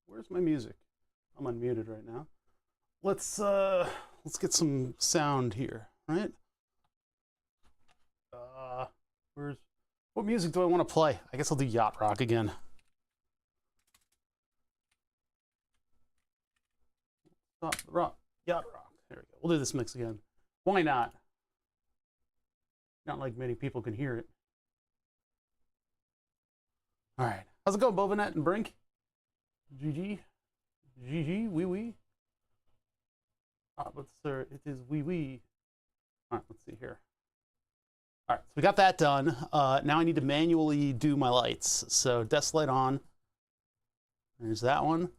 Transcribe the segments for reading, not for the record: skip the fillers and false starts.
Where's my music? I'm unmuted right now. Let's get some sound here, right? Where's what music do I want to play? I guess I'll do Yacht Rock again. Rock, Yacht Rock. There we go. We'll do this mix again. Why not? Not like many people can hear it. All right. How's it going, Bobanet and Brink? GG. GG. Wee wee. But sir, it is wee wee. All right, let's see here. All right, so we got that done. Now I need to manually do my lights. So desk light on. There's that one.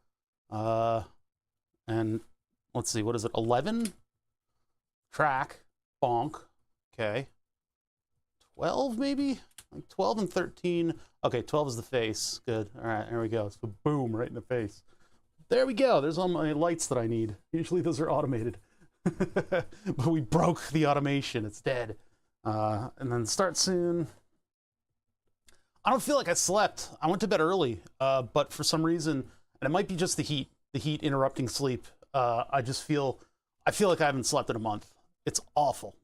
And let's see, what is it? 11? Track. Bonk. Okay. 12 maybe? Like 12 and 13. Okay, 12 is the face. Good. All right, there we go. So boom, right in the face. There we go. There's all my lights that I need. Usually those are automated. But we broke the automation. It's dead. And then start soon. I don't feel like I slept. I went to bed early, but for some reason, and it might be just the heat interrupting sleep. I feel like I haven't slept in a month. It's awful.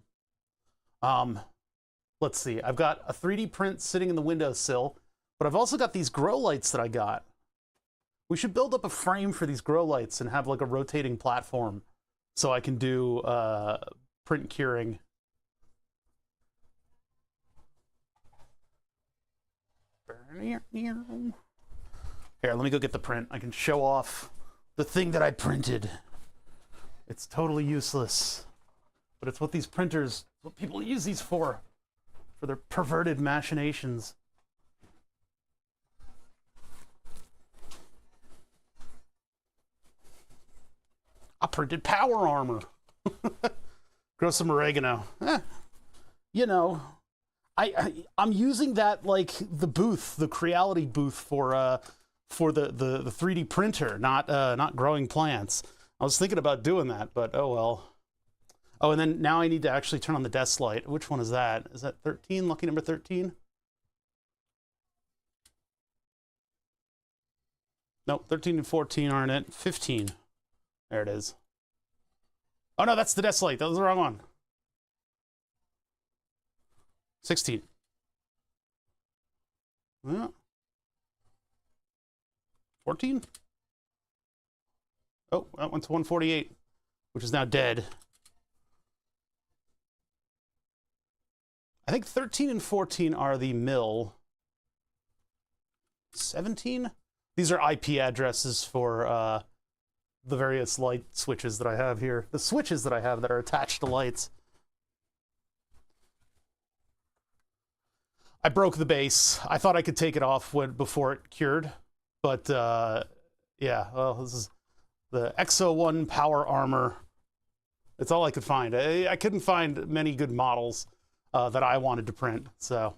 Let's see. I've got a 3D print sitting in the windowsill, but I've also got these grow lights that I got. We should build up a frame for these grow lights and have like a rotating platform so I can do print curing. Here, let me go get the print. I can show off the thing that I printed. It's totally useless, but it's what these printers, what people use these for their perverted machinations. I printed power armor. Grow some oregano. You know, I'm using that like the booth, the Creality booth for the 3D printer, not growing plants. I was thinking about doing that, but oh well. Oh, and then now I need to actually turn on the desk light. Which one is that? Is that 13? Lucky number 13? Nope, 13 and 14 aren't it. 15. There it is. Oh no, that's the desk light. That was the wrong one. 16. Yeah. 14? Oh, that went to 148, which is now dead. I think 13 and 14 are the mill. 17? These are IP addresses for the various light switches that I have here. The switches that I have that are attached to lights. I broke the base. I thought I could take it off before it cured, but yeah, well, this is the Exo-1 Power Armor. It's all I could find. I couldn't find many good models that I wanted to print, so.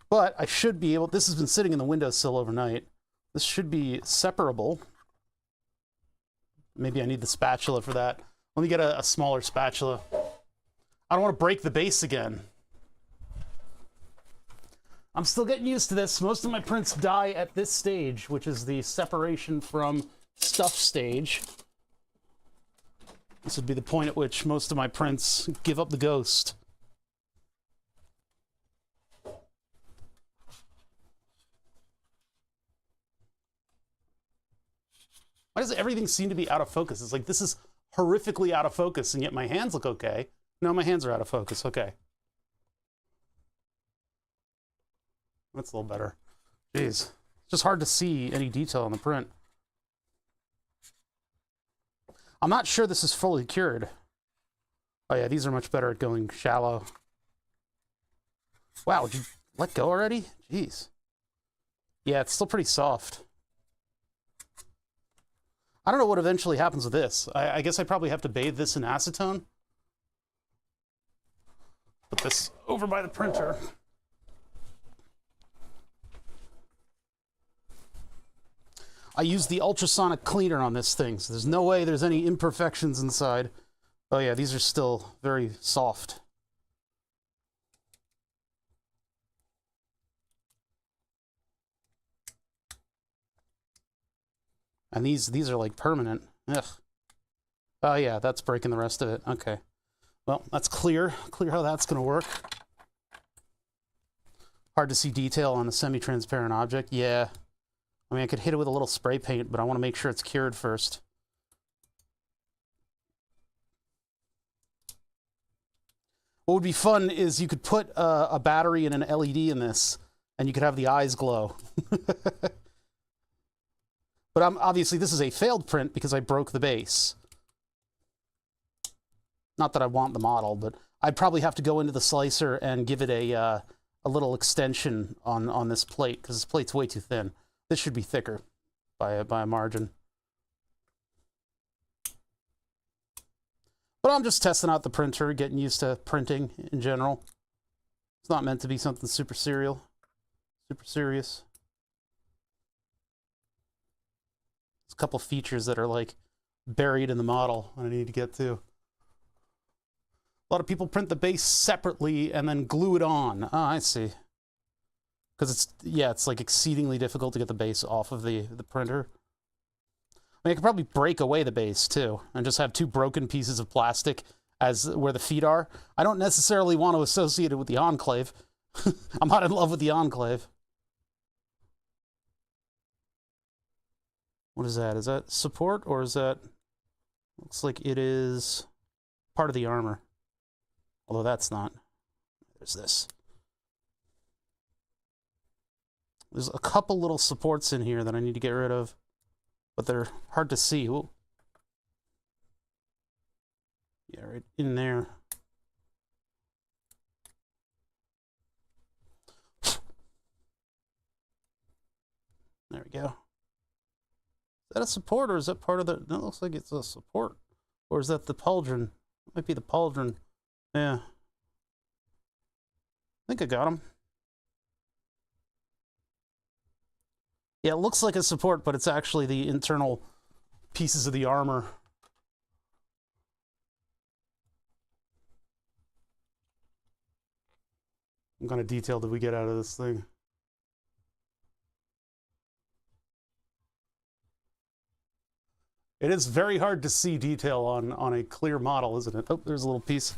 But I should be able, this has been sitting in the windowsill overnight. This should be separable. Maybe I need the spatula for that. Let me get a smaller spatula. I don't want to break the base again. I'm still getting used to this. Most of my prints die at this stage, which is the separation from stuff stage. This would be the point at which most of my prints give up the ghost. Why does everything seem to be out of focus? It's like this is horrifically out of focus, and yet my hands look okay. No, my hands are out of focus. Okay. That's a little better. Jeez. It's just hard to see any detail on the print. I'm not sure this is fully cured. Oh yeah, these are much better at going shallow. Wow, did you let go already? Jeez. Yeah, it's still pretty soft. I don't know what eventually happens with this. I guess I probably have to bathe this in acetone. Put this over by the printer. I used the ultrasonic cleaner on this thing, so there's no way there's any imperfections inside. Oh yeah, these are still very soft. And these are like permanent. Ugh. Oh yeah, that's breaking the rest of it. Okay. Well, that's clear. Clear how that's going to work. Hard to see detail on a semi-transparent object. Yeah. I mean, I could hit it with a little spray paint, but I want to make sure it's cured first. What would be fun is you could put a battery and an LED in this, and you could have the eyes glow. But obviously this is a failed print because I broke the base. Not that I want the model, but I'd probably have to go into the slicer and give it a little extension on this plate, because this plate's way too thin. This should be thicker by a margin. But I'm just testing out the printer, getting used to printing in general. It's not meant to be something super serious. There's a couple features that are like buried in the model that I need to get to. A lot of people print the base separately and then glue it on. Oh, I see. Because it's like exceedingly difficult to get the base off of the printer. I mean, I could probably break away the base too and just have two broken pieces of plastic as where the feet are. I don't necessarily want to associate it with the Enclave. I'm not in love with the Enclave. What is that? Is that support, or is that... Looks like it is part of the armor. Although that's not. There's this. There's a couple little supports in here that I need to get rid of, but they're hard to see. Ooh. Yeah, right in there. There we go. Is that a support, or is that part of the... No, it looks like it's a support. Or is that the pauldron? It might be the pauldron. Yeah. I think I got him. Yeah, it looks like a support, but it's actually the internal pieces of the armor. What kind of detail did we get out of this thing? It is very hard to see detail on a clear model, isn't it? Oh, there's a little piece.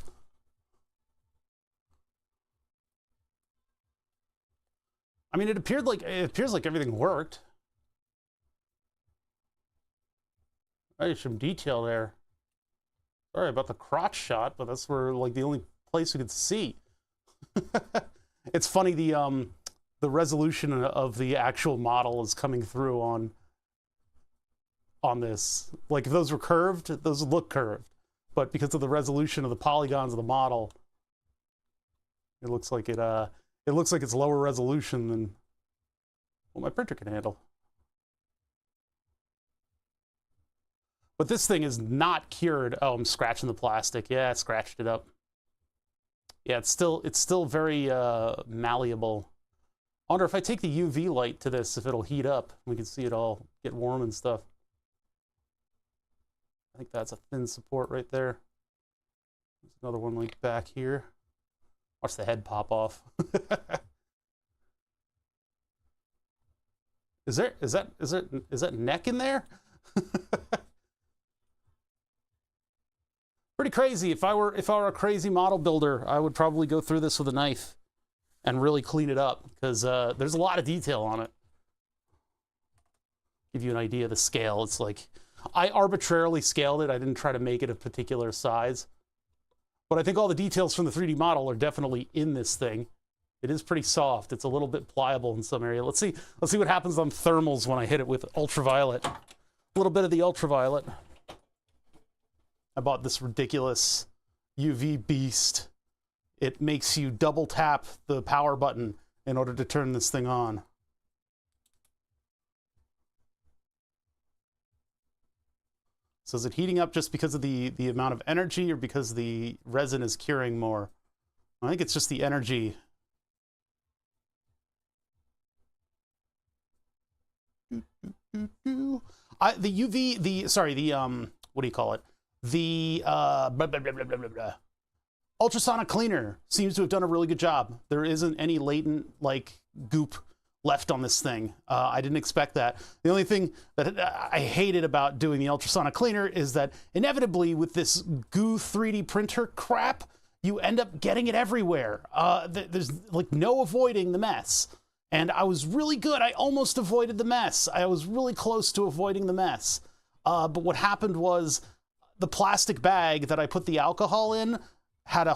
I mean, it appears like everything worked. There's some detail there. Sorry about the crotch shot, but that's where like the only place we could see. It's funny, the resolution of the actual model is coming through on this. Like if those were curved, those would look curved, but because of the resolution of the polygons of the model, it looks like it's lower resolution than what my printer can handle. But this thing is not cured. Oh, I'm scratching the plastic. Yeah, I scratched it up. Yeah, it's still very malleable. I wonder if I take the UV light to this, if it'll heat up. We can see it all get warm and stuff. I think that's a thin support right there. There's another one like back here. Watch the head pop off. Is that neck in there? Pretty crazy. If I were a crazy model builder, I would probably go through this with a knife and really clean it up, because there's a lot of detail on it. Give you an idea of the scale. It's like I arbitrarily scaled it. I didn't try to make it a particular size. But I think all the details from the 3D model are definitely in this thing. It is pretty soft. It's a little bit pliable in some area. Let's see what happens on thermals when I hit it with ultraviolet. A little bit of the ultraviolet. I bought this ridiculous UV beast. It makes you double tap the power button in order to turn this thing on. So is it heating up just because of the amount of energy, or because the resin is curing more? I think it's just the energy. The UV, what do you call it? The ultrasonic cleaner seems to have done a really good job. There isn't any latent like goop left on this thing. I didn't expect that. The only thing that I hated about doing the ultrasonic cleaner is that inevitably with this goo 3D printer crap, you end up getting it everywhere. There's like no avoiding the mess. And I was really good. I almost avoided the mess. I was really close to avoiding the mess. But what happened was the plastic bag that I put the alcohol in had a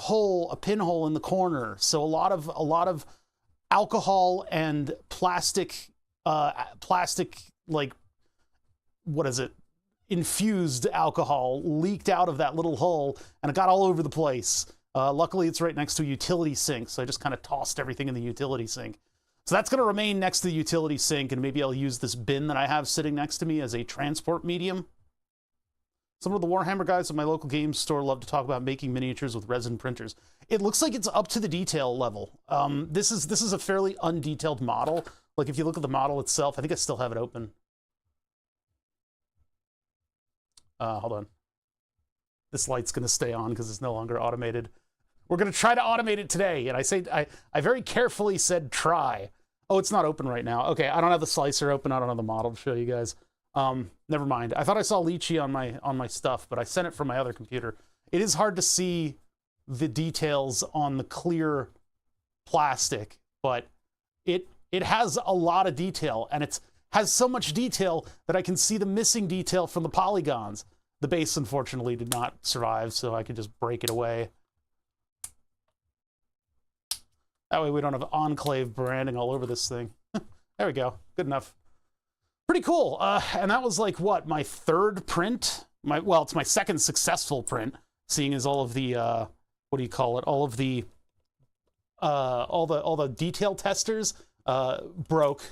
pinhole in the corner. So a lot of alcohol and plastic, like, what is it? Infused alcohol leaked out of that little hole, and it got all over the place. Luckily, it's right next to a utility sink, so I just kind of tossed everything in the utility sink. So that's going to remain next to the utility sink, and maybe I'll use this bin that I have sitting next to me as a transport medium. Some of the Warhammer guys at my local games store love to talk about making miniatures with resin printers. It looks like it's up to the detail level. This is a fairly undetailed model. Like if you look at the model itself, I think I still have it open. Hold on. This light's going to stay on because it's no longer automated. We're going to try to automate it today. And I very carefully said try. Oh, it's not open right now. Okay, I don't have the slicer open. I don't have the model to show you guys. Never mind. I thought I saw Lychee on my stuff, but I sent it from my other computer. It is hard to see the details on the clear plastic, but it has a lot of detail, and it has so much detail that I can see the missing detail from the polygons. The base, unfortunately, did not survive, so I could just break it away. That way we don't have Enclave branding all over this thing. There we go. Good enough. Pretty cool. And that was like, what, my third print? Well, it's my second successful print, seeing as all of the, what do you call it? All the detail testers broke.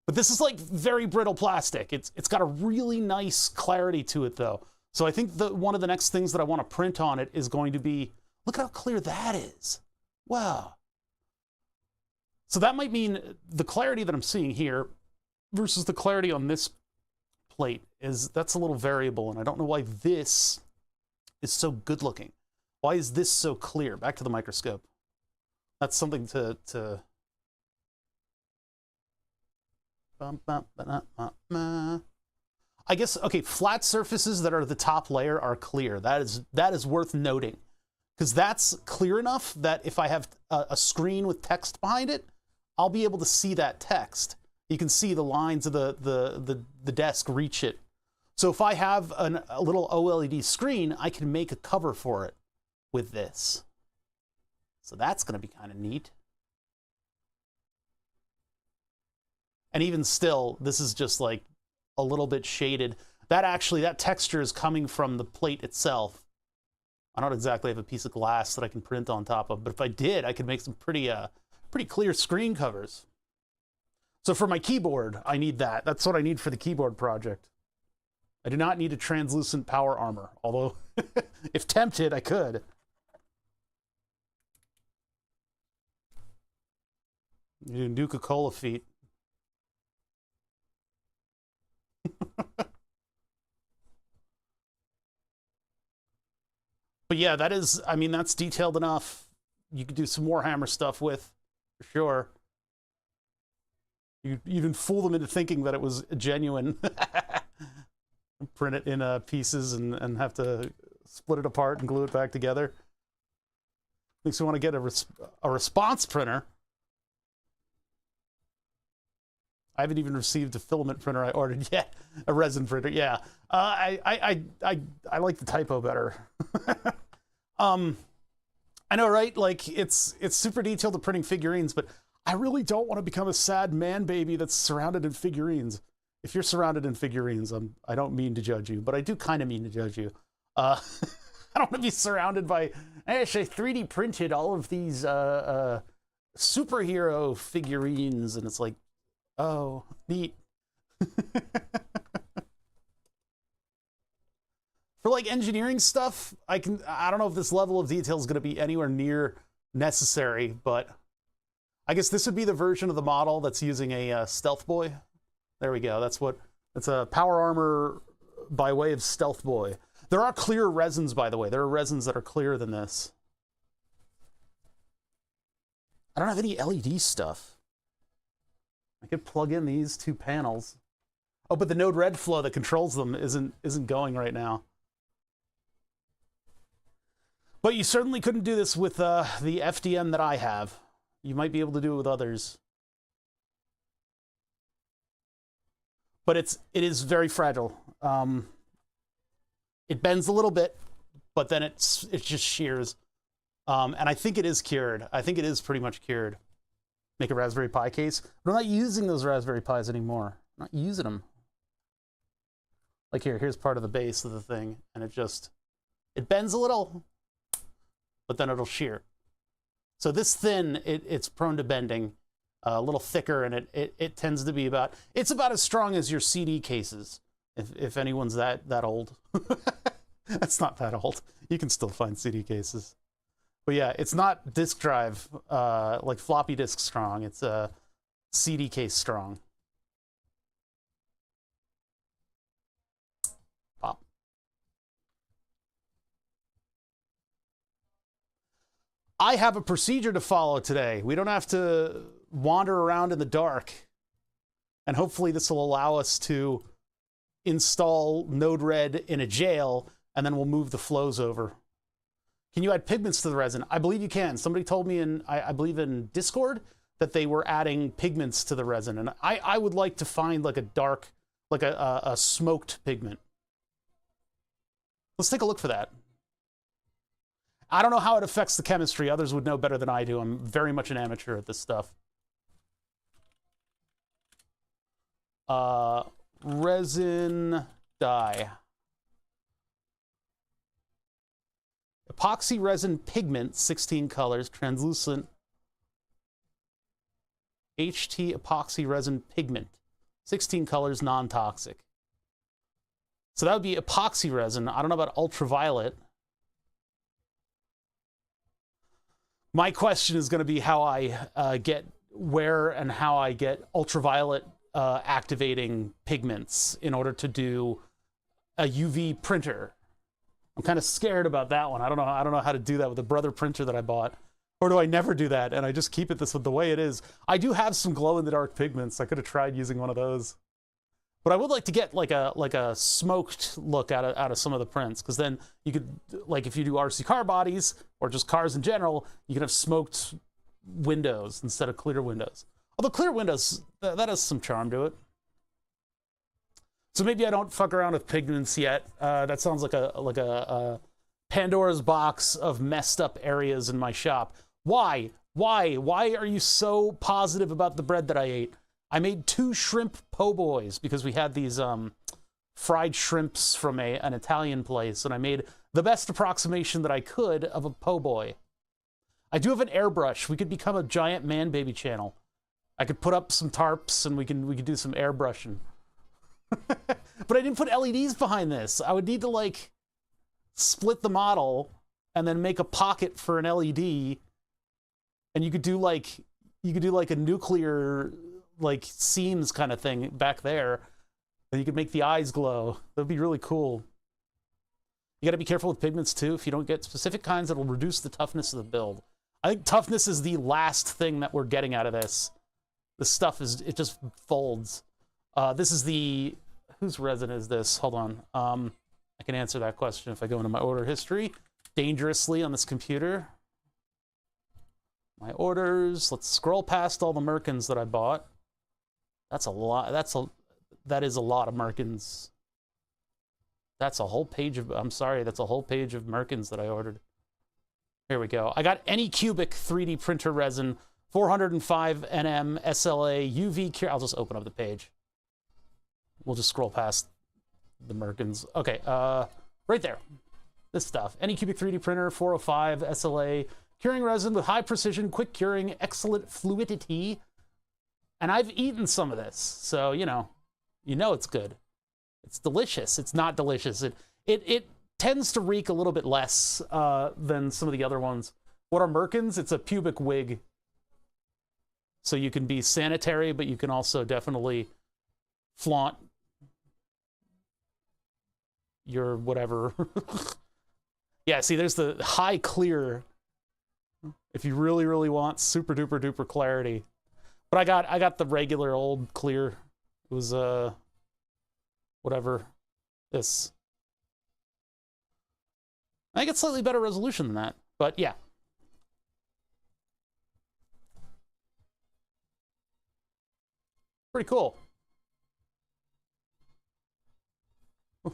But this is like very brittle plastic. It's got a really nice clarity to it, though. So I think one of the next things that I want to print on it is going to be, look at how clear that is. Wow. So that might mean the clarity that I'm seeing here versus the clarity on this plate that's a little variable, and I don't know why this is so good looking. Why is this so clear? Back to the microscope. That's something to I guess, okay, flat surfaces that are the top layer are clear. That is worth noting, because that's clear enough that if I have a screen with text behind it, I'll be able to see that text. You can see the lines of the desk reach it. So if I have a little OLED screen, I can make a cover for it with this. So that's going to be kind of neat. And even still, this is just like a little bit shaded. That texture is coming from the plate itself. I don't exactly have a piece of glass that I can print on top of, but if I did, I could make some pretty clear screen covers. So for my keyboard, I need that. That's what I need for the keyboard project. I do not need a translucent power armor, although if tempted, I could. You do Nuka-Cola feet. But yeah, I mean, that's detailed enough. You could do some Warhammer stuff with, for sure. You even fool them into thinking that it was genuine. Print it in pieces and have to split it apart and glue it back together. Makes me want to get a response printer. I haven't even received a filament printer I ordered yet. A resin printer, yeah. I like the typo better. I know, right? Like it's super detailed to printing figurines, but I really don't want to become a sad man baby that's surrounded in figurines. If you're surrounded in figurines, I don't mean to judge you, but I do kind of mean to judge you. I don't want to be surrounded by, actually 3D printed all of these superhero figurines, and it's like, oh, neat. For like engineering stuff, I don't know if this level of detail is going to be anywhere near necessary, but I guess this would be the version of the model that's using a Stealth Boy. There we go. That's a power armor by way of Stealth Boy. There are clear resins, by the way. There are resins that are clearer than this. I don't have any LED stuff. could plug in these two panels. Oh, but the Node-RED flow that controls them isn't going right now. But you certainly couldn't do this with the FDM that I have. You might be able to do it with others. But it is very fragile. It bends a little bit, but then it just shears. And I think it is cured. I think it is pretty much cured. Make a Raspberry Pi case. But I'm not using those Raspberry Pis anymore. I'm not using them. Like here's part of the base of the thing, and it bends a little, but then it'll shear. So this thin, it's prone to bending, a little thicker, and it tends to be it's about as strong as your CD cases, if anyone's that old. That's not that old. You can still find CD cases. But yeah, it's not disk drive, like floppy disk strong. It's CD case strong. Pop. I have a procedure to follow today. We don't have to wander around in the dark. And hopefully this will allow us to install Node-RED in a jail, and then we'll move the flows over. Can you add pigments to the resin? I believe you can. Somebody told me I believe in Discord that they were adding pigments to the resin. And I would like to find like a dark, like a smoked pigment. Let's take a look for that. I don't know how it affects the chemistry. Others would know better than I do. I'm very much an amateur at this stuff. Resin dye. Epoxy resin pigment, 16 colors, translucent. HT epoxy resin pigment, 16 colors, non-toxic. So that would be epoxy resin. I don't know about ultraviolet. My question is going to be how I get ultraviolet activating pigments in order to do a UV printer. I'm kind of scared about that one. I don't know how to do that with the Brother printer that I bought. Or do I never do that and I just keep it the way it is? I do have some glow-in-the-dark pigments. I could have tried using one of those. But I would like to get like a smoked look out of some of the prints, because then you could, like if you do RC car bodies or just cars in general, you can have smoked windows instead of clear windows. Although clear windows, that has some charm to it. So maybe I don't fuck around with pigments yet. That sounds like a Pandora's box of messed up areas in my shop. Why? Why are you so positive about the bread that I ate? I made 2 shrimp po' boys because we had these fried shrimps from an Italian place, and I made the best approximation that I could of a po' boy. I do have an airbrush. We could become a giant man baby channel. I could put up some tarps and we could do some airbrushing. But I didn't put LEDs behind this. I would need to like split the model and then make a pocket for an LED, and you could do like a nuclear like seams kind of thing back there, and you could make the eyes glow. That'd be really cool. You got to be careful with pigments too. If you don't get specific kinds, that'll reduce the toughness of the build. I think toughness is the last thing that we're getting out of this. This stuff it just folds. This is the, whose resin is this? Hold on. I can answer that question if I go into my order history dangerously on this computer. My orders. Let's scroll past all the Merkins that I bought. That's a lot. That is a lot of Merkins. That's a whole page of, I'm sorry, that's a whole page of Merkins that I ordered. Here we go. I got Anycubic 3D printer resin, 405 NM SLA UV cure. I'll just open up the page. We'll just scroll past the Merkins. Okay, right there. This stuff. Anycubic 3D printer, 405 SLA, curing resin with high precision, quick curing, excellent fluidity. And I've eaten some of this, so you know it's good. It's delicious. It's not delicious. It tends to reek a little bit less than some of the other ones. What are Merkins? It's a pubic wig. So you can be sanitary, but you can also definitely flaunt your whatever. Yeah, see, there's the high clear if you really, really want super duper duper clarity. But I got the regular old clear. It was whatever this. I think it's slightly better resolution than that, but yeah. Pretty cool.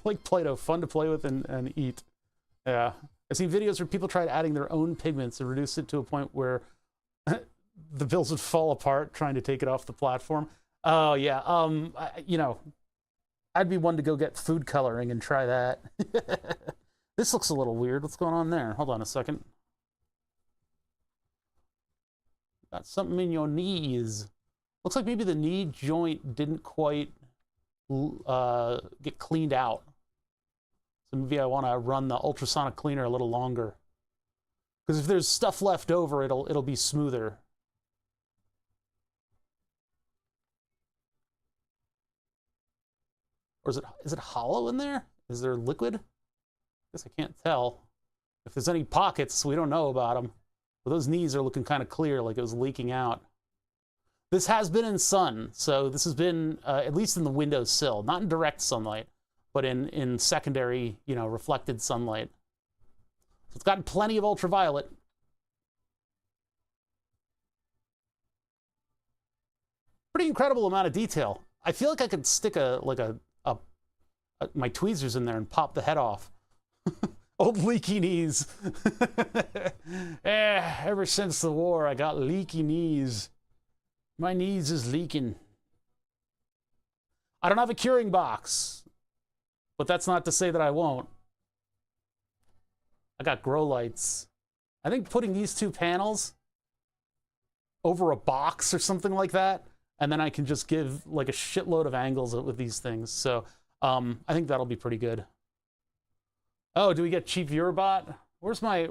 Like Play-Doh, fun to play with and eat. Yeah. I've seen videos where people tried adding their own pigments and reduce it to a point where the bills would fall apart trying to take it off the platform. Oh, yeah. You know, I'd be one to go get food coloring and try that. This looks a little weird. What's going on there? Hold on a second. Got something in your knees. Looks like maybe the knee joint didn't quite get cleaned out. So maybe I want to run the ultrasonic cleaner a little longer. Because if there's stuff left over, it'll be smoother. Or is it hollow in there? Is there liquid? I guess I can't tell. If there's any pockets, we don't know about them. But those knees are looking kind of clear, like it was leaking out. This has been in sun, so this has been at least in the windowsill, not in direct sunlight, but in secondary, you know, reflected sunlight. So it's gotten plenty of ultraviolet. Pretty incredible amount of detail. I feel like I could stick my tweezers in there and pop the head off. Old leaky knees. Ever since the war, I got leaky knees. My knees is leaking. I don't have a curing box, but that's not to say that I won't. I got grow lights. I think putting these two panels over a box or something like that, and then I can just give like a shitload of angles with these things. So I think that'll be pretty good. Oh, do we get cheap viewer bot? Where's my,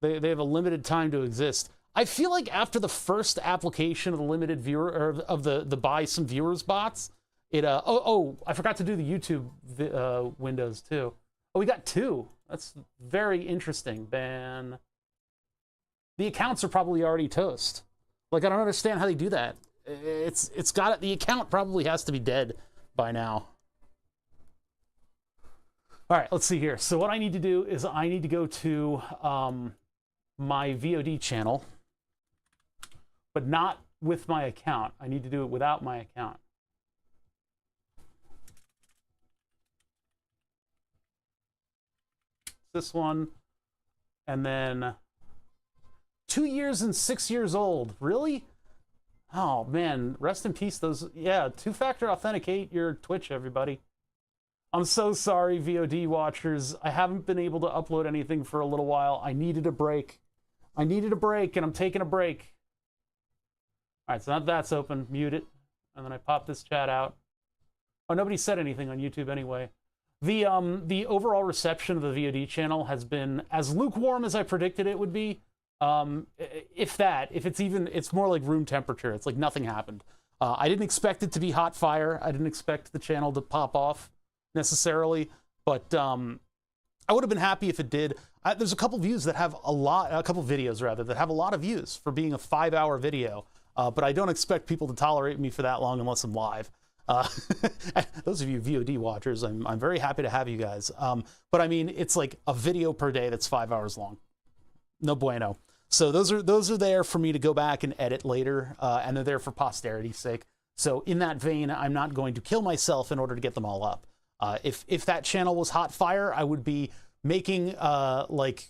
they have a limited time to exist. I feel like after the first application of the limited viewer, or of the buy some viewers bots, it, I forgot to do the YouTube windows too. Oh, we got two. That's very interesting, Ben. The accounts are probably already toast. Like, I don't understand how they do that. It's got it. The account probably has to be dead by now. All right, let's see here. So what I need to do is I need to go to my VOD channel, but not with my account. I need to do it without my account. This one, and then 2 years and 6 years old. Really? Oh man, rest in peace. Those, yeah, two-factor authenticate your Twitch, everybody. I'm so sorry, VOD watchers. I haven't been able to upload anything for a little while. I needed a break. I needed a break, and I'm taking a break. All right, so now that's open. Mute it, and then I pop this chat out. Oh, nobody said anything on YouTube anyway. The overall reception of the VOD channel has been as lukewarm as I predicted it would be. If it's more like room temperature. It's like nothing happened. I didn't expect it to be hot fire. I didn't expect the channel to pop off necessarily, but I would have been happy if it did. There's a couple views that have a couple videos rather, that have a lot of views for being a 5-hour video, but I don't expect people to tolerate me for that long unless I'm live. Those of you VOD watchers, I'm very happy to have you guys. But I mean, it's like a video per day that's 5 hours long. No bueno. So those are there for me to go back and edit later, and they're there for posterity's sake. So in that vein, I'm not going to kill myself in order to get them all up. If that channel was hot fire, I would be making like,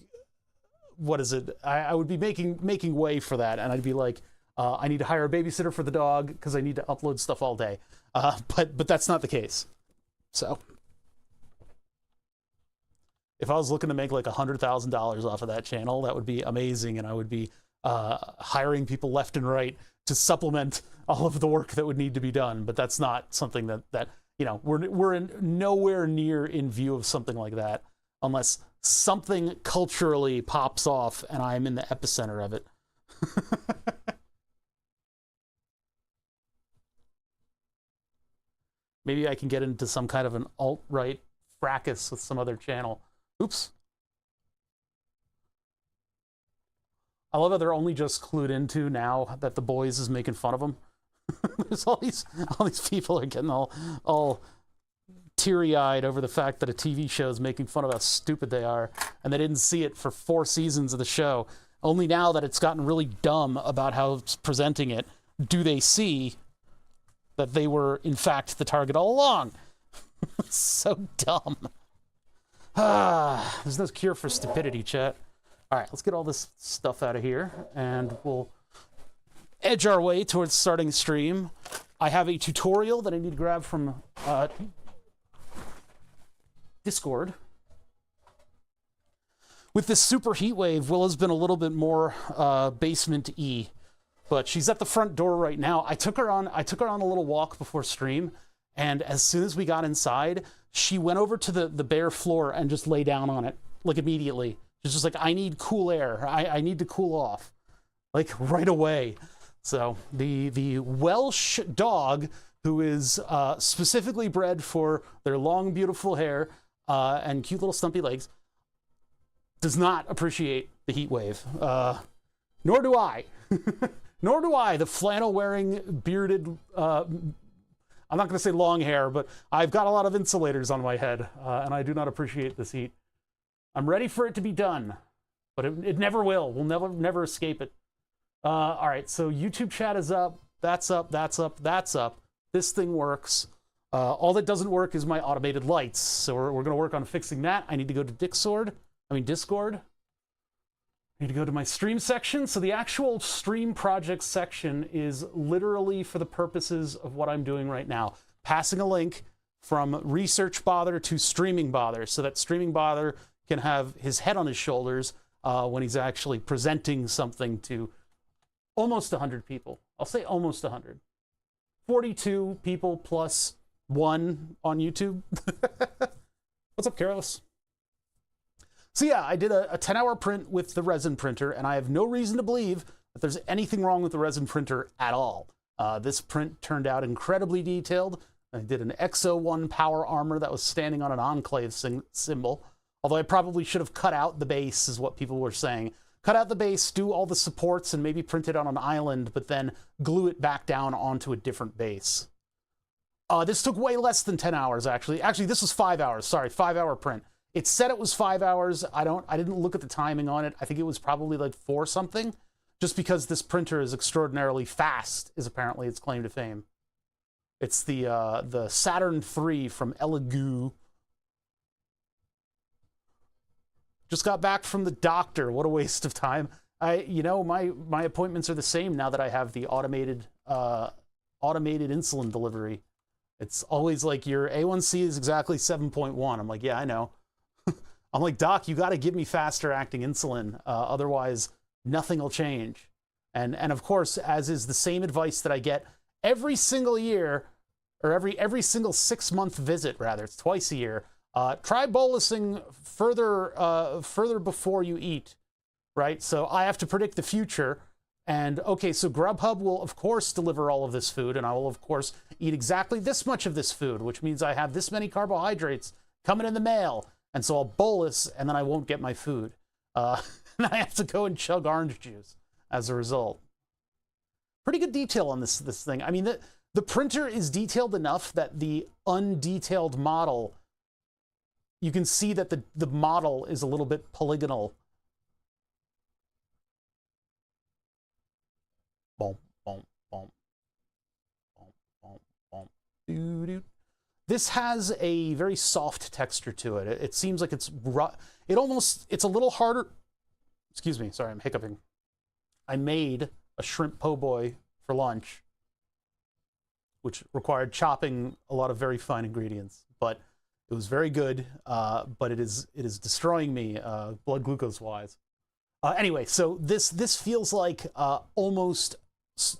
what is it? I would be making way for that, and I'd be like, I need to hire a babysitter for the dog because I need to upload stuff all day. But that's not the case. So if I was looking to make like $100,000 off of that channel, that would be amazing, and I would be hiring people left and right to supplement all of the work that would need to be done. But that's not something that you know, we're nowhere near in view of something like that, unless something culturally pops off and I'm in the epicenter of it. Maybe I can get into some kind of an alt-right fracas with some other channel. Oops. I love how they're only just clued into now that The Boys is making fun of them. There's all these people are getting all teary-eyed over the fact that a TV show is making fun of how stupid they are, and they didn't see it for 4 seasons of the show. Only now that it's gotten really dumb about how it's presenting it, do they see that they were, in fact, the target all along. So dumb. There's no cure for stupidity, chat. All right, let's get all this stuff out of here, and we'll edge our way towards starting the stream. I have a tutorial that I need to grab from Discord. With this super heat wave, Willa's been a little bit more basement-y, but she's at the front door right now. I took her on a little walk before stream, and as soon as we got inside, she went over to the bare floor and just lay down on it, like immediately. She's just like, I need cool air. I need to cool off, like right away. So the Welsh dog, who is specifically bred for their long, beautiful hair and cute little stumpy legs, does not appreciate the heat wave. Nor do I. Nor do I, the flannel-wearing, bearded, I'm not going to say long hair, but I've got a lot of insulators on my head, and I do not appreciate this heat. I'm ready for it to be done, but it never will. We'll never escape it. All right, so YouTube chat is up. That's up, that's up, that's up. This thing works. All that doesn't work is my automated lights, so we're going to work on fixing that. I need to go to Discord. I need to go to my stream section. So the actual stream project section is literally for the purposes of what I'm doing right now. Passing a link from Research Bother to Streaming Bother, so that Streaming Bother can have his head on his shoulders when he's actually presenting something to almost 100 people. I'll say almost 100. 42 people plus 1 on YouTube. What's up, Carlos? So yeah, I did a 10-hour print with the resin printer, and I have no reason to believe that there's anything wrong with the resin printer at all. This print turned out incredibly detailed. I did an XO1 power armor that was standing on an enclave symbol, although I probably should have cut out the base, is what people were saying. Cut out the base, do all the supports, and maybe print it on an island, but then glue it back down onto a different base. This took way less than 10 hours, actually. Actually, this was 5 hours. Sorry, 5-hour print. It said it was 5 hours. I didn't look at the timing on it. I think it was probably like 4 something, just because this printer is extraordinarily fast, is apparently its claim to fame. It's the Saturn III from Elegoo. Just got back from the doctor. What a waste of time. My appointments are the same now that I have the automated insulin delivery. It's always like, your A1C is exactly 7.1. I'm like, yeah, I know. I'm like, Doc, you got to give me faster acting insulin. Otherwise, nothing will change. And of course, as is the same advice that I get every single year, or every single 6-month visit, rather, it's twice a year. Try bolusing further before you eat, right? So I have to predict the future. And okay, so Grubhub will of course deliver all of this food, and I will of course eat exactly this much of this food, which means I have this many carbohydrates coming in the mail. And so I'll bolus, and then I won't get my food. And I have to go and chug orange juice as a result. Pretty good detail on this thing. I mean, the printer is detailed enough that the undetailed model, you can see that the model is a little bit polygonal. Boom, boom, boom, boom, boom, boom, doo-doo. This has a very soft texture to it. It seems like it's it's a little harder. Excuse me, sorry, I'm hiccuping. I made a shrimp po' boy for lunch, which required chopping a lot of very fine ingredients, but it was very good. But it is destroying me blood glucose wise. Anyway, so this feels like almost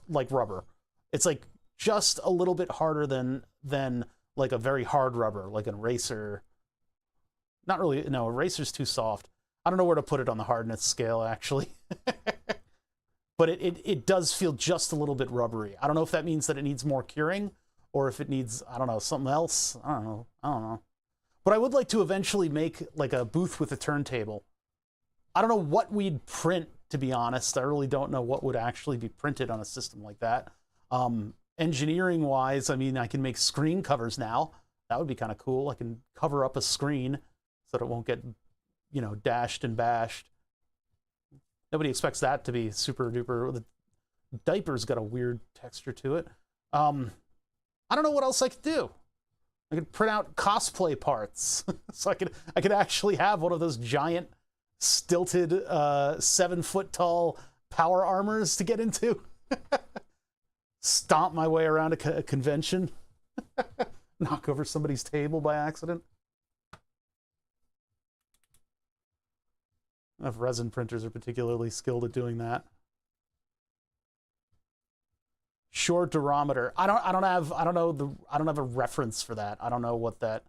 like rubber. It's like just a little bit harder than like a very hard rubber, like an eraser. Not really, no, eraser's too soft. I don't know where to put it on the hardness scale, actually. But it does feel just a little bit rubbery. I don't know if that means that it needs more curing, or if it needs, I don't know, something else. I don't know. But I would like to eventually make like a booth with a turntable. I don't know what we'd print, to be honest. I really don't know what would actually be printed on a system like that. engineering wise, I mean, I can make screen covers now. That would be kind of cool. I can cover up a screen so that it won't get, you know, dashed and bashed. Nobody expects that to be super duper. The diaper's got a weird texture to it. I don't know what else I could do. I could print out cosplay parts. So I could actually have one of those giant stilted 7-foot tall power armors to get into. Stomp my way around a convention. Knock over somebody's table by accident. I don't know if resin printers are particularly skilled at doing that. Short durometer. I don't have a reference for that. I don't know what that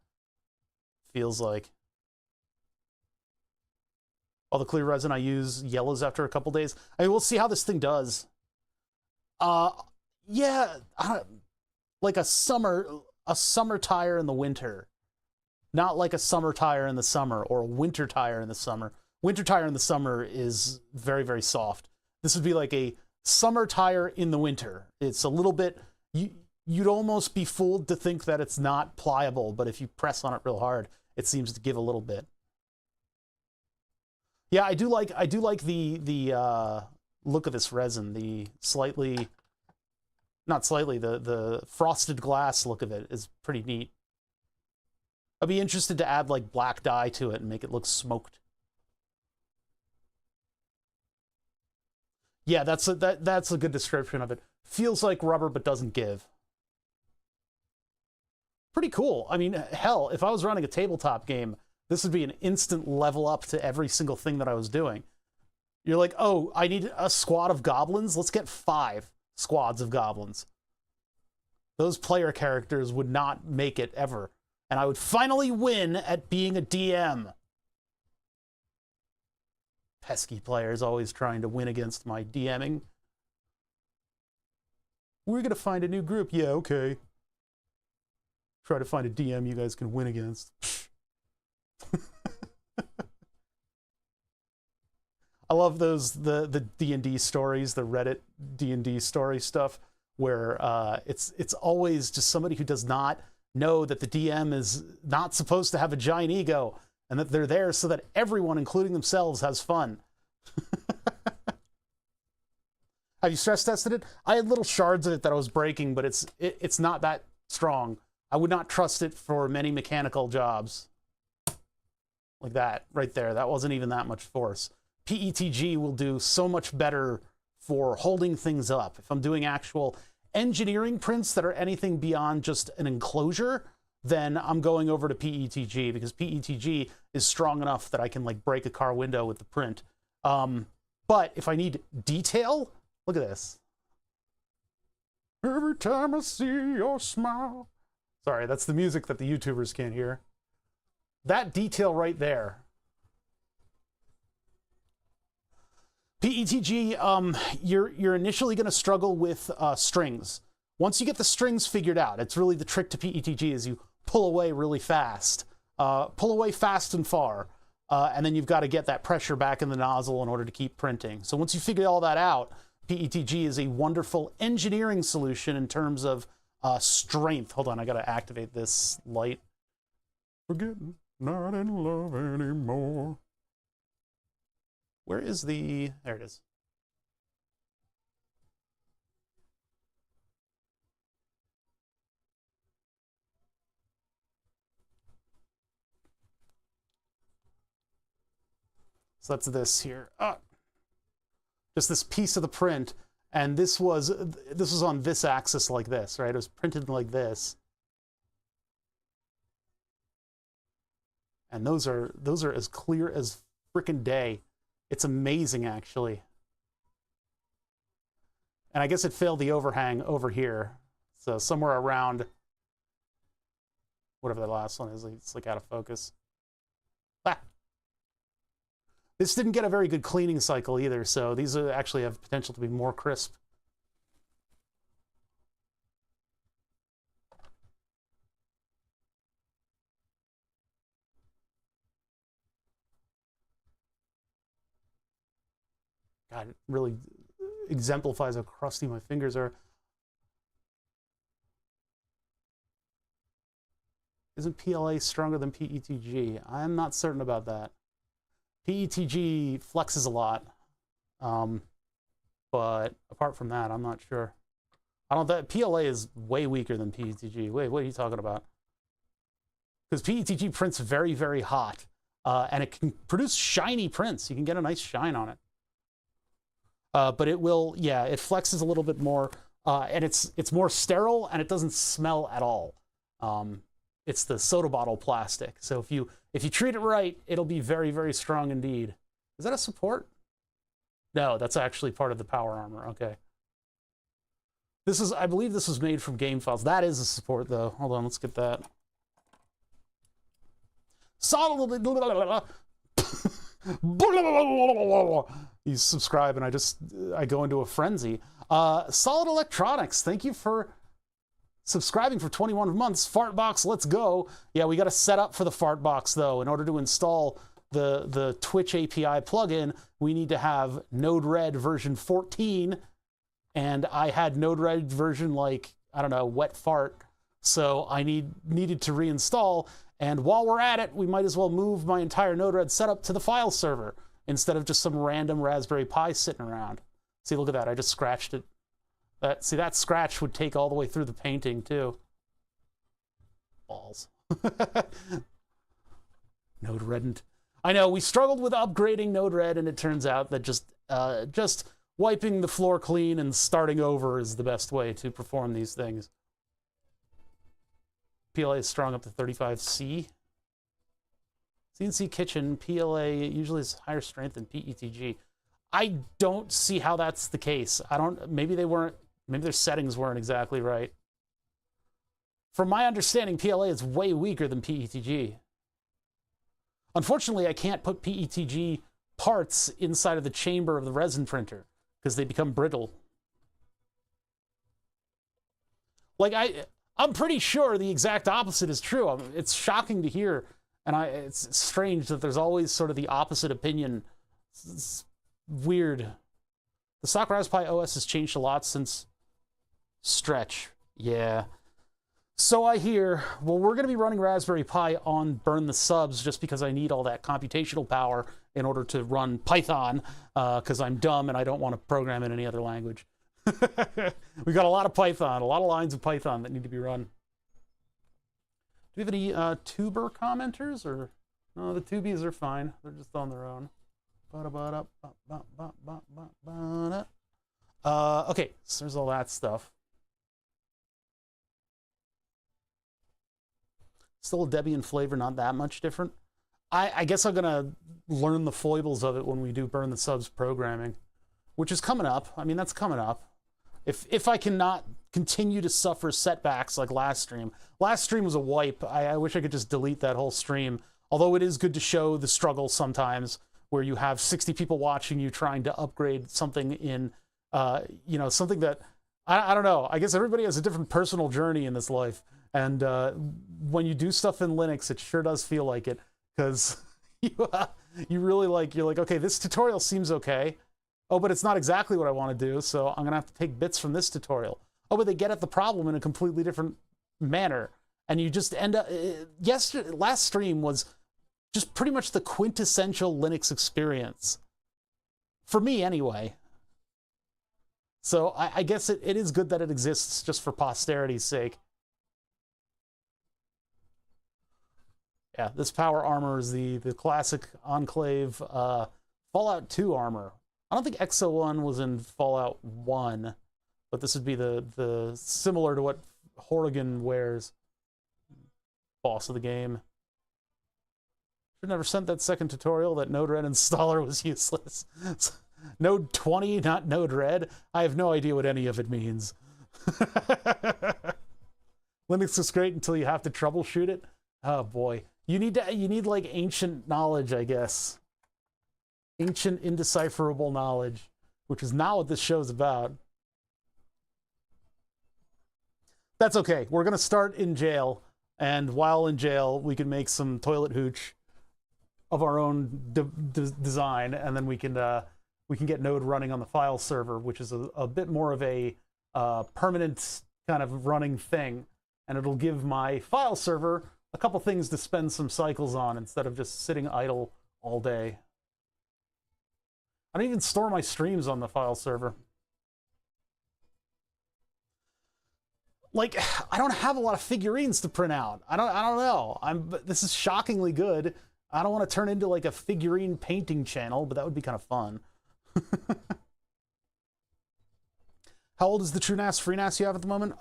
feels like. All the clear resin I use yellows after a couple days. I mean, we'll see how this thing does. Yeah, like a summer tire in the winter. Not like a summer tire in the summer or a winter tire in the summer. Winter tire in the summer is very, very soft. This would be like a summer tire in the winter. It's a little bit, you'd almost be fooled to think that it's not pliable, but if you press on it real hard, it seems to give a little bit. Yeah, I do like the look of this resin, the the frosted glass look of it is pretty neat. I'd be interested to add like black dye to it and make it look smoked. Yeah, that's a good description of it. Feels like rubber but doesn't give. Pretty cool. I mean, hell, if I was running a tabletop game, this would be an instant level up to every single thing that I was doing. You're like, oh, I need a squad of goblins? Let's get 5 squads of goblins. Those player characters would not make it ever. And I would finally win at being a DM. Pesky players always trying to win against my DMing. We're going to find a new group. Yeah, okay. Try to find a DM you guys can win against. I love those, the D&D stories, the Reddit D&D story stuff, where it's always just somebody who does not know that the DM is not supposed to have a giant ego, and that they're there so that everyone, including themselves, has fun. Have you stress tested it? I had little shards of it that I was breaking, but it's not that strong. I would not trust it for many mechanical jobs. Like that, right there. That wasn't even that much force. PETG will do so much better for holding things up. If I'm doing actual engineering prints that are anything beyond just an enclosure, then I'm going over to PETG, because PETG is strong enough that I can like break a car window with the print. But if I need detail, look at this. Every time I see your smile. Sorry, that's the music that the YouTubers can't hear. That detail right there. PETG, you're initially going to struggle with strings. Once you get the strings figured out, it's really the trick to PETG is you pull away really fast. Pull away fast and far. And then you've got to get that pressure back in the nozzle in order to keep printing. So once you figure all that out, PETG is a wonderful engineering solution in terms of strength. Hold on, I got to activate this light. Forgetting, not in love anymore. Where is the... There it is. So that's this here. Just this piece of the print, and this was on this axis like this, right? It was printed like this. And those are as clear as frickin' day. It's amazing, actually. And I guess it failed the overhang over here. So somewhere around whatever the last one is, it's like out of focus. Ah. This didn't get a very good cleaning cycle either, so these actually have potential to be more crisp. God, it really exemplifies how crusty my fingers are. Isn't PLA stronger than PETG? I'm not certain about that. PETG flexes a lot. But apart from that, I'm not sure. That PLA is way weaker than PETG. Wait, what are you talking about? Because PETG prints very, very hot. And it can produce shiny prints. You can get a nice shine on it. But it will, yeah, it flexes a little bit more. And it's more sterile, and it doesn't smell at all. It's the soda bottle plastic. So if you treat it right, it'll be very, very strong indeed. Is that a support? No, that's actually part of the power armor. Okay. I believe this was made from game files. That is a support, though. Hold on, let's get that. Solid. You subscribe, and I go into a frenzy. Solid Electronics, thank you for subscribing for 21 months. Fartbox, let's go. Yeah, we got to set up for the Fartbox, though. In order to install the Twitch API plugin, we need to have Node-RED version 14, and I had Node-RED version, like, I don't know, wet fart, so I needed to reinstall, and while we're at it, we might as well move my entire Node-RED setup to the file server, instead of just some random Raspberry Pi sitting around. See, look at that, I just scratched it. See, that scratch would take all the way through the painting, too. Balls. Node-RED. I know, we struggled with upgrading Node-RED, and it turns out that just wiping the floor clean and starting over is the best way to perform these things. PLA is strong up to 35C. CNC Kitchen, PLA usually is higher strength than PETG. I don't see how that's the case. Maybe their settings weren't exactly right. From my understanding, PLA is way weaker than PETG. Unfortunately, I can't put PETG parts inside of the chamber of the resin printer because they become brittle. Like, I'm pretty sure the exact opposite is true. It's shocking to hear, and it's strange that there's always sort of the opposite opinion. It's weird. The stock Raspberry Pi OS has changed a lot since Stretch. Yeah. So I hear. Well, we're going to be running Raspberry Pi on Burn the Subs just because I need all that computational power in order to run Python, because I'm dumb and I don't want to program in any other language. We've got a lot of Python, a lot of lines of Python that need to be run. Do we have any tuber commenters? Or no, the tubies are fine. They're just on their own. Okay, so there's all that stuff. Still a Debian flavor, not that much different. I guess I'm gonna learn the foibles of it when we do Burn the Subs programming, which is coming up. I mean, that's coming up. If I cannot continue to suffer setbacks like last stream. Last stream was a wipe. I wish I could just delete that whole stream. Although it is good to show the struggle sometimes, where you have 60 people watching you trying to upgrade something in, something that, I don't know. I guess everybody has a different personal journey in this life. And when you do stuff in Linux, it sure does feel like it, because you're like, okay, this tutorial seems okay. Oh, but it's not exactly what I want to do, so I'm gonna have to take bits from this tutorial. Oh, but they get at the problem in a completely different manner, and you just end up. Last stream was just pretty much the quintessential Linux experience for me, anyway. So I guess it is good that it exists just for posterity's sake. Yeah, this power armor is the classic Enclave Fallout 2 armor. I don't think Exo-1 was in Fallout 1, but this would be the similar to what Horrigan wears. Boss of the game. Should never sent that second tutorial. That Node-RED installer was useless. Node 20, not Node-RED. I have no idea what any of it means. Linux is great until you have to troubleshoot it. Oh boy, you need like ancient knowledge, I guess. Ancient indecipherable knowledge, which is not what this show's about. That's okay. We're gonna start in jail, and while in jail, we can make some toilet hooch of our own design, and then we can get Node running on the file server, which is a bit more of a permanent kind of running thing, and it'll give my file server a couple things to spend some cycles on instead of just sitting idle all day. I don't even store my streams on the file server. Like, I don't have a lot of figurines to print out. I don't know. This is shockingly good. I don't want to turn into like a figurine painting channel, but that would be kind of fun. How old is the TrueNAS FreeNAS you have at the moment?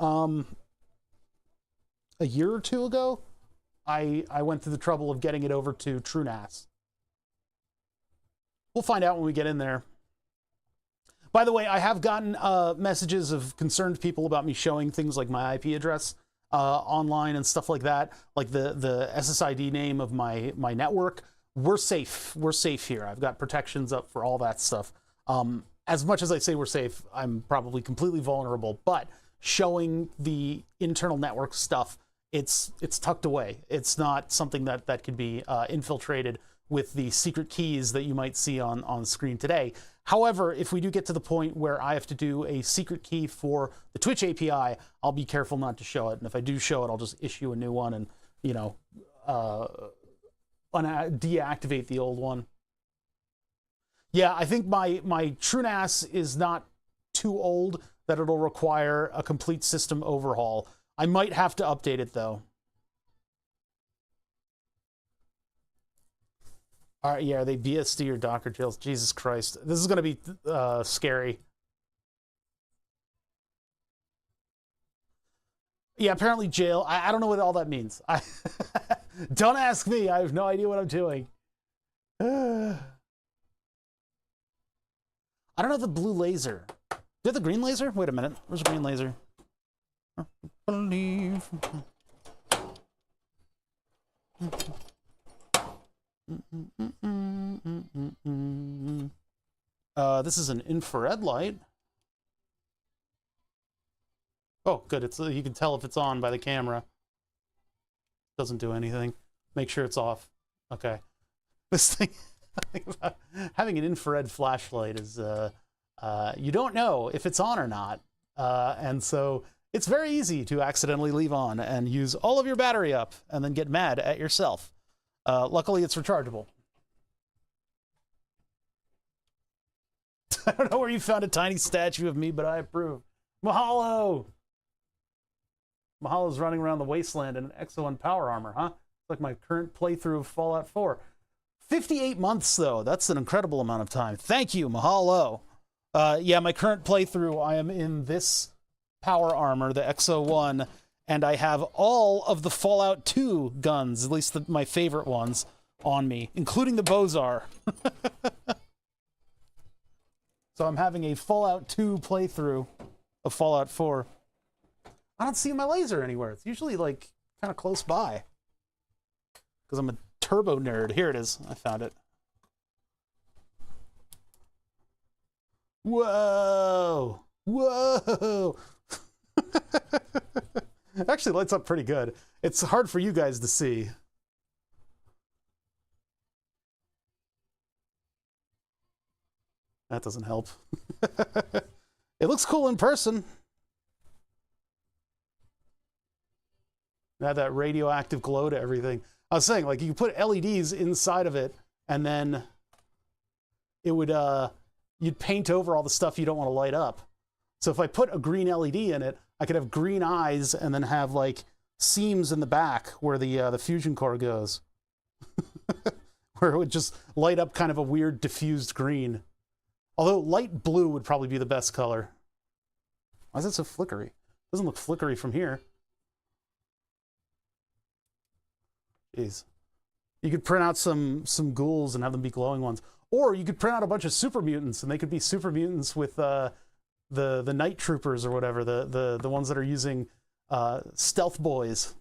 A year or two ago, I went through the trouble of getting it over to TrueNAS. We'll find out when we get in there. By the way, I have gotten messages of concerned people about me showing things like my IP address online and stuff like that, like the SSID name of my network. We're safe. We're safe here. I've got protections up for all that stuff. As much as I say we're safe, I'm probably completely vulnerable, but showing the internal network stuff, it's tucked away. It's not something that could be infiltrated with the secret keys that you might see on screen today. However, if we do get to the point where I have to do a secret key for the Twitch API, I'll be careful not to show it. And if I do show it, I'll just issue a new one and, you know, deactivate the old one. Yeah, I think my TrueNAS is not too old that it'll require a complete system overhaul. I might have to update it though. All right, yeah, are they BSD or Docker jails? Jesus Christ. This is going to be scary. Yeah, apparently jail. I don't know what all that means. Don't ask me. I have no idea what I'm doing. I don't have the blue laser. Do you have the green laser? Wait a minute. Where's the green laser? Believe. This is an infrared light. Oh, good. It's you can tell if it's on by the camera. Doesn't do anything. Make sure it's off. Okay. This thing, having an infrared flashlight is you don't know if it's on or not, and so it's very easy to accidentally leave on and use all of your battery up and then get mad at yourself. Luckily, it's rechargeable. I don't know where you found a tiny statue of me, but I approve. Mahalo! Mahalo's running around the wasteland in an Exo-1 power armor, huh? It's like my current playthrough of Fallout 4. 58 months, though. That's an incredible amount of time. Thank you, Mahalo. Yeah, my current playthrough, I am in this power armor, the Exo-1, and I have all of the Fallout 2 guns, at least my favorite ones, on me, including the Bozar. So I'm having a Fallout 2 playthrough of Fallout 4. I don't see my laser anywhere. It's usually, like, kind of close by. Because I'm a turbo nerd. Here it is. I found it. Whoa! Whoa! It actually lights up pretty good. It's hard for you guys to see. That doesn't help. It looks cool in person. Add that radioactive glow to everything. I was saying, like, you put LEDs inside of it, and then it would, you'd paint over all the stuff you don't want to light up. So if I put a green LED in it, I could have green eyes and then have, like, seams in the back where the fusion core goes. Where it would just light up kind of a weird diffused green. Although light blue would probably be the best color. Why is it so flickery? It doesn't look flickery from here. Jeez. You could print out some ghouls and have them be glowing ones. Or you could print out a bunch of super mutants and they could be super mutants with the night troopers or whatever, the ones that are using stealth boys.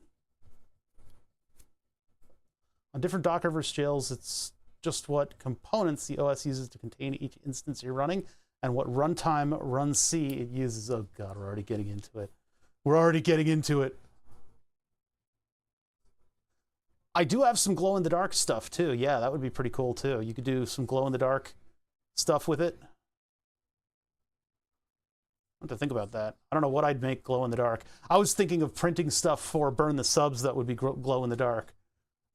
On different Dockerverse jails, it's just what components the OS uses to contain each instance you're running and what runtime run C it uses. Oh God, we're already getting into it. We're already getting into it. I do have some glow-in-the-dark stuff, too. Yeah, that would be pretty cool, too. You could do some glow-in-the-dark stuff with it. have to think about that. I don't know what I'd make glow in the dark. I was thinking of printing stuff for Burn the Subs that would be glow in the dark.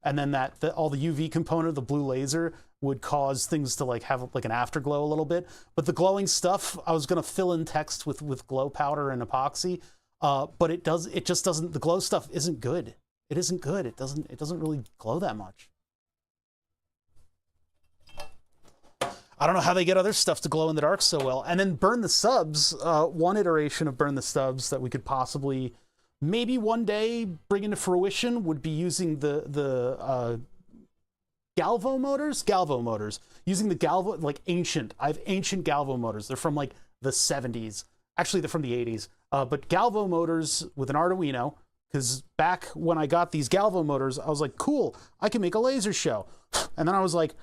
And then all the UV component, the blue laser, would cause things to like have like an afterglow a little bit. But the glowing stuff, I was gonna fill in text with glow powder and epoxy. But it just doesn't, the glow stuff isn't good. It isn't good. It doesn't really glow that much. I don't know how they get other stuff to glow in the dark so well. And then Burn the Subs, one iteration of Burn the Subs that we could possibly maybe one day bring into fruition would be using the Galvo motors, using the Galvo, like I have ancient Galvo motors. They're from like the 70s. Actually, they're from the 80s. But Galvo motors with an Arduino, because back when I got these Galvo motors, I was like, cool, I can make a laser show. And then I was like,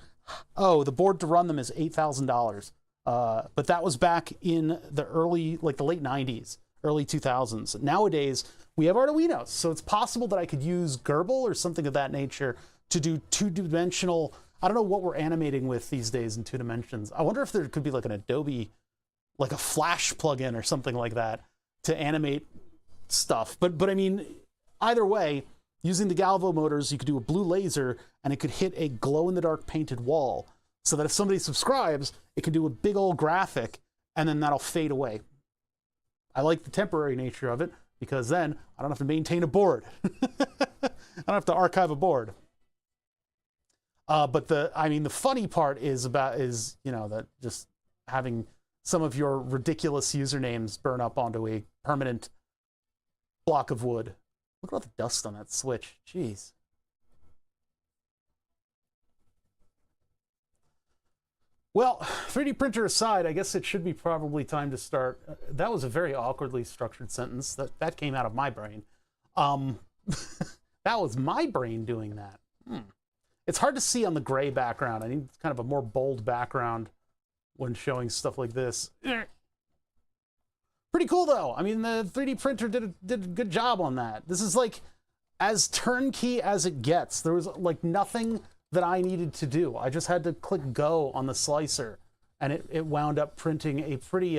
oh, the board to run them is $8,000. But that was back in the the late 90s, early 2000s. Nowadays, we have Arduinos, so it's possible that I could use Gerbil or something of that nature to do two-dimensional, I don't know what we're animating with these days in 2 dimensions. I wonder if there could be like an Adobe, like a Flash plugin or something like that to animate stuff. But I mean, either way, using the Galvo motors, you could do a blue laser and it could hit a glow-in-the-dark painted wall so that if somebody subscribes, it can do a big old graphic and then that'll fade away. I like the temporary nature of it because then I don't have to maintain a board. I don't have to archive a board. But the funny part is that just having some of your ridiculous usernames burn up onto a permanent block of wood. Look at all the dust on that switch. Jeez. Well, 3D printer aside, I guess it should be probably time to start. That was a very awkwardly structured sentence. That came out of my brain. That was my brain doing that. It's hard to see on the gray background. I need kind of a more bold background when showing stuff like this. Pretty cool though. I mean, the 3D printer did a good job on that. This is like as turnkey as it gets. There was like nothing that I needed to do. I just had to click go on the slicer and it wound up printing a pretty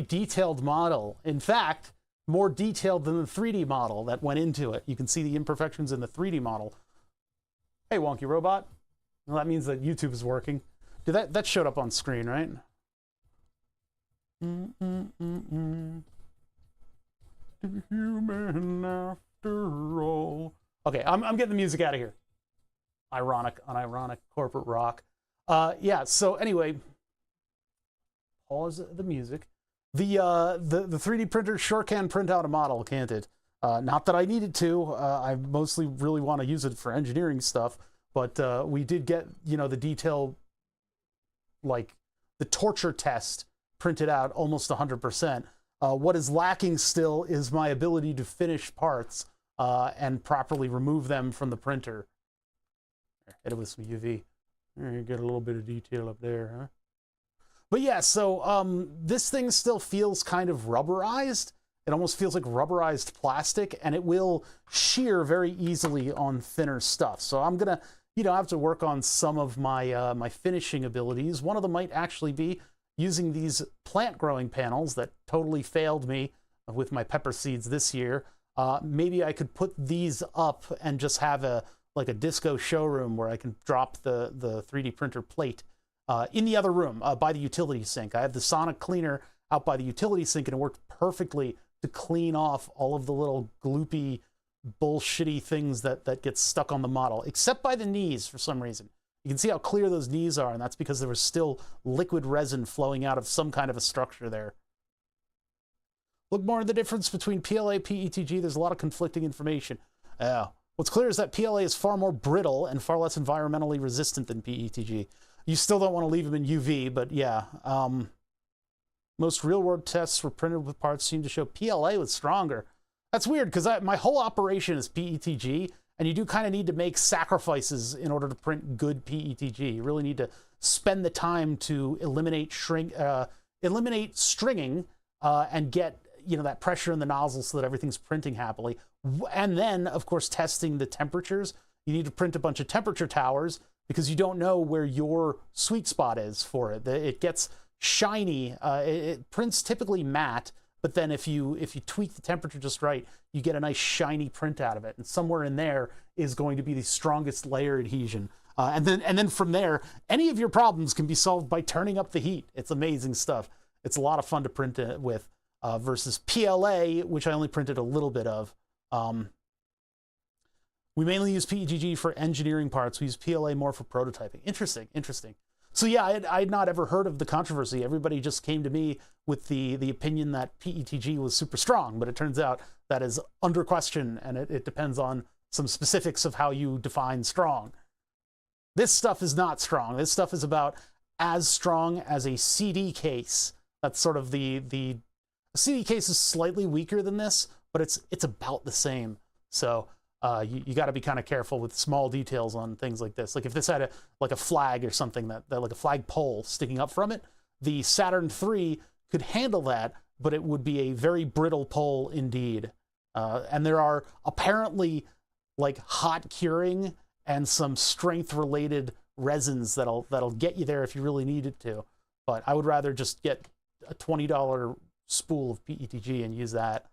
detailed model. In fact, more detailed than the 3D model that went into it. You can see the imperfections in the 3D model. Hey, Wonky Robot. Well, that means that YouTube is working. That showed up on screen, right? Human after all. Okay, I'm getting the music out of here. Unironic corporate rock. Yeah, so anyway, pause the music. The 3D printer sure can print out a model, can't it? Not that I needed to. I mostly really want to use it for engineering stuff, but we did get, the detail, like the torture test printed out almost 100%. What is lacking still is my ability to finish parts and properly remove them from the printer. Hit it with some UV. You get a little bit of detail up there, huh? But yeah, so this thing still feels kind of rubberized. It almost feels like rubberized plastic, and it will shear very easily on thinner stuff. So I'm gonna, have to work on some of my my finishing abilities. One of them might actually be using these plant growing panels that totally failed me with my pepper seeds this year. Maybe I could put these up and just have a disco showroom where I can drop the 3D printer plate in the other room by the utility sink. I have the sonic cleaner out by the utility sink, and it worked perfectly to clean off all of the little gloopy, bullshitty things that get stuck on the model, except by the knees for some reason. You can see how clear those knees are, and that's because there was still liquid resin flowing out of some kind of a structure there. Look more at the difference between PLA and PETG. There's a lot of conflicting information. What's clear is that PLA is far more brittle and far less environmentally resistant than PETG. You still don't want to leave them in UV, but yeah. Most real-world tests were printed with parts seem to show PLA was stronger. That's weird, because my whole operation is PETG, and you do kind of need to make sacrifices in order to print good PETG. You really need to spend the time to eliminate stringing and get that pressure in the nozzle so that everything's printing happily. And then, of course, testing the temperatures. You need to print a bunch of temperature towers because you don't know where your sweet spot is for it. It gets shiny. It prints typically matte, but then if you tweak the temperature just right, you get a nice shiny print out of it. And somewhere in there is going to be the strongest layer adhesion. And then from there, any of your problems can be solved by turning up the heat. It's amazing stuff. It's a lot of fun to print it with, versus PLA, which I only printed a little bit of. We mainly use PETG for engineering parts. We use PLA more for prototyping. Interesting, interesting. So yeah, I had not ever heard of the controversy. Everybody just came to me with the opinion that PETG was super strong, but it turns out that is under question, and it depends on some specifics of how you define strong. This stuff is not strong. This stuff is about as strong as a CD case. That's sort of the CD case is slightly weaker than this, but it's about the same. So you got to be kind of careful with small details on things like this. Like if this had a flag or something that like a flag pole sticking up from it, the Saturn III could handle that, but it would be a very brittle pole indeed. And there are apparently like hot curing and some strength related resins that'll get you there if you really need it to. But I would rather just get a $20 spool of PETG and use that.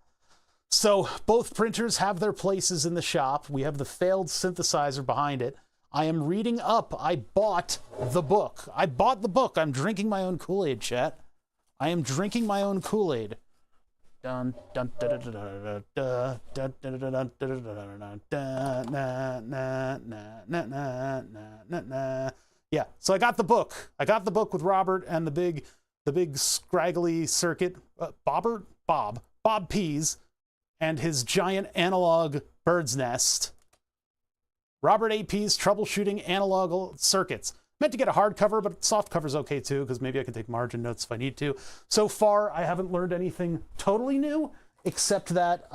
So both printers have their places in the shop. We have the failed synthesizer behind it. I am reading up. I bought the book. I'm drinking my own Kool-Aid, chat. I am drinking my own Kool-Aid. Yeah, so I got the book. I got the book with Robert and the big scraggly circuit, Bob Pease, and his giant analog bird's nest. Robert A. Pease, Troubleshooting Analog Circuits. Meant to get a hardcover, but soft cover's okay too, because maybe I can take margin notes if I need to. So far, I haven't learned anything totally new, except that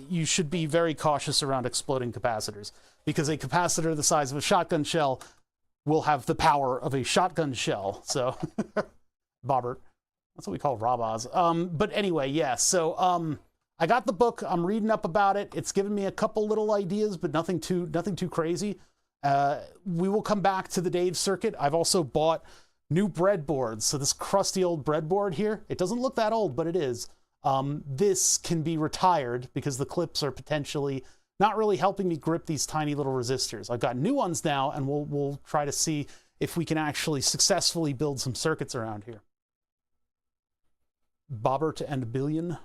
you should be very cautious around exploding capacitors, because a capacitor the size of a shotgun shell will have the power of a shotgun shell. So, Bobbert. That's what we call Rob-Oz. But anyway, yeah, so I got the book. I'm reading up about it. It's given me a couple little ideas, but nothing too crazy. We will come back to the Dave circuit. I've also bought new breadboards. So this crusty old breadboard here, it doesn't look that old, but it is. This can be retired because the clips are potentially not really helping me grip these tiny little resistors. I've got new ones now, and we'll try to see if we can actually successfully build some circuits around here. Bobbert and Billion.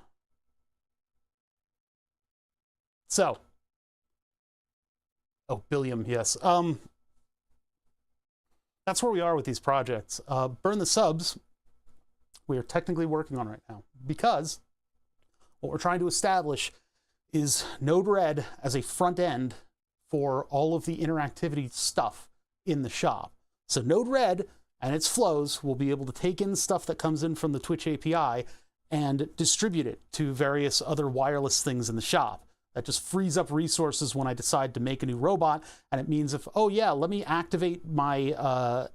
So, oh, Billiam, yes. That's where we are with these projects. Burn the Subs, we are technically working on right now, because what we're trying to establish is Node-RED as a front end for all of the interactivity stuff in the shop. So Node-RED and its flows will be able to take in stuff that comes in from the Twitch API and distribute it to various other wireless things in the shop. That just frees up resources when I decide to make a new robot. And it means if, oh yeah, let me activate my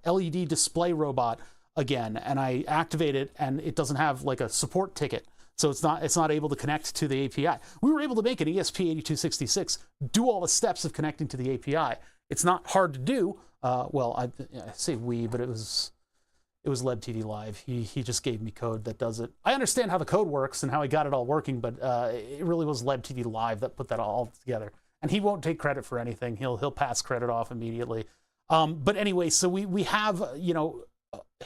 LED display robot again, and I activate it and it doesn't have like a support ticket. So it's not able to connect to the API. We were able to make an ESP8266 do all the steps of connecting to the API. It's not hard to do. Well, I say we, but it was LebTD Live. He just gave me code that does it. I understand how the code works and how he got it all working, but it really was LebTD Live that put that all together. And he won't take credit for anything. He'll pass credit off immediately. But anyway, so we have, you know,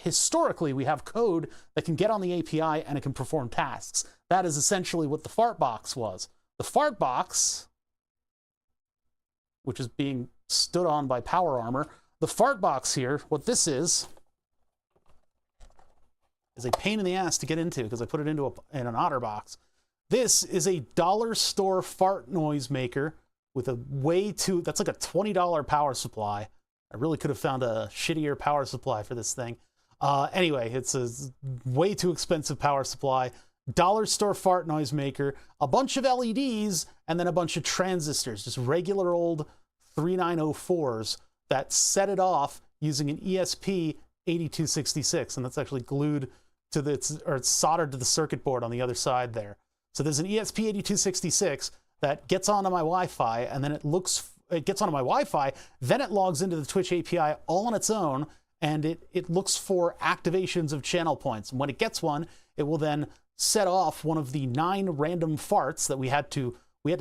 historically we have code that can get on the API and it can perform tasks. That is essentially what the Fartbox was. The Fartbox, which is being stood on by Power Armor, the Fartbox here, what this is a pain in the ass to get into because I put it into in an OtterBox. This is a dollar store fart noise maker with a that's like a $20 power supply. I really could have found a shittier power supply for this thing. Anyway, it's a way too expensive power supply. Dollar store fart noise maker, a bunch of LEDs, and then a bunch of transistors, just regular old 3904s that set it off using an ESP8266, and that's actually glued to it's soldered to the circuit board on the other side there. So there's an ESP8266 that gets onto my Wi-Fi, and then it gets onto my Wi-Fi, then it logs into the Twitch API all on its own, and it looks for activations of channel points. And when it gets one, it will then set off one of the 9 random farts that we had to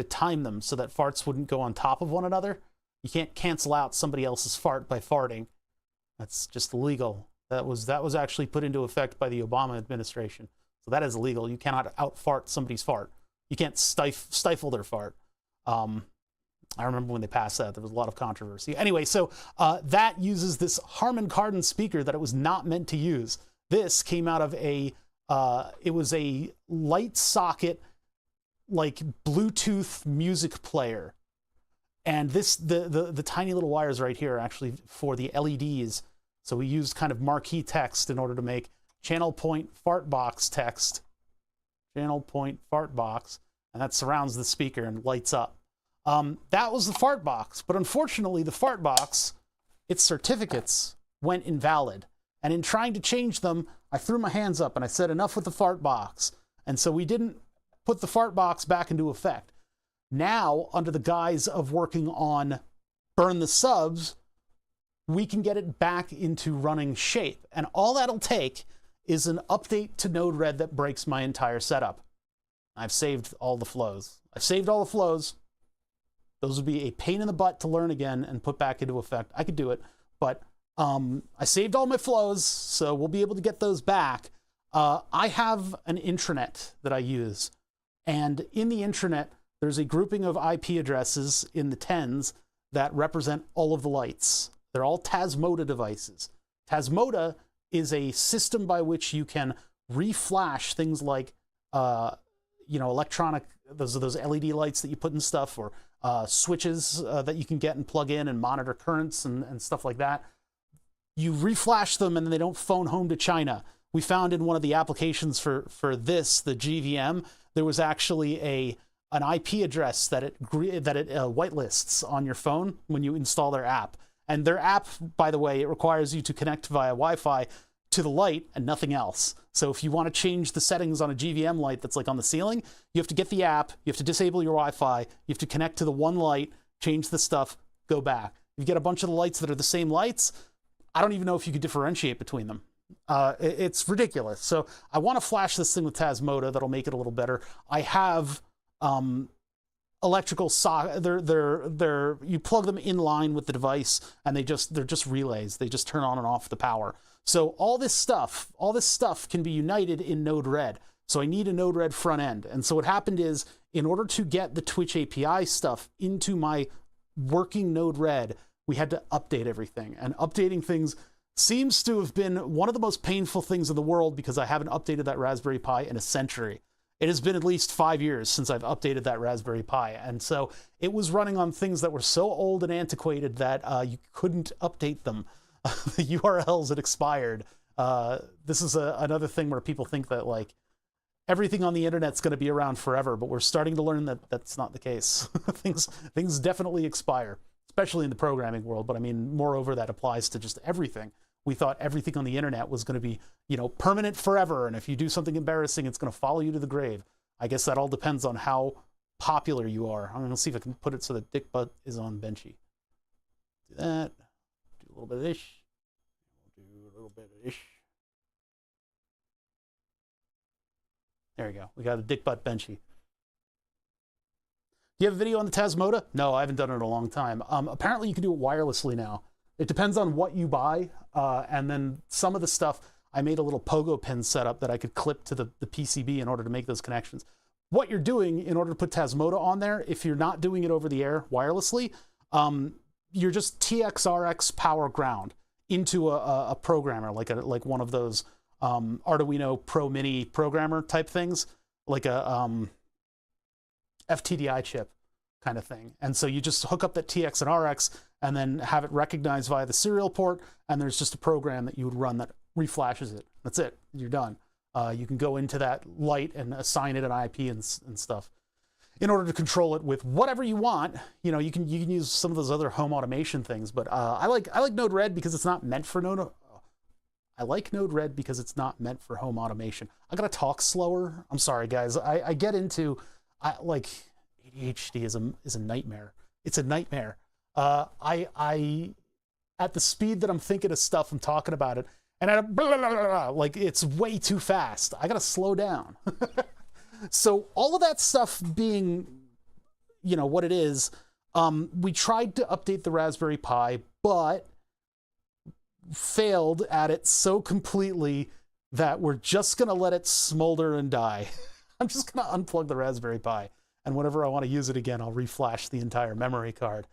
time them so that farts wouldn't go on top of one another. You can't cancel out somebody else's fart by farting. That's just illegal. That was actually put into effect by the Obama administration. So that is illegal. You cannot out-fart somebody's fart. You can't stifle their fart. I remember when they passed that, there was a lot of controversy. Anyway, so that uses this Harman Kardon speaker that it was not meant to use. This came out of it was a light socket, like Bluetooth music player. And the tiny little wires right here are actually for the LEDs. So we used kind of marquee text in order to make channel point fart box text. Channel point fart box. And that surrounds the speaker and lights up. That was the fart box. But unfortunately, the fart box, its certificates went invalid. And in trying to change them, I threw my hands up and I said, enough with the fart box. And so we didn't put the fart box back into effect. Now, under the guise of working on Burn the Subs, we can get it back into running shape. And all that'll take is an update to Node-RED that breaks my entire setup. I've saved all the flows. Those would be a pain in the butt to learn again and put back into effect. I could do it, but I saved all my flows, so we'll be able to get those back. I have an intranet that I use, and in the intranet, there's a grouping of IP addresses in the tens that represent all of the lights. They're all Tasmota devices. Tasmota is a system by which you can reflash things like, electronic, those LED lights that you put in stuff, or switches that you can get and plug in and monitor currents and stuff like that. You reflash them and they don't phone home to China. We found in one of the applications for this, the GVM, there was actually an IP address that it whitelists on your phone when you install their app. And their app, by the way, it requires you to connect via Wi-Fi to the light and nothing else. So if you want to change the settings on a GVM light that's like on the ceiling, you have to get the app, you have to disable your Wi-Fi, you have to connect to the one light, change the stuff, go back. You get a bunch of the lights that are the same lights, I don't even know if you could differentiate between them. It's ridiculous. So I want to flash this thing with Tasmota. That'll make it a little better. I have electrical socket. They're you plug them in line with the device, and they're just relays. They just turn on and off the power. So all this stuff can be united in Node-RED. So I need a Node-RED front end. And so what happened is, in order to get the Twitch API stuff into my working Node-RED, we had to update everything. And updating things seems to have been one of the most painful things in the world, because I haven't updated that Raspberry Pi in a century. It has been at least 5 years since I've updated that Raspberry Pi. And so it was running on things that were so old and antiquated that you couldn't update them. The URLs had expired. This is another thing where people think that like everything on the internet's going to be around forever, but we're starting to learn that that's not the case. Things definitely expire, especially in the programming world. But I mean, moreover, that applies to just everything. We thought everything on the internet was going to be, permanent forever. And if you do something embarrassing, it's going to follow you to the grave. I guess that all depends on how popular you are. I'm going to see if I can put it so that Dick Butt is on Benchy. Do that. Do a little bit of this. Do a little bit of this. There we go. We got a Dick Butt Benchy. Do you have a video on the Tasmota? No, I haven't done it in a long time. Apparently you can do it wirelessly now. It depends on what you buy. And then some of the stuff, I made a little pogo pin setup that I could clip to the PCB in order to make those connections. What you're doing in order to put Tasmota on there, if you're not doing it over the air wirelessly, you're just TXRX power ground into a programmer, like one of those Arduino Pro Mini programmer type things, like a FTDI chip kind of thing. And so you just hook up that TX and RX and then have it recognized via the serial port, and there's just a program that you would run that reflashes it. That's it. You're done. You can go into that light and assign it an IP and stuff in order to control it with whatever you want. You can use some of those other home automation things, but I like Node-RED because it's not meant for I like Node-RED because it's not meant for home automation. I gotta talk slower. I'm sorry, guys. I get into ADHD is a nightmare. It's a nightmare. I at the speed that I'm thinking of stuff, I'm talking about it, and at a blah, blah, blah, blah, like it's way too fast. I gotta slow down. So all of that stuff being, you know, what it is, we tried to update the Raspberry Pi, but failed at it so completely that we're just gonna let it smolder and die. I'm just gonna unplug the Raspberry Pi, and whenever I want to use it again, I'll reflash the entire memory card.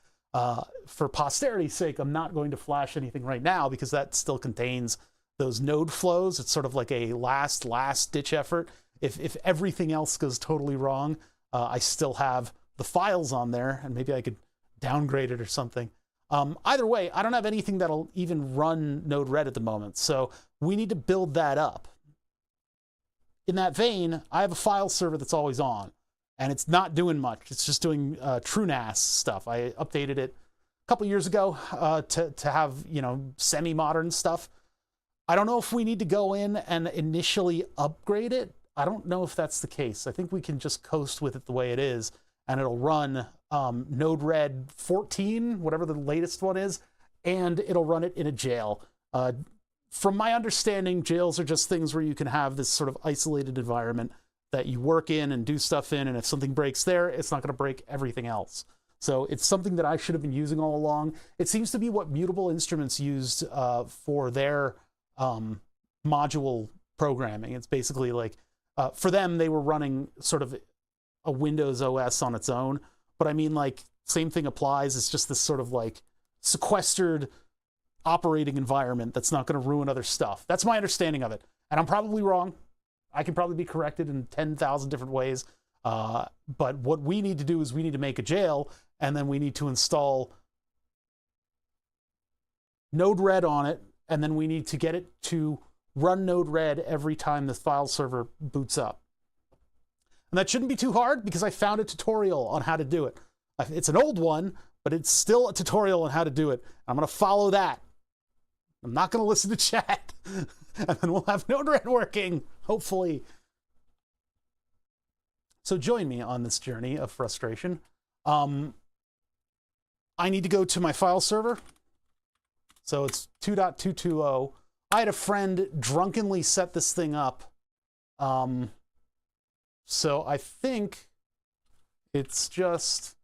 For posterity's sake, I'm not going to flash anything right now because that still contains those node flows. It's sort of like a last ditch effort. If everything else goes totally wrong, I still have the files on there, and maybe I could downgrade it or something. Either way, I don't have anything that'll even run Node-RED at the moment, so we need to build that up. In that vein, I have a file server that's always on, and it's not doing much. It's just doing TrueNAS stuff. I updated it a couple years ago to have, you know, semi-modern stuff. I don't know if we need to go in and initially upgrade it. I don't know if that's the case. I think we can just coast with it the way it is, and it'll run Node-RED 14, whatever the latest one is, and it'll run it in a jail. From my understanding, jails are just things where you can have this sort of isolated environment that you work in and do stuff in, and if something breaks there, it's not going to break everything else. So it's something that I should have been using all along. It seems to be what Mutable Instruments used for their module programming. It's basically like, for them, they were running sort of a Windows OS on its own. But I mean, like, same thing applies. It's just this sort of like sequestered operating environment that's not going to ruin other stuff. That's my understanding of it. And I'm probably wrong. I can probably be corrected in 10,000 different ways. But what we need to do is we need to make a jail, and then we need to install Node-RED on it, and then we need to get it to run Node-RED every time the file server boots up. And that shouldn't be too hard because I found a tutorial on how to do it. It's an old one, but it's still a tutorial on how to do it. I'm going to follow that. I'm not going to listen to chat. And then we'll have Node-RED working, hopefully. So join me on this journey of frustration. I need to go to my file server. So it's 2.220. I had a friend drunkenly set this thing up. So I think it's just...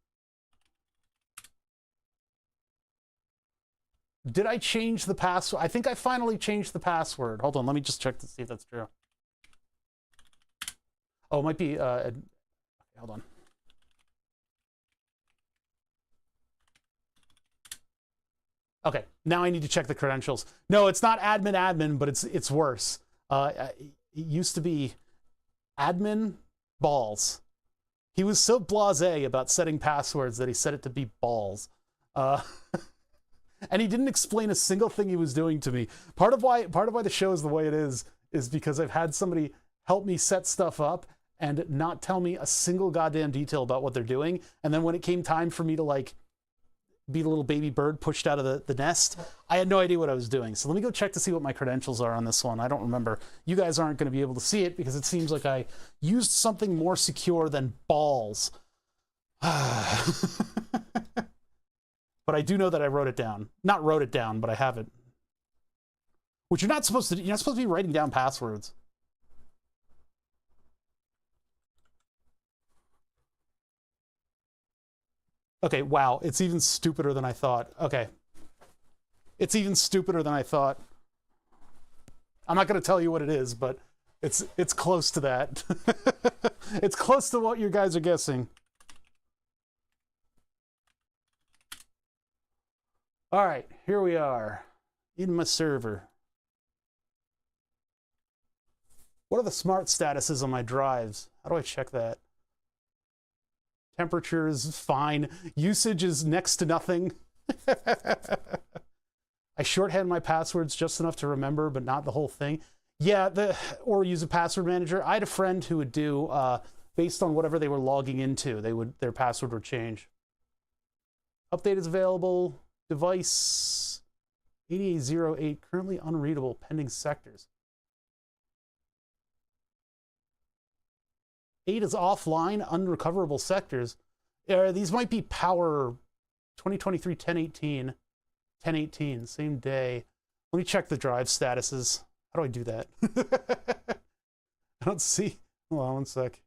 Did I change the password? I think I finally changed the password. Hold on, let me just check to see if that's true. Oh, it might be... hold on. Okay, now I need to check the credentials. No, it's not admin, but it's worse. It used to be admin balls. He was so blasé about setting passwords that he set it to be balls. And he didn't explain a single thing he was doing to me. Part of why the show is the way it is because I've had somebody help me set stuff up and not tell me a single goddamn detail about what they're doing. And then when it came time for me to, like, be the little baby bird pushed out of the nest, I had no idea what I was doing. So let me go check to see what my credentials are on this one. I don't remember. You guys aren't going to be able to see it because it seems like I used something more secure than balls. But I do know that I wrote it down. Not wrote it down, but I have it. Which you're not supposed to do. You're not supposed to be writing down passwords. Okay, wow. It's even stupider than I thought. Okay. It's even stupider than I thought. I'm not going to tell you what it is, but it's close to that. It's close to what you guys are guessing. All right, here we are in my server. What are the smart statuses on my drives? How do I check that? Temperature is fine. Usage is next to nothing. I shorthand my passwords just enough to remember, but not the whole thing. Yeah, or use a password manager. I had a friend who would do, based on whatever they were logging into, their password would change. Update is available. Device 8808, currently unreadable, pending sectors. 8 is offline, unrecoverable sectors. These might be power 2023 1018. 10/18, same day. Let me check the drive statuses. How do I do that? I don't see. Hold on one sec.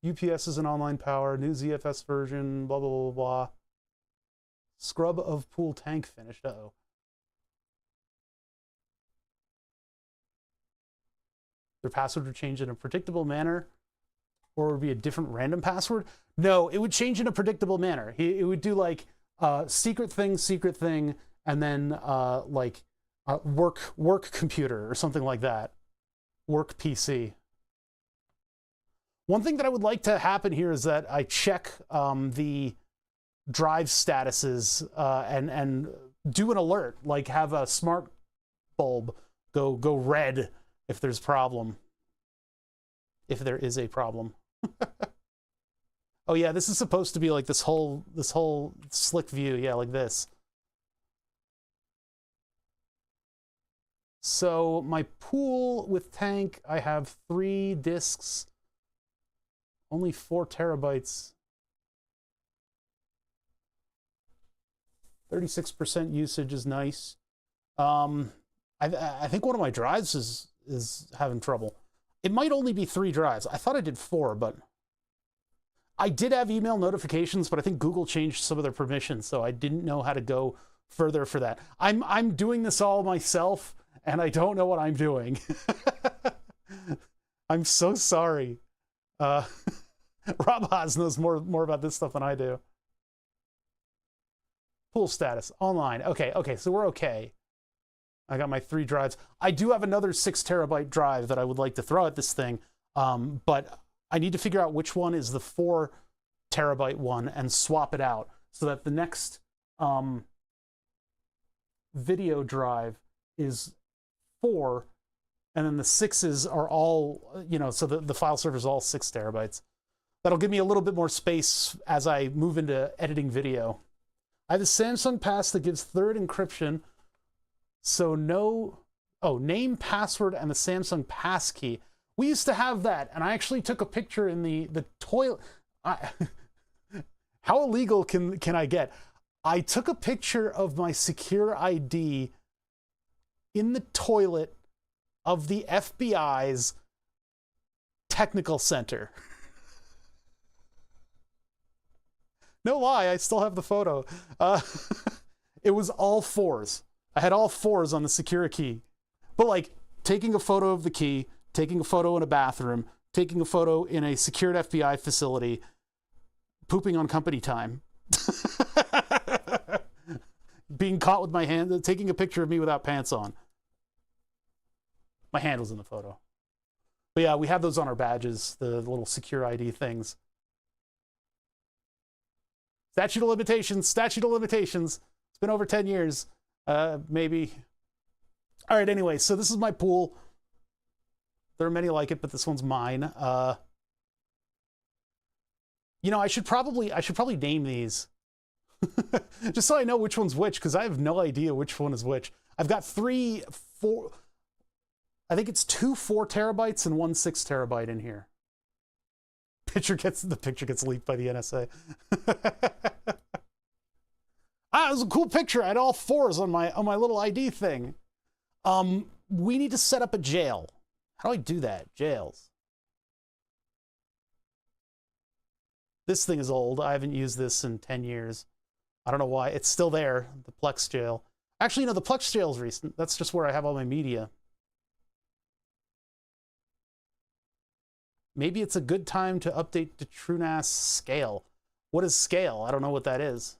UPS is an online power, new ZFS version, blah, blah, blah, blah. Scrub of pool tank finished. Uh-oh. Their password would change in a predictable manner, or it would be a different random password? No, it would change in a predictable manner. It would do like secret thing, and then like work computer or something like that. Work PC. One thing that I would like to happen here is that I check the drive statuses and do an alert, like have a smart bulb go red if there's problem. If there is a problem. Oh yeah, this is supposed to be like this whole slick view, yeah, like this. So my pool with tank, I have 3 disks, only 4 terabytes, 36% usage is nice. I think one of my drives is having trouble. It might only be 3 drives. I thought I did 4, but I did have email notifications, but I think Google changed some of their permissions, so I didn't know how to go further for that. I'm doing this all myself, and I don't know what I'm doing. I'm so sorry. Rob Haas knows more about this stuff than I do. Pool status, online. Okay, so we're okay. I got my 3 drives. I do have another 6 terabyte drive that I would like to throw at this thing, but I need to figure out which one is the 4 terabyte one and swap it out so that the next video drive is 4, and then the 6s are all, so the file server is all 6 terabytes. That'll give me a little bit more space as I move into editing video. I have a Samsung Pass that gives third encryption, so name, password, and the Samsung Pass key. We used to have that, and I actually took a picture in the toilet. How illegal can I get? I took a picture of my secure ID in the toilet of the FBI's technical center. No lie, I still have the photo. It was all 4s. I had all 4s on the secure key. But like taking a photo of the key, taking a photo in a bathroom, taking a photo in a secured FBI facility, pooping on company time. Being caught with my hand, taking a picture of me without pants on. My hand was in the photo. But yeah, we have those on our badges, the little secure ID things. Statute of limitations. It's been over 10 years, maybe. All right, anyway, so this is my pool. There are many like it, but this one's mine. I should probably name these. Just so I know which one's which, because I have no idea which one is which. I've got 3, 4, I think it's 2 4 terabytes and 1 6 terabyte in here. The picture gets leaked by the NSA. It was a cool picture. I had all 4s on my little ID thing. We need to set up a jail. How do I do that? Jails. This thing is old. I haven't used this in 10 years. I don't know why. It's still there, the Plex jail. Actually, no, the Plex jail is recent. That's just where I have all my media. Maybe it's a good time to update to TrueNAS Scale. What is Scale? I don't know what that is.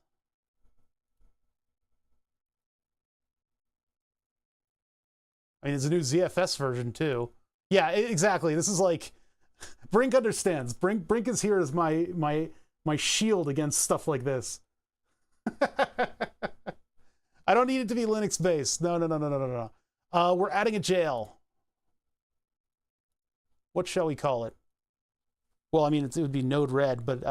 I mean, there's a new ZFS version too. Yeah, exactly. This is like Brink understands. Brink is here as my shield against stuff like this. I don't need it to be Linux based. No. We're adding a jail. What shall we call it? Well, I mean, it would be Node-RED, but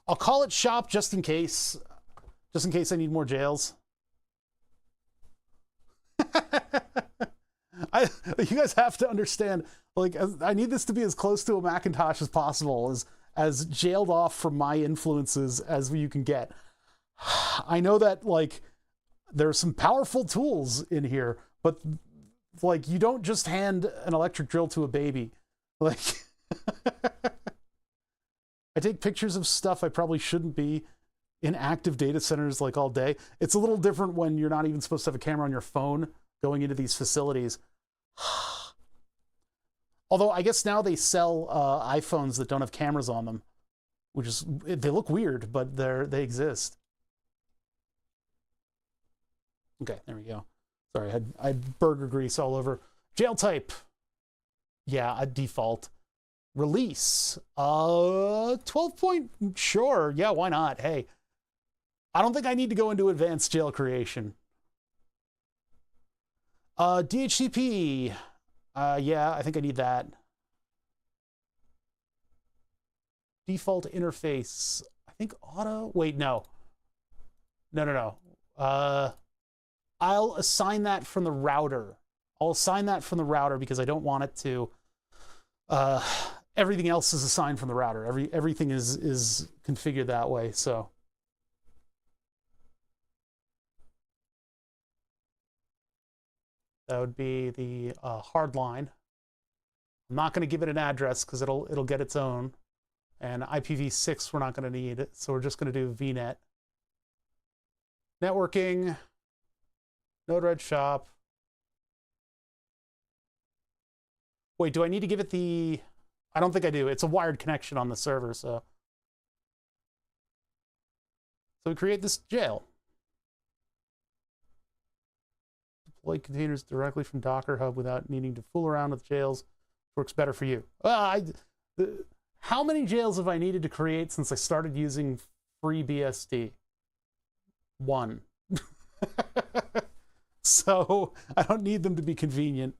I'll call it shop just in case I need more jails. You guys have to understand, like, I need this to be as close to a Macintosh as possible, as jailed off from my influences as you can get. I know that, like, there's some powerful tools in here, but, like, you don't just hand an electric drill to a baby. Like, I take pictures of stuff I probably shouldn't be in active data centers, like, all day. It's a little different when you're not even supposed to have a camera on your phone going into these facilities. Although I guess now they sell iPhones that don't have cameras on them, which is, they look weird, but they exist. Okay, there we go. Sorry, I had burger grease all over. Jail type. Yeah, a default. Release. 12 point, sure. Yeah, why not? Hey, I don't think I need to go into advanced jail creation. DHCP. Yeah, I think I need that. Default interface. I think auto. Wait, no. No. I'll assign that from the router. I'll assign that from the router because I don't want it to. Everything else is assigned from the router. Everything is configured that way. So. That would be the hard line. I'm not going to give it an address because it'll get its own. And IPv6 we're not going to need, so we're just going to do VNet. Networking, Node-RED shop. Wait, do I need to give it the... I don't think I do. It's a wired connection on the server, so... So we create this jail. Deploy containers directly from Docker Hub without needing to fool around with jails. Works better for you. How many jails have I needed to create since I started using FreeBSD? 1. So I don't need them to be convenient.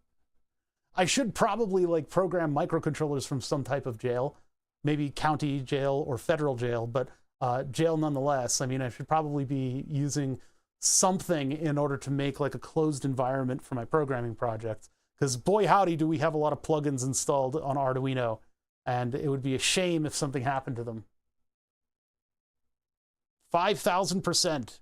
I should probably, like, program microcontrollers from some type of jail, maybe county jail or federal jail, but jail nonetheless. I mean, I should probably be using something in order to make, like, a closed environment for my programming projects. Because boy howdy do we have a lot of plugins installed on Arduino, and it would be a shame if something happened to them. 5,000%.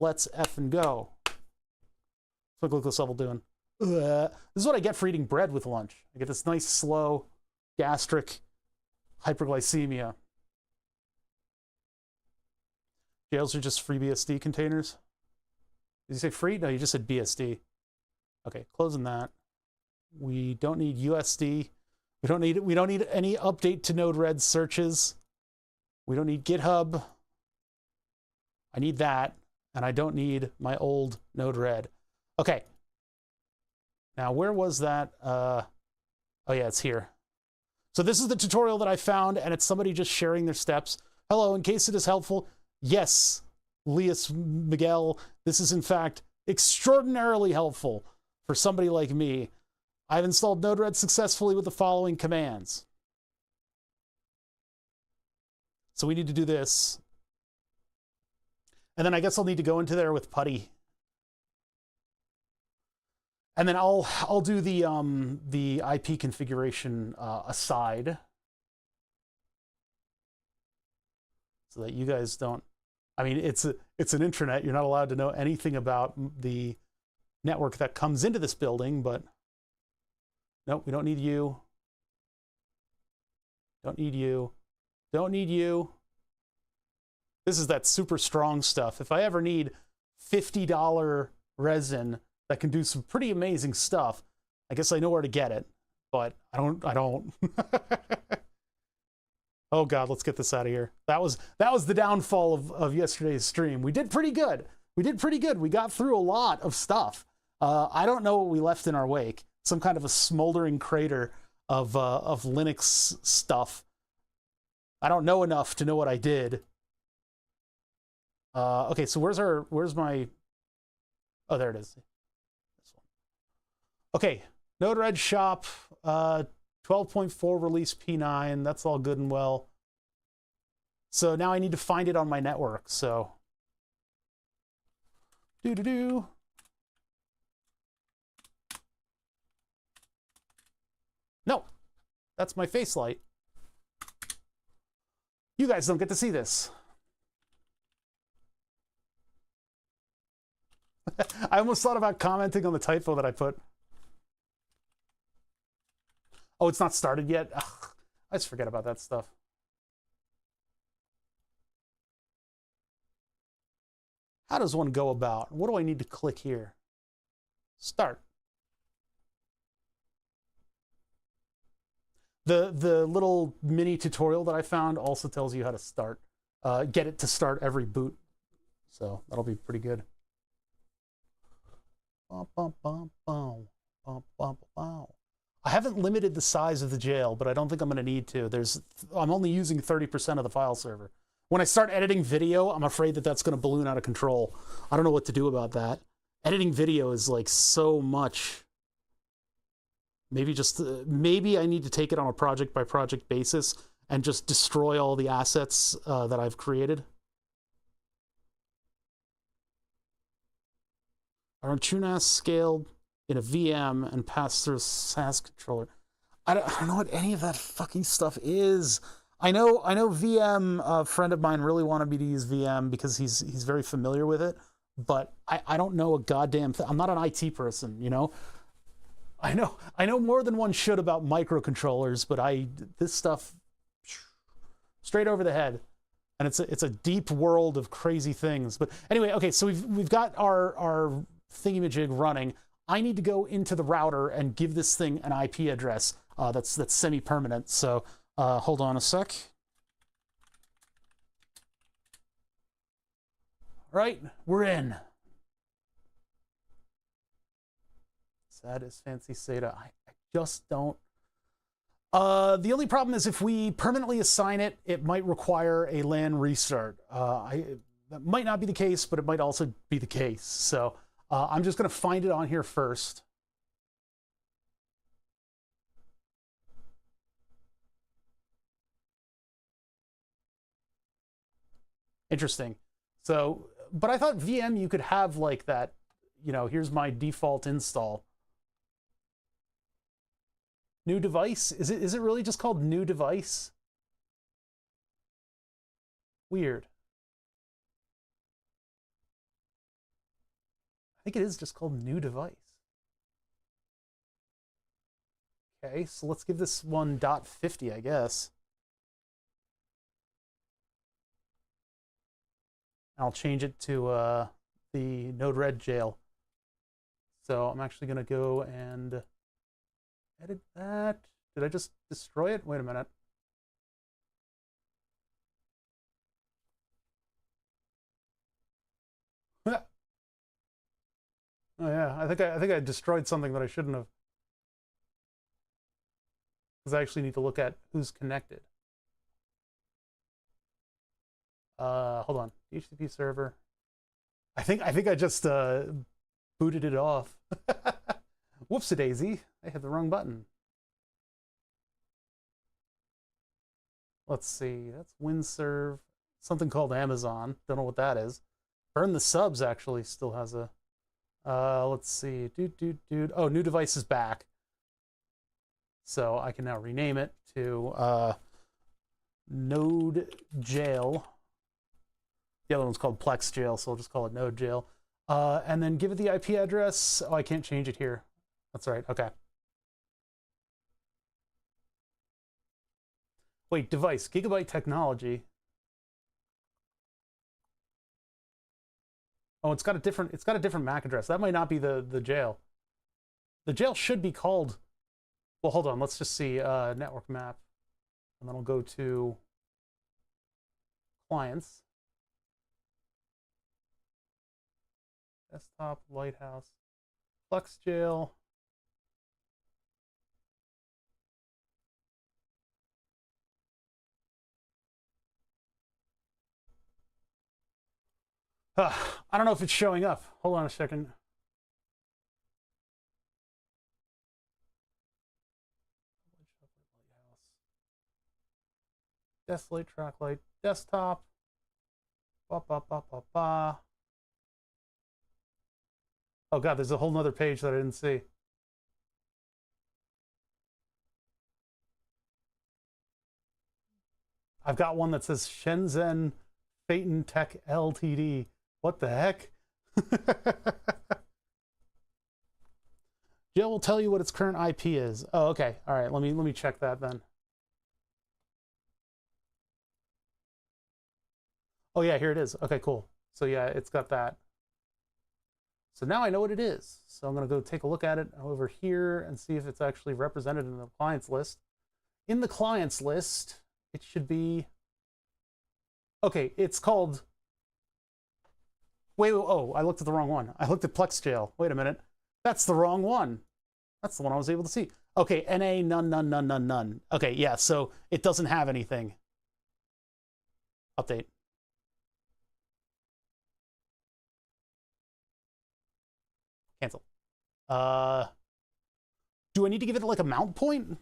Let's effing go. What's my glucose level doing? This is what I get for eating bread with lunch. I get this nice, slow, gastric hyperglycemia. Jails are just FreeBSD containers. Did you say free? No, you just said BSD. Okay, closing that. We don't need USD. We don't need any update to Node-RED searches. We don't need GitHub. I need that, and I don't need my old Node-RED. Okay. Now, where was that? Oh yeah, it's here. So this is the tutorial that I found, and it's somebody just sharing their steps. Hello, in case it is helpful, yes, Lias Miguel, this is in fact extraordinarily helpful for somebody like me. I've installed Node-RED successfully with the following commands. So we need to do this. And then I guess I'll need to go into there with PuTTY. And then I'll do the IP configuration aside, so that you guys don't. I mean, it's an intranet. You're not allowed to know anything about the network that comes into this building. But nope, we don't need you. Don't need you. Don't need you. This is that super strong stuff. If I ever need $50 resin that can do some pretty amazing stuff, I guess I know where to get it, but I don't. Oh God, let's get this out of here. That was the downfall of yesterday's stream. We did pretty good. We got through a lot of stuff. I don't know what we left in our wake. Some kind of a smoldering crater of Linux stuff. I don't know enough to know what I did. Okay, so where's my... Oh, there it is. This one. Okay, Node-RED shop, 12.4 release P9. That's all good and well. So now I need to find it on my network. So That's my face light. You guys don't get to see this. I almost thought about commenting on the typo that I put. Oh, it's not started yet? Ugh, I just forget about that stuff. How does one go about? What do I need to click here? Start. The little mini tutorial that I found also tells you how to start. Get it to start every boot. So that'll be pretty good. I haven't limited the size of the jail, but I don't think I'm going to need to. I'm only using 30% of the file server. When I start editing video, I'm afraid that that's going to balloon out of control. I don't know what to do about that. Editing video is like so much. Maybe I need to take it on a project by project basis and just destroy all the assets that I've created. Are TrueNAS scaled in a VM and passed through a SAS controller? I don't know what any of that fucking stuff is. I know VM, a friend of mine really wanted me to use VM because he's very familiar with it, but I don't know a goddamn thing. I'm not an IT person, you know? I know more than one should about microcontrollers, but this stuff straight over the head. And it's a deep world of crazy things. But anyway, okay, so we've got our thingamajig running. I need to go into the router and give this thing an IP address that's semi-permanent. So hold on a sec. All right, we're in. Sad as fancy SATA. I just don't. The only problem is if we permanently assign it, it might require a LAN restart. That might not be the case, but it might also be the case. So I'm just going to find it on here first. Interesting. So, but I thought VM you could have like that, you know, here's my default install. New device? Is it really just called new device? Weird. I think it is just called new device. Okay, so let's give this one .50, I guess. I'll change it to the Node-RED jail. So I'm actually going to go and edit that. Did I just destroy it? Wait a minute. Oh yeah, I think I destroyed something that I shouldn't have. Because I actually need to look at who's connected. Hold on. HTTP server. I think I just booted it off. Whoops-a-daisy. I hit the wrong button. Let's see. That's WinServe. Something called Amazon. Don't know what that is. Burn the Subs actually still has a. Let's see. Oh, new device is back. So I can now rename it to Node Jail. The other one's called Plex Jail, so I'll just call it Node Jail. And then give it the IP address. Oh, I can't change it here. That's right. Okay. Wait, device, Gigabyte Technology. Oh, it's got a different MAC address. That might not be the jail. The jail should be called. Well, hold on. Let's just see network map, and then I'll go to clients, desktop, Lighthouse, Plex jail. I don't know if it's showing up. Hold on a second. Deslate, Tracklight, desktop. Ba, ba, ba, ba, ba. Oh god, there's a whole nother page that I didn't see. I've got one that says Shenzhen Phaeton Tech Ltd. What the heck? Jill will tell you what its current IP is. Oh, okay. All right. Let me check that then. Oh yeah, here it is. Okay, cool. So yeah, it's got that. So now I know what it is. So I'm going to go take a look at it over here and see if it's actually represented in the clients list. In the clients list, it should be... Okay, it's called... Wait, oh, I looked at the wrong one. I looked at PlexJail. Wait a minute. That's the wrong one. That's the one I was able to see. Okay, NA, none. Okay, yeah, so it doesn't have anything. Update. Cancel. Do I need to give it like a mount point?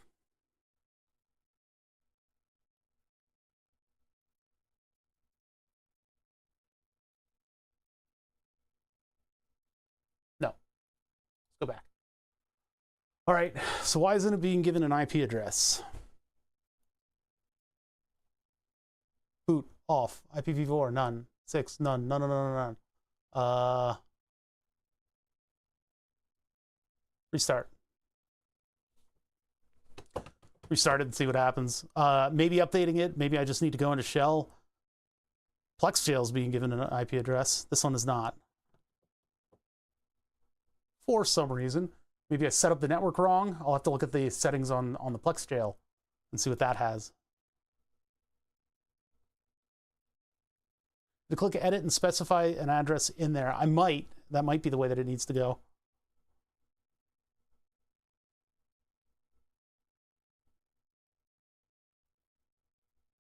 No. Let's go back. All right, so why isn't it being given an IP address? Boot, off, IPv4, none. 6, none. Restart. Restart it and see what happens. Maybe updating it. Maybe I just need to go into shell. PlexJail is being given an IP address. This one is not. For some reason. Maybe I set up the network wrong. I'll have to look at the settings on the PlexJail and see what that has. To click edit and specify an address in there. I might. That might be the way that it needs to go.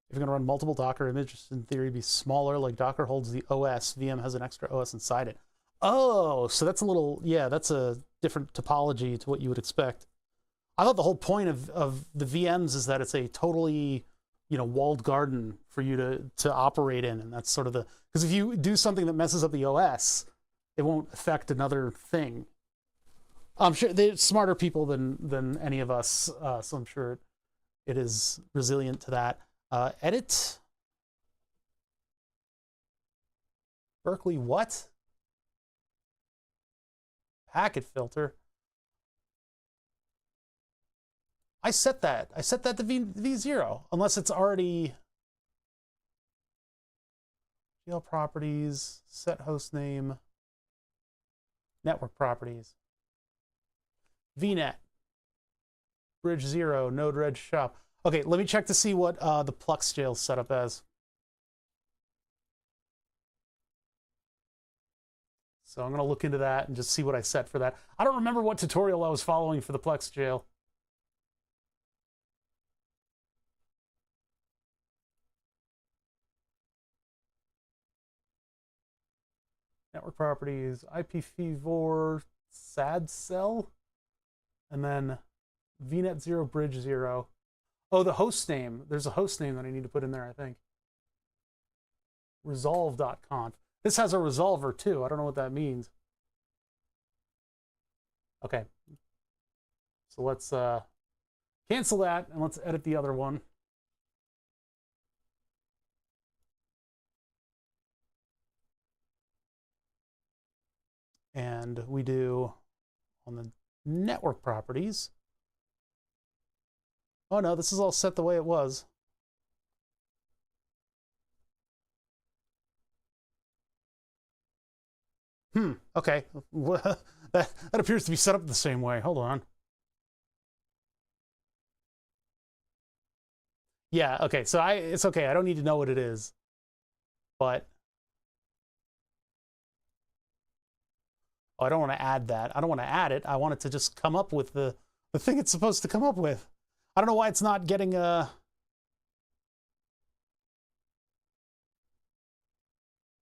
If you're going to run multiple Docker images, in theory, be smaller, like Docker holds the OS. VM has an extra OS inside it. Oh, so that's a little, yeah, that's a different topology to what you would expect. I thought the whole point of the VMs is that it's a totally, walled garden for you to operate in. And that's sort of because if you do something that messes up the OS, it won't affect another thing. I'm sure they're smarter people than any of us, so I'm sure it is resilient to that. Edit. Berkeley what? Packet filter. I set that. I set that to V0, unless it's already GL properties, set host name, network properties, VNet, bridge 0, Node-RED shop. Okay, let me check to see what the PlexJail is set up as. So I'm going to look into that and just see what I set for that. I don't remember what tutorial I was following for the PlexJail. Network properties, IPv4, SAD cell, and then VNet 0, bridge 0. Oh, the host name. There's a host name that I need to put in there, I think. Resolve.conf. This has a resolver too. I don't know what that means. Okay. So let's cancel that and let's edit the other one. And we do on the network properties. Oh no, this is all set the way it was. Okay. that appears to be set up the same way. Hold on. Yeah, okay. So it's okay. I don't need to know what it is. But I don't want to add that. I don't want to add it. I want it to just come up with the thing it's supposed to come up with. I don't know why it's not getting a...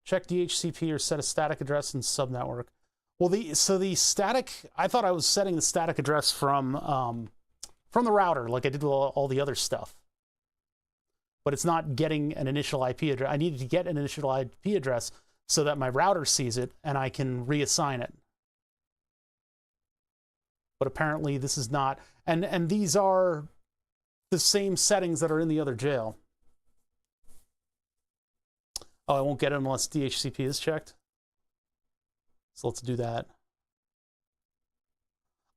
Check DHCP or set a static address in subnetwork. Well, so the static... I thought I was setting the static address from the router, like I did with all the other stuff. But it's not getting an initial IP address. I needed to get an initial IP address so that my router sees it and I can reassign it. But apparently this is not... And these are the same settings that are in the other jail. Oh, I won't get it unless DHCP is checked. So let's do that.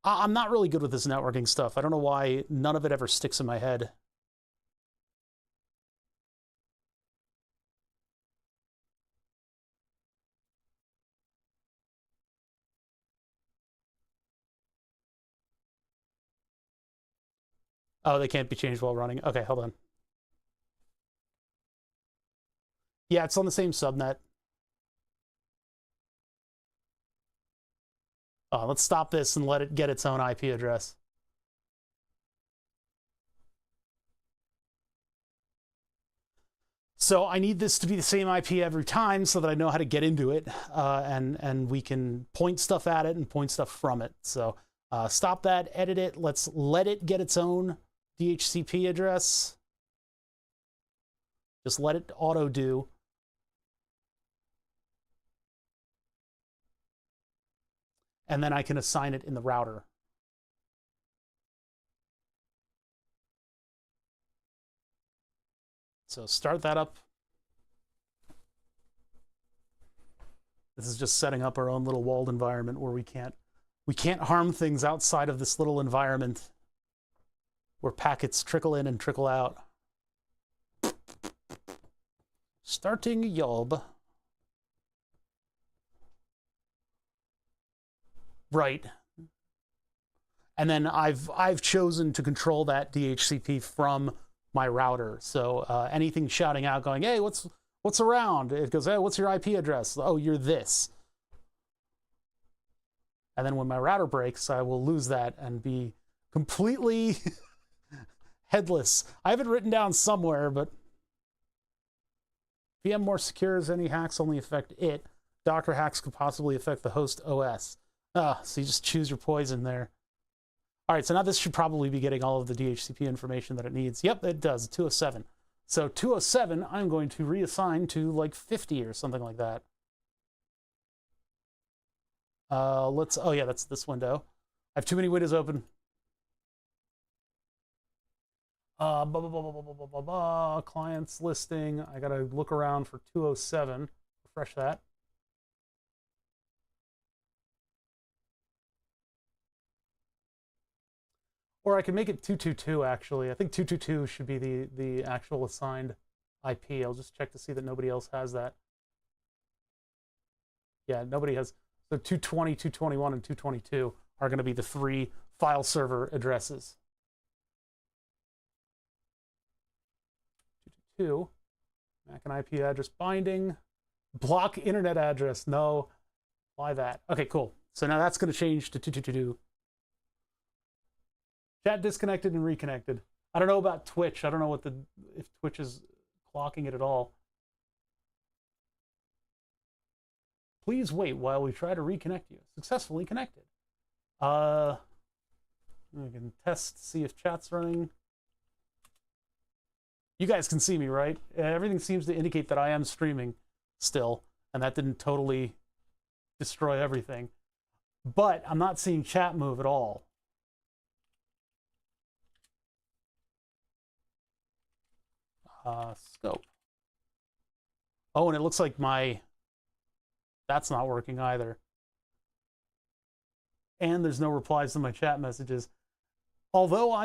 I'm not really good with this networking stuff. I don't know why none of it ever sticks in my head. Oh, they can't be changed while running. Okay, hold on. Yeah, it's on the same subnet. Let's stop this and let it get its own IP address. So I need this to be the same IP every time so that I know how to get into it, and we can point stuff at it and point stuff from it. So stop that, edit it. Let's let it get its own DHCP address. Just let it auto do. And then I can assign it in the router. So start that up. This is just setting up our own little walled environment where we can't harm things outside of this little environment where packets trickle in and trickle out. Starting yob. Right. And then I've chosen to control that DHCP from my router. So anything shouting out going, hey, what's around? It goes, hey, what's your IP address? Oh, you're this. And then when my router breaks, I will lose that and be completely headless. I have it written down somewhere, but VM more secures, any hacks only affect it. Docker hacks could possibly affect the host OS. So you just choose your poison there. All right, so now this should probably be getting all of the DHCP information that it needs. Yep, it does, 207. So 207, I'm going to reassign to like 50 or something like that. Oh yeah, that's this window. I have too many windows open. Clients listing. I gotta look around for 207. Refresh that. Or I can make it 222, actually. I think 222 should be the actual assigned IP. I'll just check to see that nobody else has that. Yeah, nobody has. So 220, 221, and 222 are going to be the 3 file server addresses. 222, MAC and IP address binding, block internet address. No, why that? Okay, cool. So now that's going to change to 2222. Chat disconnected and reconnected. I don't know about Twitch. I don't know if Twitch is clocking it at all. Please wait while we try to reconnect you. Successfully connected. We can test, see if chat's running. You guys can see me, right? Everything seems to indicate that I am streaming still, and that didn't totally destroy everything. But I'm not seeing chat move at all. Scope. Oh, and it looks like that's not working either. And there's no replies to my chat messages. Although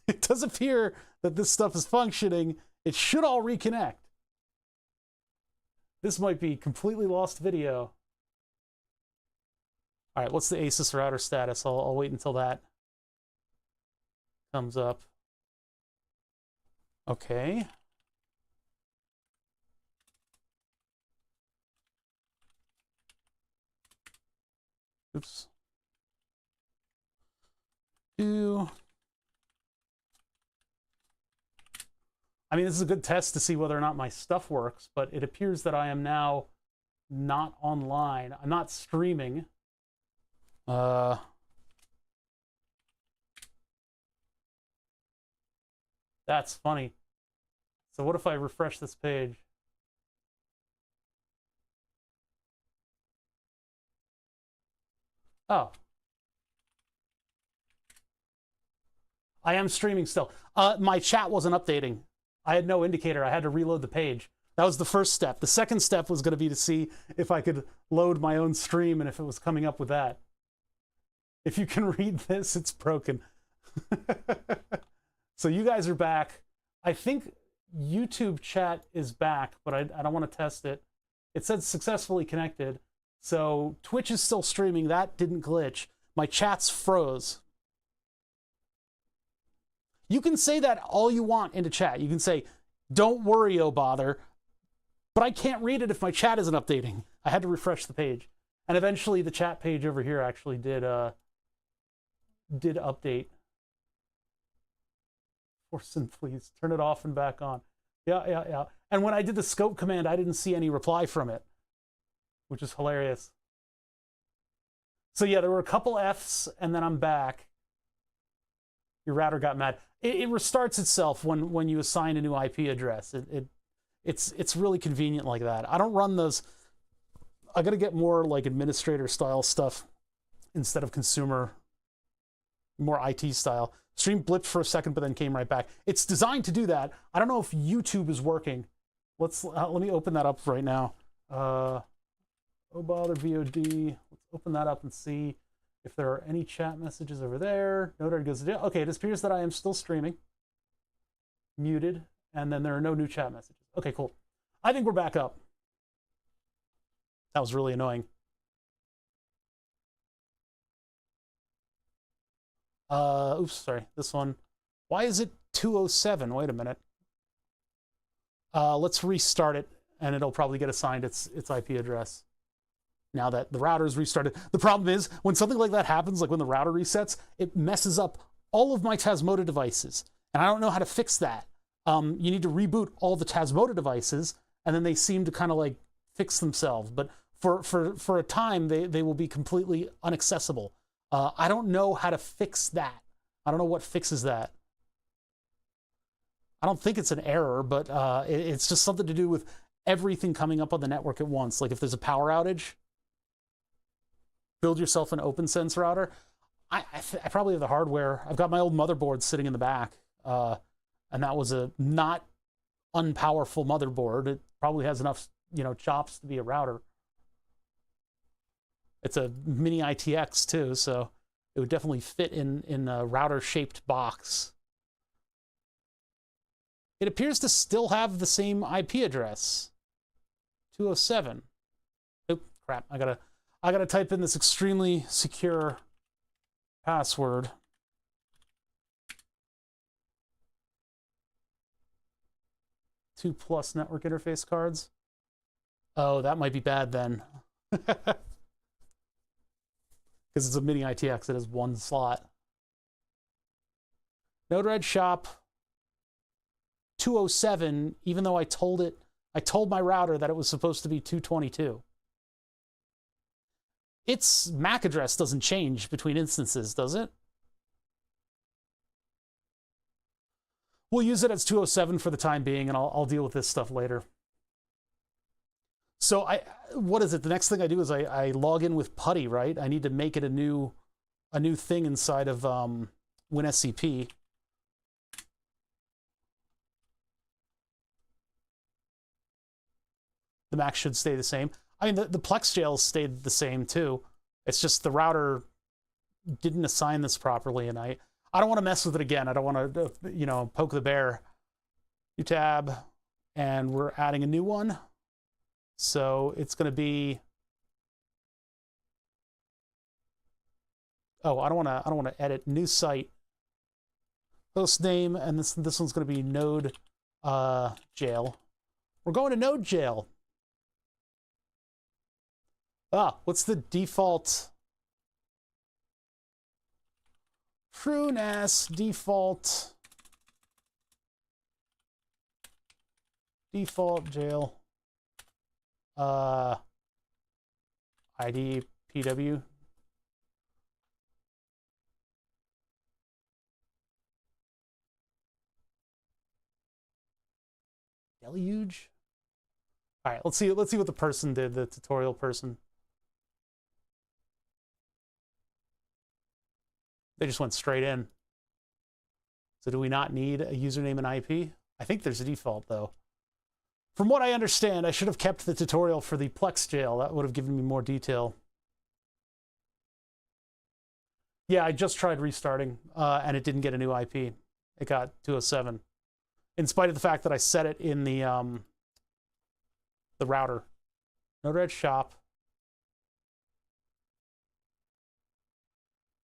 it does appear that this stuff is functioning, it should all reconnect. This might be completely lost video. All right, what's the ASUS router status? I'll wait until that comes up. Okay. Oops. I mean, this is a good test to see whether or not my stuff works, but it appears that I am now not online. I'm not streaming. That's funny. So what if I refresh this page? Oh. I am streaming still. My chat wasn't updating. I had no indicator. I had to reload the page. That was the first step. The second step was going to be to see if I could load my own stream and if it was coming up with that. If you can read this, it's broken. So you guys are back. I think YouTube chat is back, but I don't want to test it. It said successfully connected. So Twitch is still streaming. That didn't glitch. My chats froze. You can say that all you want into chat. You can say, don't worry, oh bother. But I can't read it if my chat isn't updating. I had to refresh the page. And eventually the chat page over here actually did update. Forsen, please turn it off and back on. Yeah. And when I did the scope command, I didn't see any reply from it, which is hilarious. So yeah, there were a couple Fs, and then I'm back. Your router got mad. It restarts itself when you assign a new IP address. It's really convenient like that. I don't run those. I got to get more like administrator style stuff instead of consumer, more IT style. Stream blipped for a second, but then came right back. It's designed to do that. I don't know if YouTube is working. Let me open that up right now. Oh bother VOD. Let's open that up and see if there are any chat messages over there. No, there goes. Okay, it appears that I am still streaming. Muted, and then there are no new chat messages. Okay, cool. I think we're back up. That was really annoying. Oops, sorry. This one. Why is it 207? Wait a minute. Let's restart it, and it'll probably get assigned its IP address. Now that the router is restarted. The problem is, when something like that happens, like when the router resets, it messes up all of my Tasmota devices. And I don't know how to fix that. You need to reboot all the Tasmota devices, and then they seem to kind of like fix themselves. But for a time, they will be completely inaccessible. I don't know how to fix that. I don't know what fixes that. I don't think it's an error, but it's just something to do with everything coming up on the network at once. Like if there's a power outage, build yourself an OpenSense router. I probably have the hardware. I've got my old motherboard sitting in the back, and that was a not unpowerful motherboard. It probably has enough, chops to be a router. It's a mini ITX too, so it would definitely fit in a router-shaped box. It appears to still have the same IP address, 207. Oop, crap! I gotta type in this extremely secure password. Two plus network interface cards. Oh, that might be bad then. Because it's a mini ITX, it has one slot. Node-RED shop 207, even though I told my router that it was supposed to be 222. Its MAC address doesn't change between instances, does it? We'll use it as 207 for the time being, and I'll deal with this stuff later. So what is it? The next thing I do is I log in with PuTTY, right? I need to make it a new thing inside of WinSCP. The MAC should stay the same. I mean, the Plex jails stayed the same too. It's just the router didn't assign this properly, and I don't want to mess with it again. I don't want to, poke the bear. New tab, and we're adding a new one. So it's going to be. Oh, I don't want to edit. New site. Host name, and this one's going to be Node jail. We're going to Node jail. What's the default? TrueNAS default jail. ID PW. Deluge. All right, let's see what the person did, the tutorial person. They just went straight in. So do we not need a username and IP? I think there's a default though. From what I understand, I should have kept the tutorial for the Plex jail. That would have given me more detail. Yeah, I just tried restarting, and it didn't get a new IP. It got 207, in spite of the fact that I set it in the router. Node-RED shop.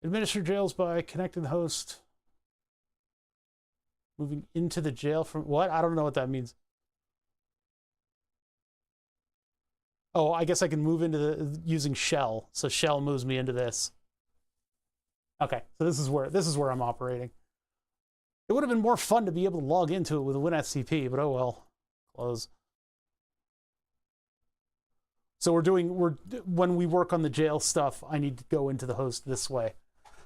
Administer jails by connecting the host. Moving into the jail from what? I don't know what that means. Oh, I guess I can move into the using shell. So shell moves me into this. Okay, so this is where I'm operating. It would have been more fun to be able to log into it with a WinSCP, but oh well. Close. So when we work on the jail stuff, I need to go into the host this way.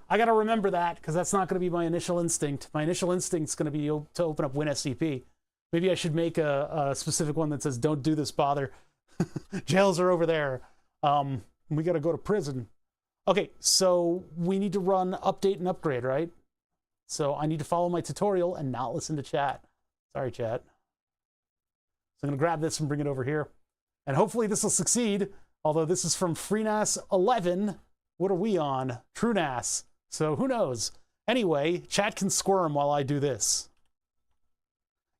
I got to remember that because that's not going to be my initial instinct. My initial instinct is going to be to open up WinSCP. Maybe I should make a specific one that says, "Don't do this, bother." Jails are over there. We got to go to prison. Okay, so we need to run update and upgrade, right? So I need to follow my tutorial and not listen to chat. Sorry, chat. So I'm going to grab this and bring it over here. And hopefully this will succeed, although this is from FreeNAS 11. What are we on? TrueNAS. So who knows? Anyway, chat can squirm while I do this.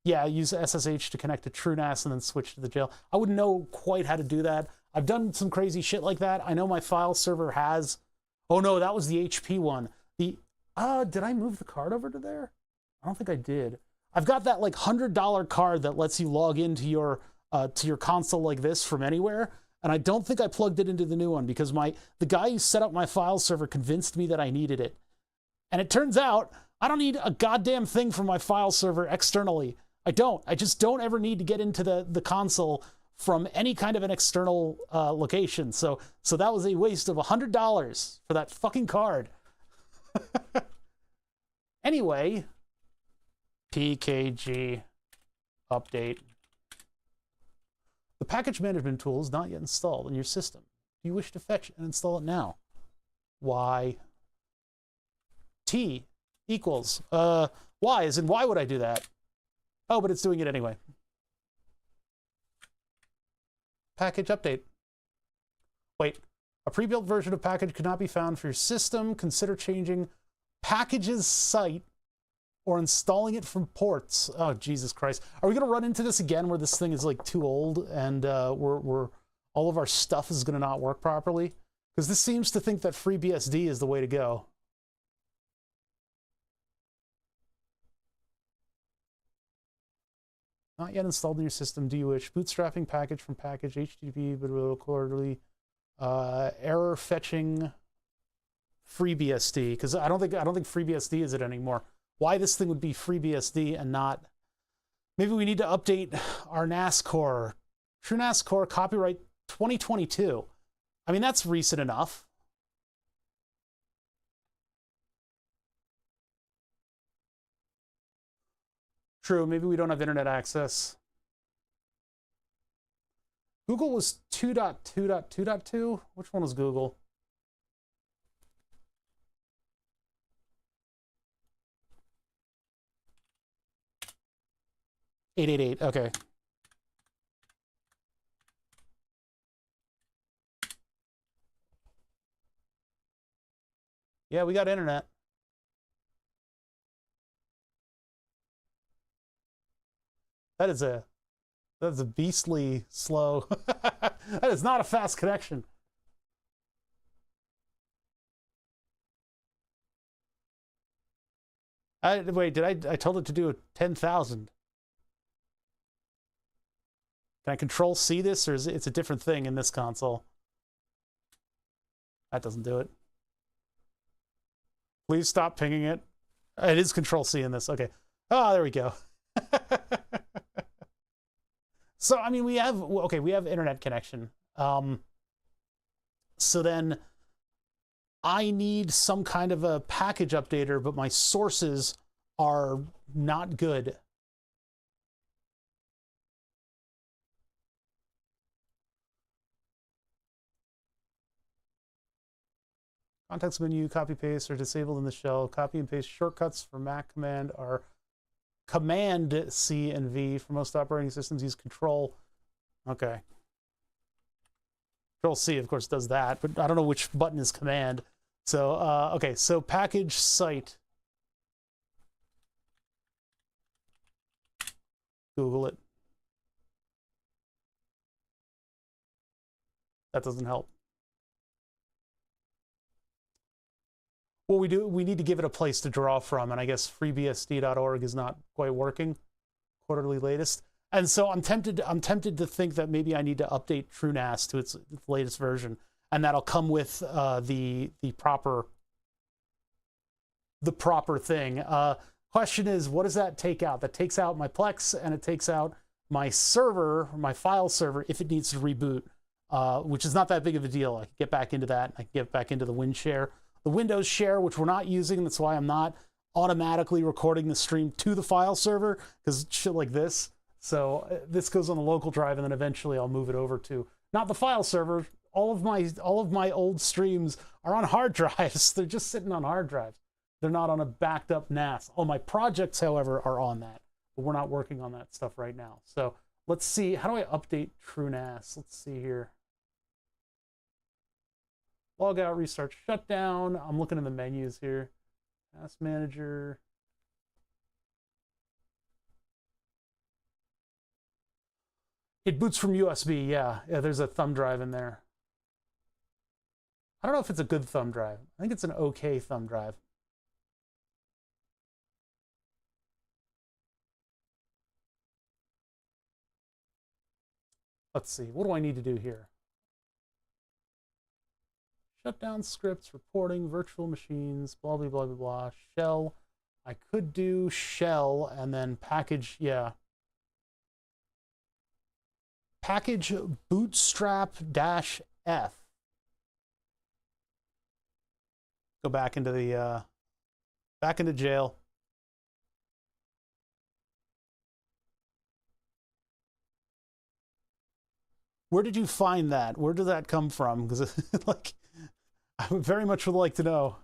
Yeah, use SSH to connect to TrueNAS and then switch to the jail. I wouldn't know quite how to do that. I've done some crazy shit like that. I know my file server has... Oh no, that was the HP one. Did I move the card over to there? I don't think I did. I've got that like $100 card that lets you log into your console like this from anywhere. And I don't think I plugged it into the new one because the guy who set up my file server convinced me that I needed it. And it turns out I don't need a goddamn thing from my file server externally. I don't. I just don't ever need to get into the console from any kind of an external location. So that was a waste of $100 for that fucking card. Anyway, PKG update. The package management tool is not yet installed in your system. Do you wish to fetch and install it now? Y. T equals. Y as in why would I do that? Oh, but it's doing it anyway. Package update. Wait. A pre-built version of package could not be found for your system. Consider changing packages site or installing it from ports. Oh, Jesus Christ. Are we going to run into this again where this thing is like too old and we're all of our stuff is going to not work properly? Because this seems to think that FreeBSD is the way to go. Not yet installed in your system. Do you wish bootstrapping package from package HTTP but quarterly error fetching FreeBSD? Because I don't think FreeBSD is it anymore. Why this thing would be FreeBSD and not... Maybe we need to update our NAS core. TrueNAS core copyright 2022. I mean, that's recent enough. True, maybe we don't have internet access. Google was 2.2.2.2? Which one was Google? .888, okay. Yeah, we got internet. That's a beastly slow. That is not a fast connection. Wait, I told it to do 10,000. Can I control C this, or it's a different thing in this console? That doesn't do it. Please stop pinging it. It is control C in this. Okay. Oh, there we go. So, I mean, we have internet connection. So then I need some kind of a package updater, but my sources are not good. Context menu, copy paste are disabled in the shell. Copy and paste shortcuts for Mac command are Command C and V. For most operating systems, use Control. Okay. Control C, of course, does that, but I don't know which button is Command. So, okay, so package site. Google it. That doesn't help. Well, we need to give it a place to draw from, and I guess freebsd.org is not quite working. Quarterly latest. And so I'm tempted to think that maybe I need to update TrueNAS to its latest version, and that'll come with the proper thing. Question is, what does that take out? That takes out my Plex, and it takes out my server, my file server, if it needs to reboot, which is not that big of a deal. I can get back into that. I can get back into the WinShare. The Windows Share, which we're not using, that's why I'm not automatically recording the stream to the file server, because shit like this. So this goes on the local drive, and then eventually I'll move it over to not the file server. All of my old streams are on hard drives. They're just sitting on hard drives. They're not on a backed up NAS. All my projects, however, are on that, but we're not working on that stuff right now. So let's see. How do I update TrueNAS? Let's see here. Log out, restart, shutdown. I'm looking in the menus here. Task Manager. It boots from USB, yeah. Yeah, there's a thumb drive in there. I don't know if it's a good thumb drive. I think it's an okay thumb drive. Let's see, what do I need to do here? Shutdown scripts, reporting, virtual machines, blah, blah, blah, blah, blah, shell. I could do shell and then package, yeah. Package bootstrap-f. Go back into the, back into jail. Where did you find that? Where did that come from? Because like, I very much would like to know.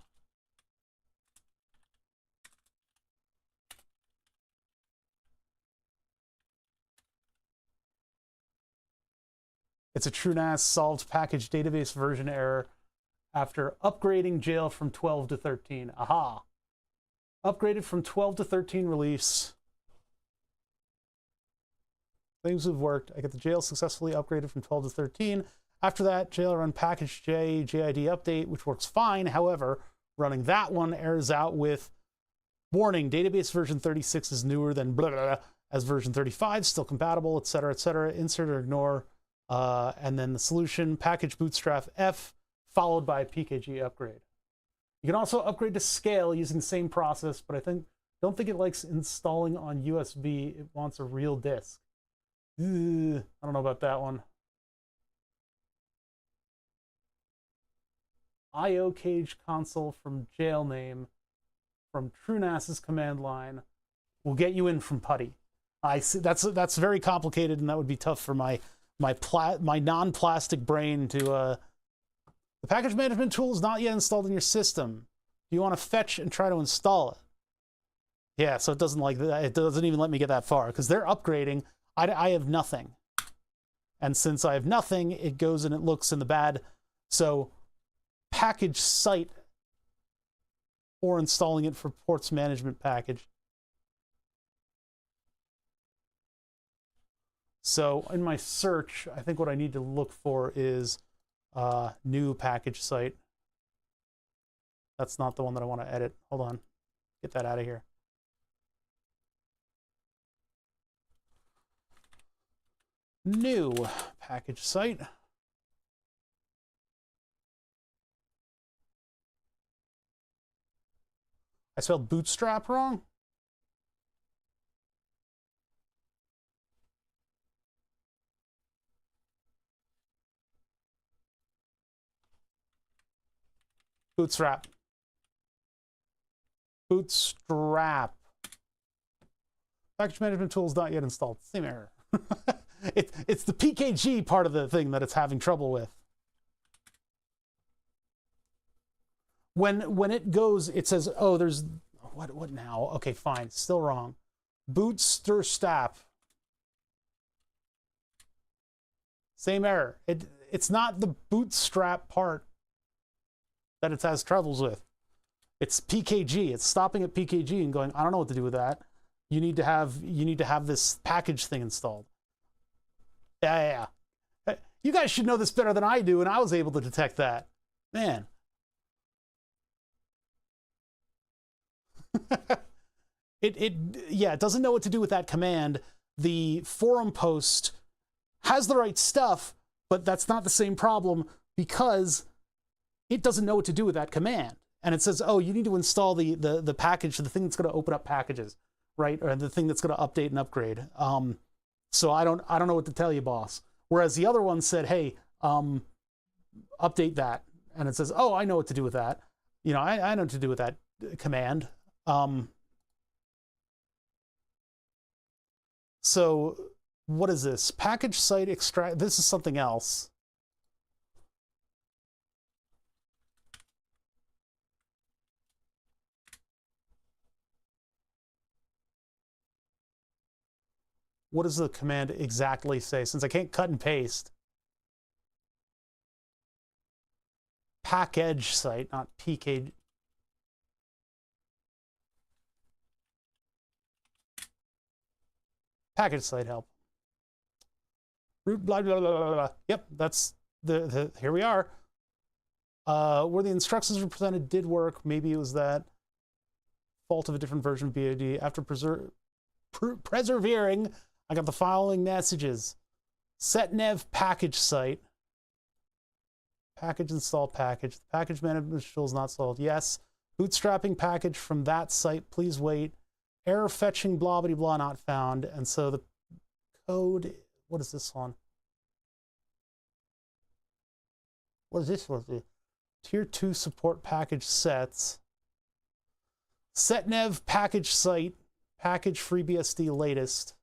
It's a TrueNAS solved package database version error after upgrading jail from 12 to 13. Aha. Upgraded from 12 to 13 release. Things have worked. I get the jail successfully upgraded from 12 to 13. After that, jail run package J JID update, which works fine. However, running that one errors out with warning, database version 36 is newer than blah, blah, blah, as version 35, still compatible, etc., etc. Insert or ignore. And then the solution, package bootstrap F, followed by PKG upgrade. You can also upgrade to scale using the same process, but don't think it likes installing on USB. It wants a real disk. I don't know about that one. IO cage console from jail name from TrueNAS's command line will get you in from PuTTY. I see that's very complicated, and that would be tough for my non-plastic brain to. The package management tool is not yet installed in your system. Do you want to fetch and try to install it? Yeah, so it doesn't like that. It doesn't even let me get that far because they're upgrading. I have nothing, and since I have nothing, it goes and it looks in the bad. So package site or installing it for ports management package. So in my search, I think what I need to look for is new package site. That's not the one that I want to edit. Hold on. Get that out of here. New package site. I spelled bootstrap wrong? Bootstrap. Bootstrap. Package management tool is not yet installed. Same error. It's the PKG part of the thing that it's having trouble with. When it goes, it says, oh, there's, what now? Okay, fine, still wrong. Bootstrap. Same error. It's not the bootstrap part that it has troubles with. It's PKG. It's stopping at PKG and going, I don't know what to do with that. You need to have this package thing installed. Yeah. You guys should know this better than I do, and I was able to detect that. Man. It doesn't know what to do with that command. The forum post has the right stuff, but that's not the same problem because it doesn't know what to do with that command. And it says, oh, you need to install the package, the thing that's going to open up packages, right? Or the thing that's going to update and upgrade. So I don't know what to tell you, boss. Whereas the other one said, hey, update that. And it says, oh, I know what to do with that. You know, I know what to do with that command. So what is this? Package site extract. This is something else. What does the command exactly say? Since I can't cut and paste. Package site, not PK. Package site help. Root blah blah blah blah blah. Yep, that's the here we are. Where the instructions were presented did work. Maybe it was that fault of a different version of BOD. After persevering, I got the following messages. Setnev package site. Package install package. The package management tool is not installed. Yes. Bootstrapping package from that site. Please wait. Error fetching blah blah blah not found. And so the code, what is this one? What is this one? Tier 2 support package sets. Setnev package site. Package FreeBSD latest.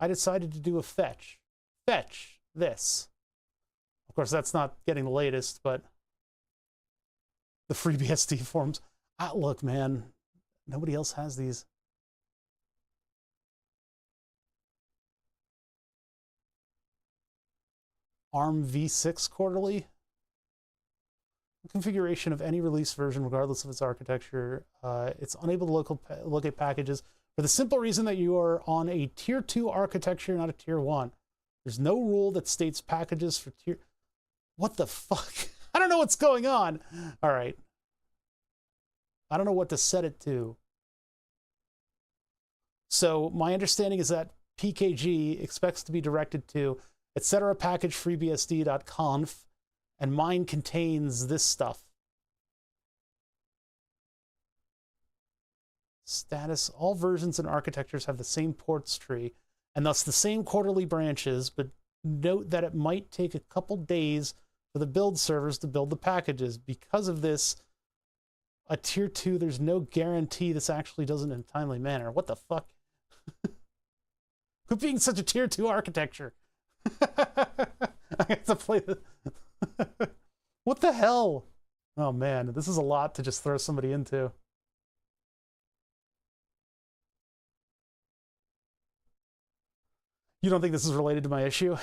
I decided to do a fetch. Fetch this. Of course, that's not getting the latest, but the FreeBSD forms. Look, man, nobody else has these. ARM v6 quarterly. Configuration of any release version, regardless of its architecture. It's unable to locate packages for the simple reason that you are on a tier 2 architecture, not a tier 1. There's no rule that states packages for tier... What the fuck? I don't know what's going on. All right. I don't know what to set it to. So my understanding is that PKG expects to be directed to etc package freebsd.conf, and mine contains this stuff. Status, all versions and architectures have the same ports tree, and thus the same quarterly branches, but note that it might take a couple days for the build servers to build the packages. Because of this, a tier 2, there's no guarantee this actually does it in a timely manner. What the fuck? Quit being such a tier 2 architecture. I have to play the... What the hell? Oh man, this is a lot to just throw somebody into. You don't think this is related to my issue?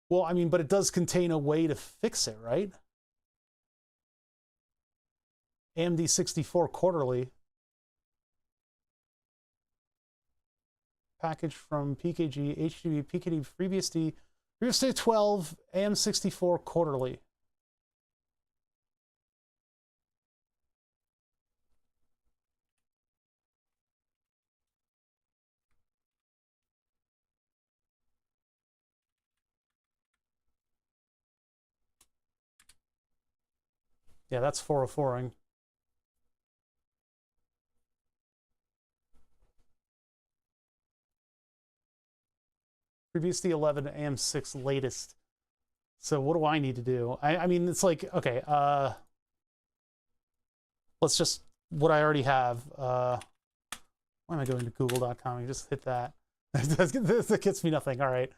Well, I mean, but it does contain a way to fix it, right? AMD 64 quarterly. Package from PKG, HDB, PKD, FreeBSD, FreeBSD 12, AM64 quarterly. Yeah, that's 404ing. FreeBSD 11 AM6 latest. So what do I need to do? I mean, it's like, okay, let's just, what I already have, Why am I going to google.com? You just hit that. That gets me nothing. All right.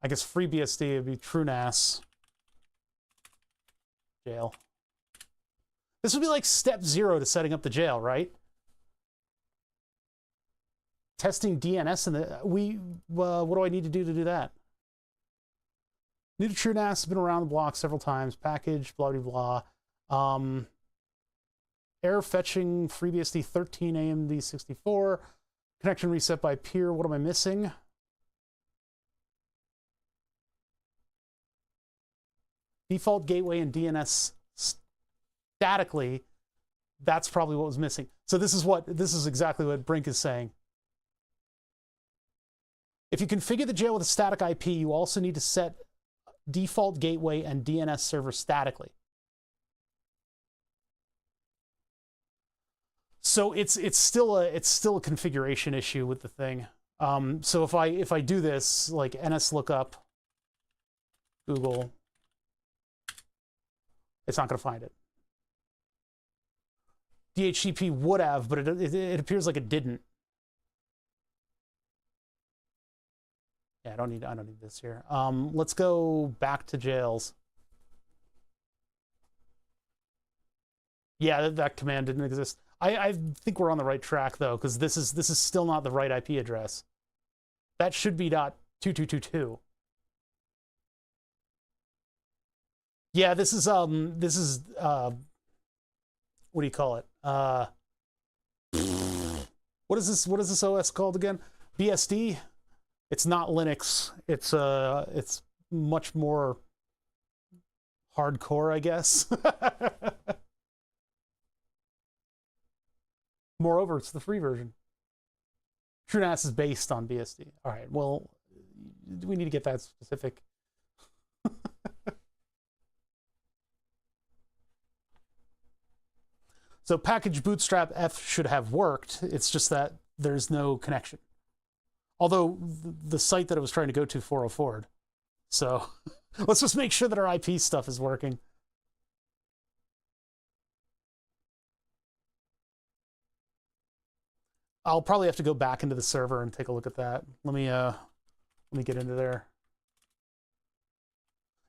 I guess FreeBSD would be TrueNAS jail. This would be like step 0 to setting up the jail, right? Testing DNS and what do I need to do that? New to TrueNAS has been around the block several times. Package, blah, blah, blah. Error fetching FreeBSD 13 AMD 64. Connection reset by peer. What am I missing? Default gateway and DNS statically. That's probably what was missing. So this is exactly what Brink is saying. If you configure the jail with a static IP, you also need to set default gateway and DNS server statically. So it's still a configuration issue with the thing. So if I do this, like NSLOOKUP Google, it's not going to find it. DHCP would have, but it appears like it didn't. Yeah, I don't need this here. Let's go back to jails. Yeah, that command didn't exist. I think we're on the right track though, because this is still not the right IP address. That should be .2222. Yeah, this is what do you call it? What is this OS called again? BSD? It's not Linux. It's much more hardcore, I guess. Moreover, it's the free version. TrueNAS is based on BSD. All right, well, we need to get that specific. So package bootstrap F should have worked. It's just that there's no connection. Although the site that I was trying to go to 404'd. So let's just make sure that our IP stuff is working. I'll probably have to go back into the server and take a look at that. Let me get into there.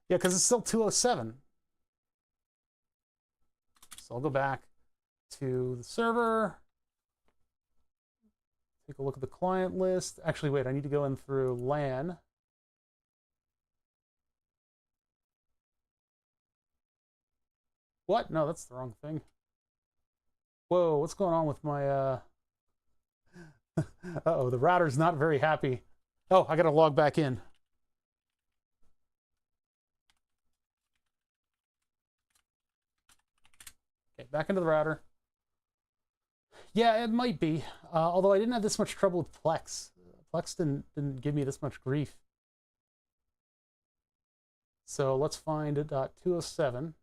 Yeah, because it's still 207. So I'll go back to the server. Take a look at the client list. Actually, wait, I need to go in through LAN. What? No, that's the wrong thing. Whoa, what's going on with my uh-oh, the router's not very happy. Oh, I gotta log back in. Okay, back into the router. Yeah, it might be. Although I didn't have this much trouble with Plex. Plex didn't give me this much grief. So let's find .207.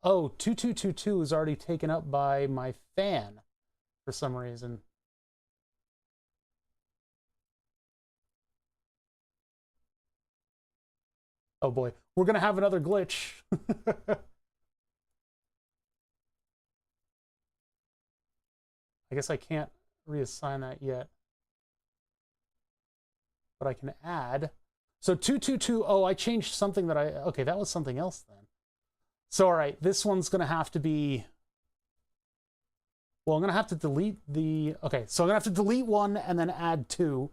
Oh, 2222 is already taken up by my fan for some reason. Oh boy, we're gonna have another glitch. I guess I can't reassign that yet. But I can add. So 2220, oh, I changed something that okay, that was something else then. So, all right, this one's going to have to be, well, I'm going to have to delete the, okay, so I'm going to have to delete one and then add two.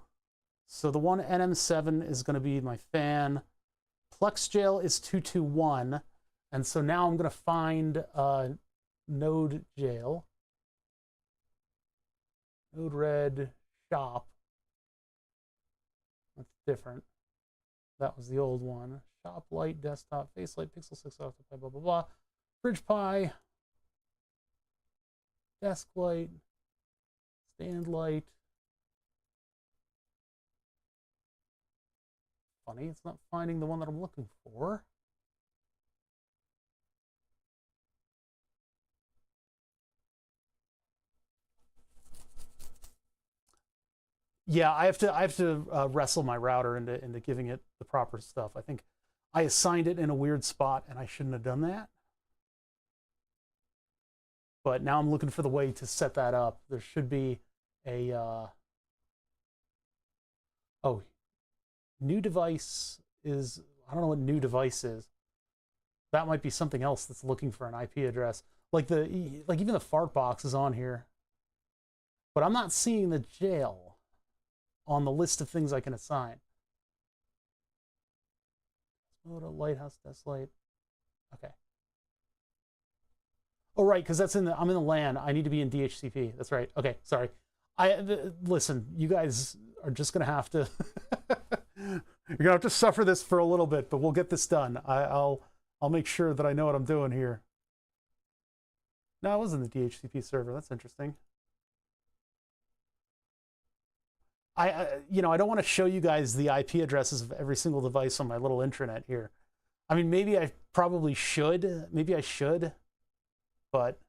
So the one NM7 is going to be my fan. PlexJail is 221. And so now I'm going to find Node jail. Node-RED shop. That's different. That was the old one. Shop light, desktop, face light, pixel 6, blah, blah, blah, blah. FridgePi. Desk light. Stand light. Funny, it's not finding the one that I'm looking for. Yeah, I have to wrestle my router into giving it the proper stuff. I think I assigned it in a weird spot, and I shouldn't have done that. But now I'm looking for the way to set that up. There should be a oh, new device is, I don't know what new device is. That might be something else that's looking for an IP address. Like even the fart box is on here. But I'm not seeing the jail on the list of things I can assign. Go to Lighthouse Desk Light. Okay. Oh, right, because I'm in the LAN. I need to be in DHCP. That's right. Okay, sorry. Listen, you guys are just gonna have to you're gonna have to suffer this for a little bit, but we'll get this done. I'll make sure that I know what I'm doing here. No, I was in the DHCP server. That's interesting. I don't want to show you guys the IP addresses of every single device on my little intranet here. I mean, maybe I probably should. Maybe I should. But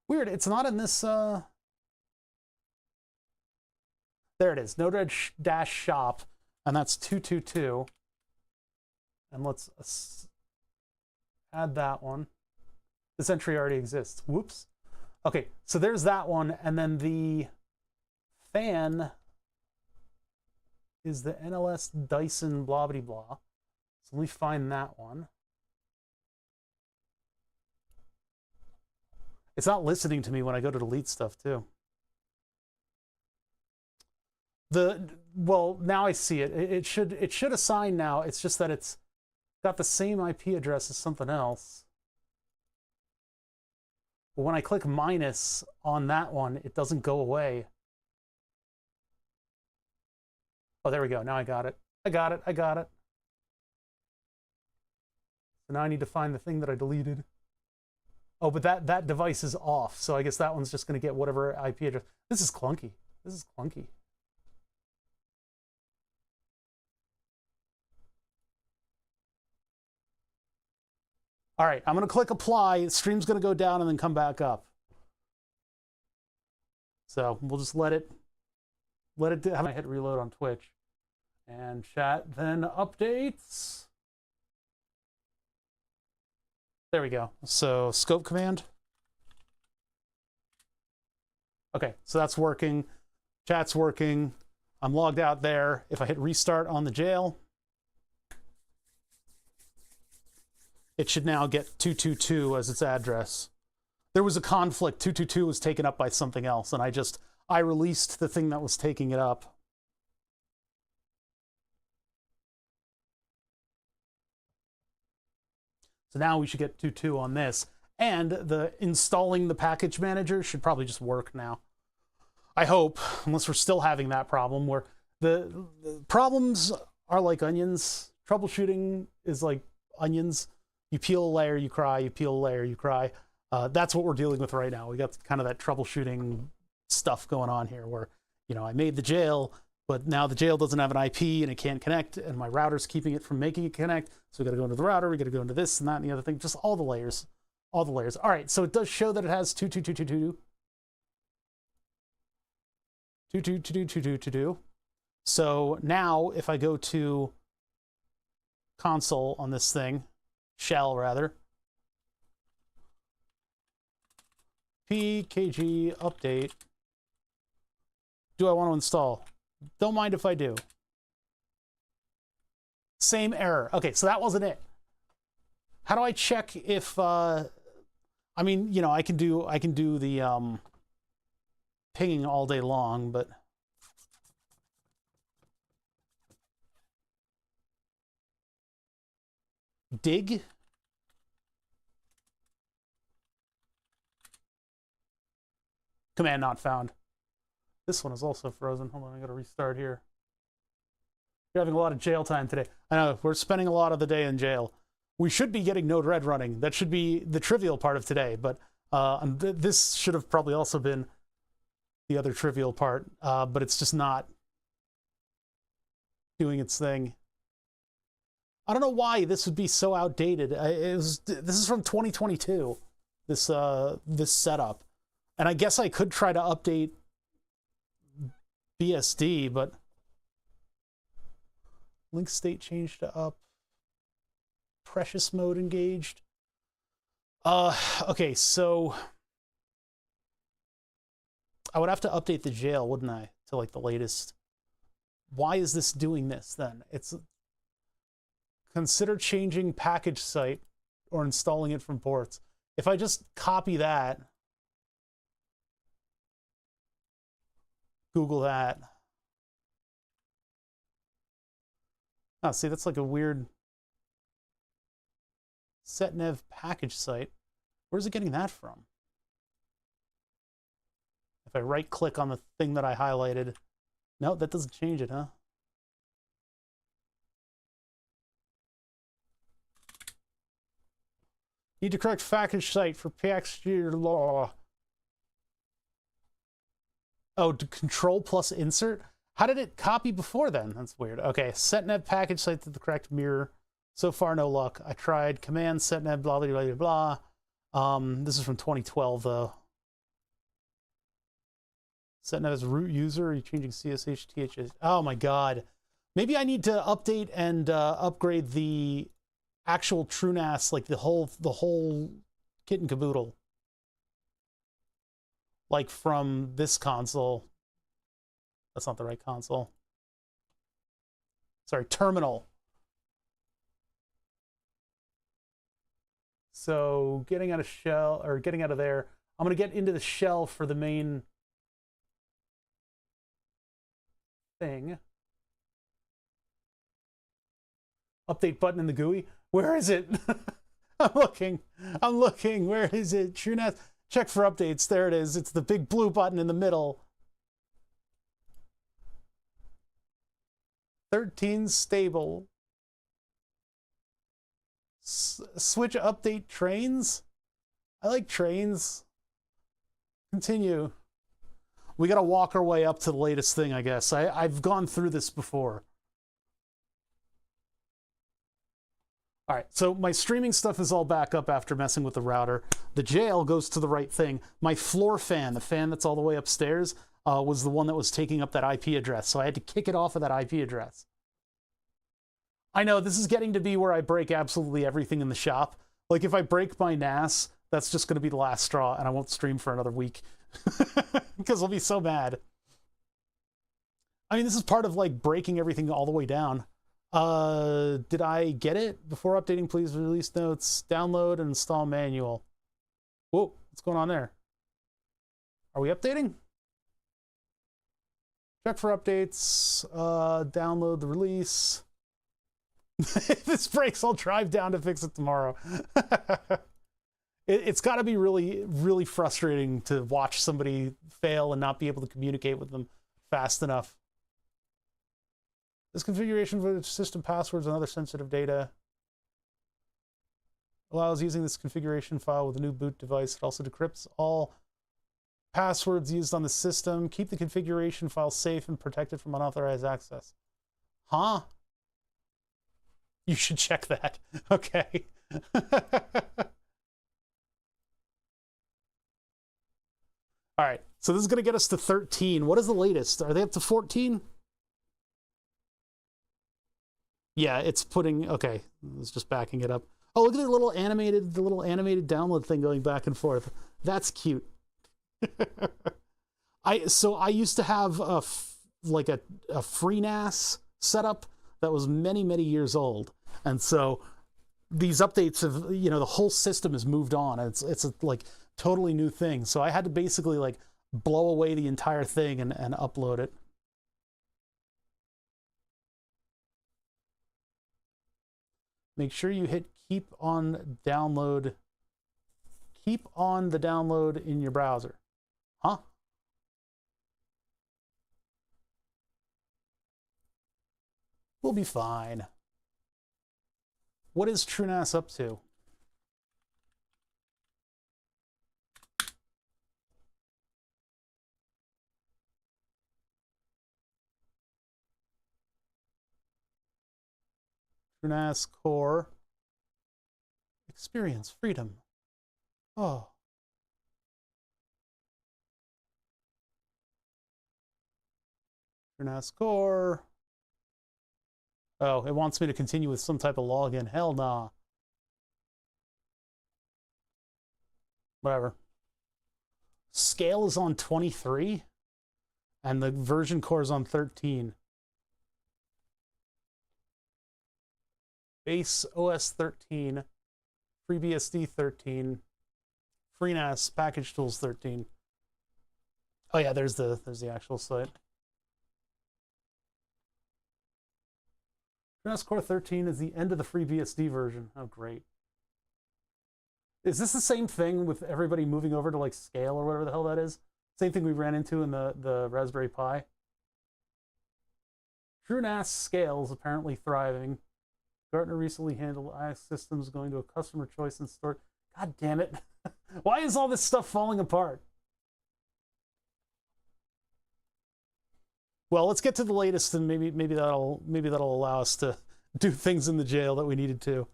weird, it's not in this there it is, Node-RED-shop, and that's 222. And let's add that one. This entry already exists. Whoops. Okay, so there's that one, and then the fan is the NLS Dyson blah blah blah. So let me find that one. It's not listening to me when I go to delete stuff too. Well, now I see it. It should assign now. It's just that it's got the same IP address as something else. But when I click minus on that one, it doesn't go away. Oh, there we go. Now I got it. I got it. So now I need to find the thing that I deleted. Oh, but that device is off, so I guess that one's just going to get whatever IP address. This is clunky. All right, I'm going to click apply. The stream's going to go down and then come back up. So we'll just let it do. I hit reload on Twitch. And chat then updates. There we go. So scope command. Okay, so that's working. Chat's working. I'm logged out there. If I hit restart on the jail, it should now get 222 as its address. There was a conflict. 222 was taken up by something else, and I released the thing that was taking it up. So now we should get 2.2 on this. And the installing the package manager should probably just work now. I hope, unless we're still having that problem where the problems are like onions. Troubleshooting is like onions. You peel a layer, you cry, you peel a layer, you cry. That's what we're dealing with right now. We got kind of that troubleshooting stuff going on here where, I made the jail, but now the jail doesn't have an IP and it can't connect, and my router's keeping it from making it connect. So we got to go into the router, we got to go into this and that and the other thing, just all the layers. All right, so it does show that it has 22222. So now if I go to console on this thing, shell rather, pkg update, do I want to install? Don't mind if I do. Same error. Okay, so that wasn't it. How do I check if I mean, I can do the pinging all day long, but dig? Command not found. This one is also frozen. Hold on, I gotta restart here. You're having a lot of jail time today. I know, we're spending a lot of the day in jail. We should be getting Node-RED running. That should be the trivial part of today, but this should have probably also been the other trivial part, but it's just not doing its thing. I don't know why this would be so outdated. This is from 2022, this setup. And I guess I could try to update BSD, but link state changed to up. Precious mode engaged. Okay, so I would have to update the jail, wouldn't I, to like the latest. Why is this doing this then? It's consider changing package site or installing it from ports. If I just copy that, Google that. Oh, see, that's like a weird setnev package site. Where's it getting that from? If I right click on the thing that I highlighted, no, that doesn't change it, huh? Need to correct package site for PXG law. Oh, control plus insert? How did it copy before then? That's weird. Okay, setnev package site to the correct mirror. So far, no luck. I tried command setnev blah blah blah blah. This is from 2012 though. Setnev as root user. Are you changing CSH THS? Oh my god. Maybe I need to update and upgrade the actual TrueNAS, like the whole kit and caboodle. Like from this console. That's not the right console. Sorry, terminal. So getting out of shell, or getting out of there, I'm going to get into the shell for the main thing. Update button in the GUI. Where is it? I'm looking. Where is it? TrueNAS. Check for updates. There it is. It's the big blue button in the middle. 13 stable. Switch update trains. I like trains. Continue. We gotta walk our way up to the latest thing, I guess. I've gone through this before. All right, so my streaming stuff is all back up after messing with the router. The jail goes to the right thing. My floor fan, the fan that's all the way upstairs, was the one that was taking up that IP address, so I had to kick it off of that IP address. I know, this is getting to be where I break absolutely everything in the shop. Like, if I break my NAS, that's just going to be the last straw, and I won't stream for another week. Because I'll be so mad. I mean, this is part of, like, breaking everything all the way down. Did I get it? Before updating, please release notes, download, and install manual. Whoa, what's going on there? Are we updating? Check for updates, download the release. If this breaks, I'll drive down to fix it tomorrow. It's got to be really, really frustrating to watch somebody fail and not be able to communicate with them fast enough. This configuration for the system passwords and other sensitive data allows using this configuration file with a new boot device. It also decrypts all passwords used on the system. Keep the configuration file safe and protected from unauthorized access. Huh? You should check that. Okay. All right. So this is going to get us to 13. What is the latest? Are they up to 14? Yeah, it's putting... Okay. It's just backing it up. Oh, look at the little animated download thing going back and forth. That's cute. I used to have a FreeNAS setup that was many, many years old. And so these updates have, you know, the whole system has moved on. It's a like totally new thing. So I had to basically like blow away the entire thing and upload it. Make sure you hit keep on download. Keep on the download in your browser. Huh? We'll be fine. What is TrueNAS up to? TrueNAS core. Experience freedom. Oh. TrueNAS Core. Oh, it wants me to continue with some type of login. Hell nah. Whatever. Scale is on 23, and the version core is on 13. Base OS 13, FreeBSD 13, FreeNAS Package Tools 13. Oh yeah, there's the actual site. TrueNAS Core 13 is the end of the FreeBSD version. Oh great. Is this the same thing with everybody moving over to like Scale or whatever the hell that is? Same thing we ran into in the Raspberry Pi. TrueNAS Scale is apparently thriving. Gartner recently handled IX systems going to a customer choice and store. God damn it. Why is all this stuff falling apart? Well, let's get to the latest, and maybe that'll allow us to do things in the jail that we needed to.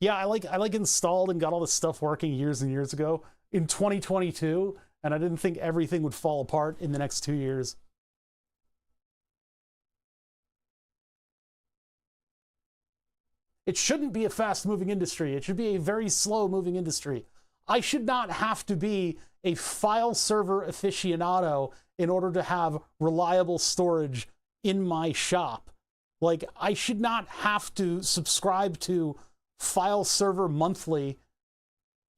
Yeah, I like installed and got all this stuff working years and years ago in 2022, and I didn't think everything would fall apart in the next 2 years. It shouldn't be a fast-moving industry. It should be a very slow-moving industry. I should not have to be a file server aficionado in order to have reliable storage in my shop. Like, I should not have to subscribe to File Server Monthly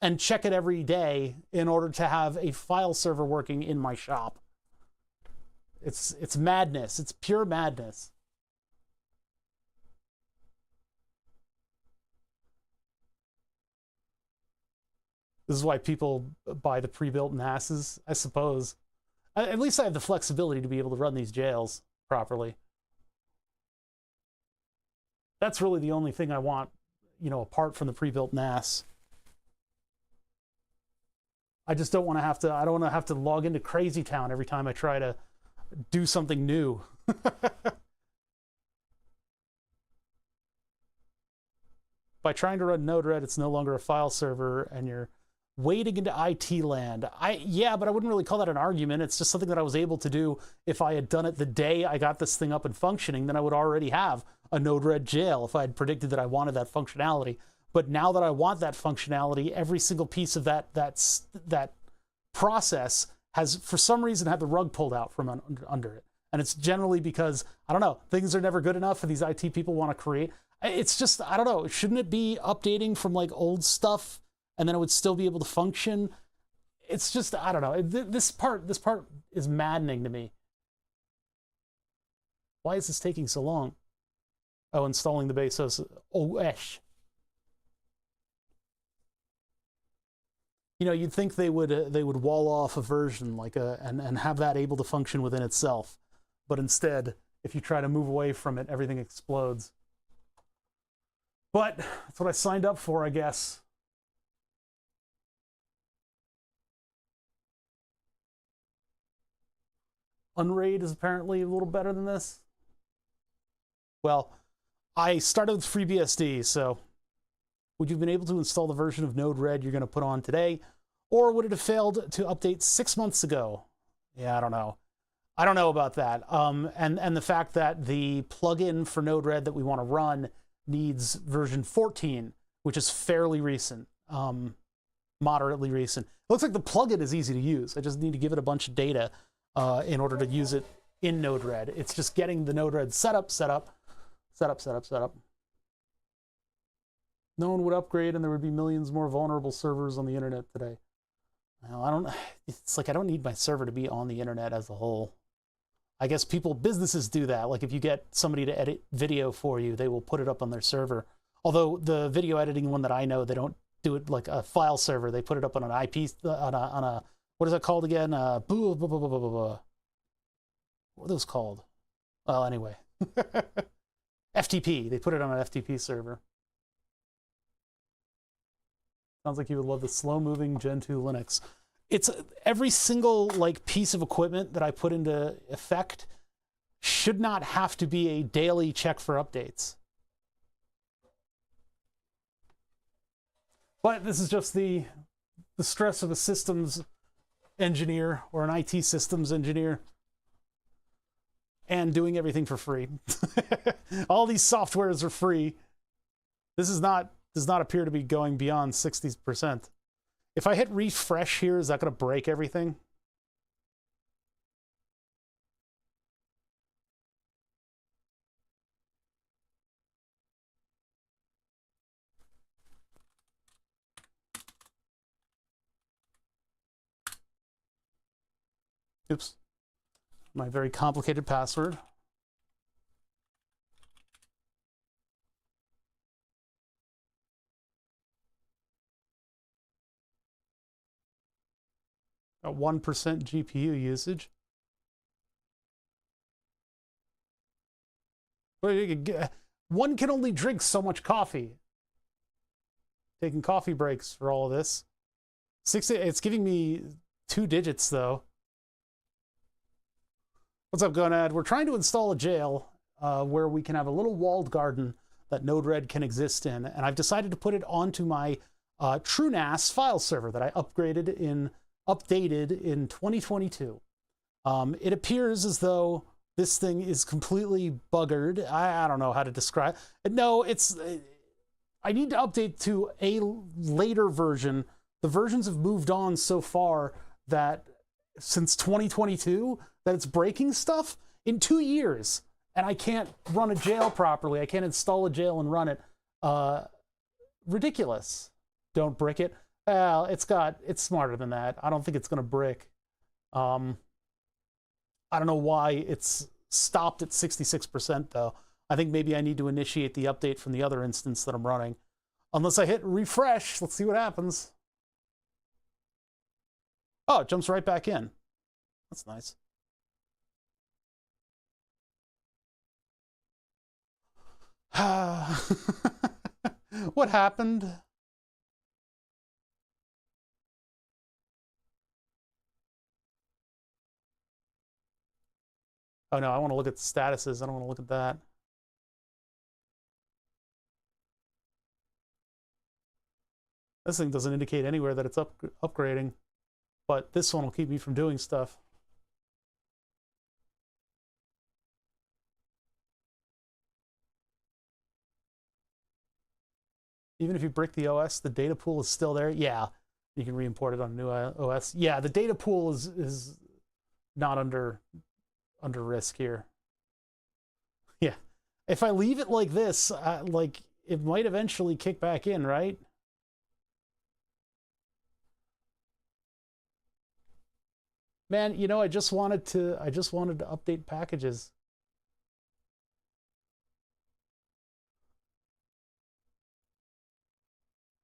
and check it every day in order to have a file server working in my shop. It's madness. It's pure madness. This is why people buy the pre-built NASs, I suppose. At least I have the flexibility to be able to run these jails properly. That's really the only thing I want, you know, apart from the pre-built NAS. I just don't want to have to, I don't want to have to log into Crazy Town every time I try to do something new. By trying to run Node-RED, it's no longer a file server, and you're wading into IT land. Yeah, but I wouldn't really call that an argument. It's just something that I was able to do. If I had done it the day I got this thing up and functioning, then I would already have a Node-RED jail if I had predicted that I wanted that functionality. But now that I want that functionality, every single piece of that process has, for some reason, had the rug pulled out from under it. And it's generally because, I don't know, things are never good enough and these IT people want to create. It's just, I don't know, shouldn't it be updating from like old stuff and then it would still be able to function? It's just, I don't know. This part is maddening to me. Why is this taking so long? Oh, installing the base OS. You know, you'd think they would wall off a version like and have that able to function within itself, but instead, if you try to move away from it, everything explodes. But that's what I signed up for, I guess. Unraid is apparently a little better than this. Well, I started with FreeBSD, so would you have been able to install the version of Node-RED you're going to put on today? Or would it have failed to update 6 months ago? Yeah, I don't know. I don't know about that. And the fact that the plugin for Node-RED that we want to run needs version 14, which is fairly recent, moderately recent. It looks like the plugin is easy to use. I just need to give it a bunch of data in order to use it in Node-RED. It's just getting the Node-RED setup. No one would upgrade and there would be millions more vulnerable servers on the internet today. Well, it's like I don't need my server to be on the internet as a whole. I guess businesses do that. Like if you get somebody to edit video for you, they will put it up on their server. Although the video editing one that I know, they don't do it like a file server. They put it up on an IP, on a what is that called again? What are those called? Well, anyway. FTP. They put it on an FTP server. Sounds like you would love the slow-moving Gen 2 Linux. It's every single like piece of equipment that I put into effect should not have to be a daily check for updates. But this is just the stress of a systems engineer or an IT systems engineer. and doing everything for free. All these softwares are free. This does not appear to be going beyond 60%. If I hit refresh here, is that going to break everything? Oops. My very complicated password. At 1% GPU usage. One can only drink so much coffee. Taking coffee breaks for all of this. It's giving me 2 digits though. What's up, Gonad? We're trying to install a jail where we can have a little walled garden that Node-RED can exist in, and I've decided to put it onto my TrueNAS file server that I updated in 2022. It appears as though this thing is completely buggered. I don't know how to describe it. No, I need to update to a later version. The versions have moved on so far that since 2022 that it's breaking stuff in 2 years, and I can't run a jail properly. I can't install a jail and run it. Ridiculous. Don't brick it. Well, it's smarter than that. I don't think it's going to brick. I don't know why it's stopped at 66% though. I think maybe I need to initiate the update from the other instance that I'm running. Unless I hit refresh, let's see what happens. Oh, it jumps right back in. That's nice. What happened? Oh no, I want to look at the statuses. I don't want to look at that. This thing doesn't indicate anywhere that it's upgrading, but this one will keep me from doing stuff. Even if you brick the OS, the data pool is still there. Yeah, you can re-import it on a new OS. Yeah, the data pool is not under risk here. Yeah, if I leave it like this, like it might eventually kick back in, right? Man, you know, I just wanted to update packages.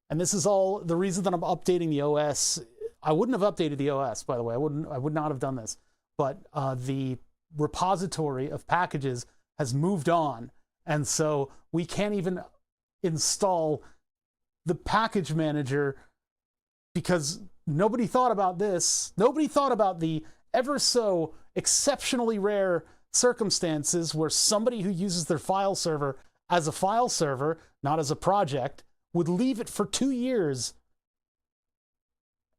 And this is all the reason that I'm updating the OS. I wouldn't have updated the OS, by the way. I would not have done this. But the repository of packages has moved on, and so we can't even install the package manager because nobody thought about this. Nobody thought about the ever so exceptionally rare circumstances where somebody who uses their file server as a file server, not as a project, would leave it for 2 years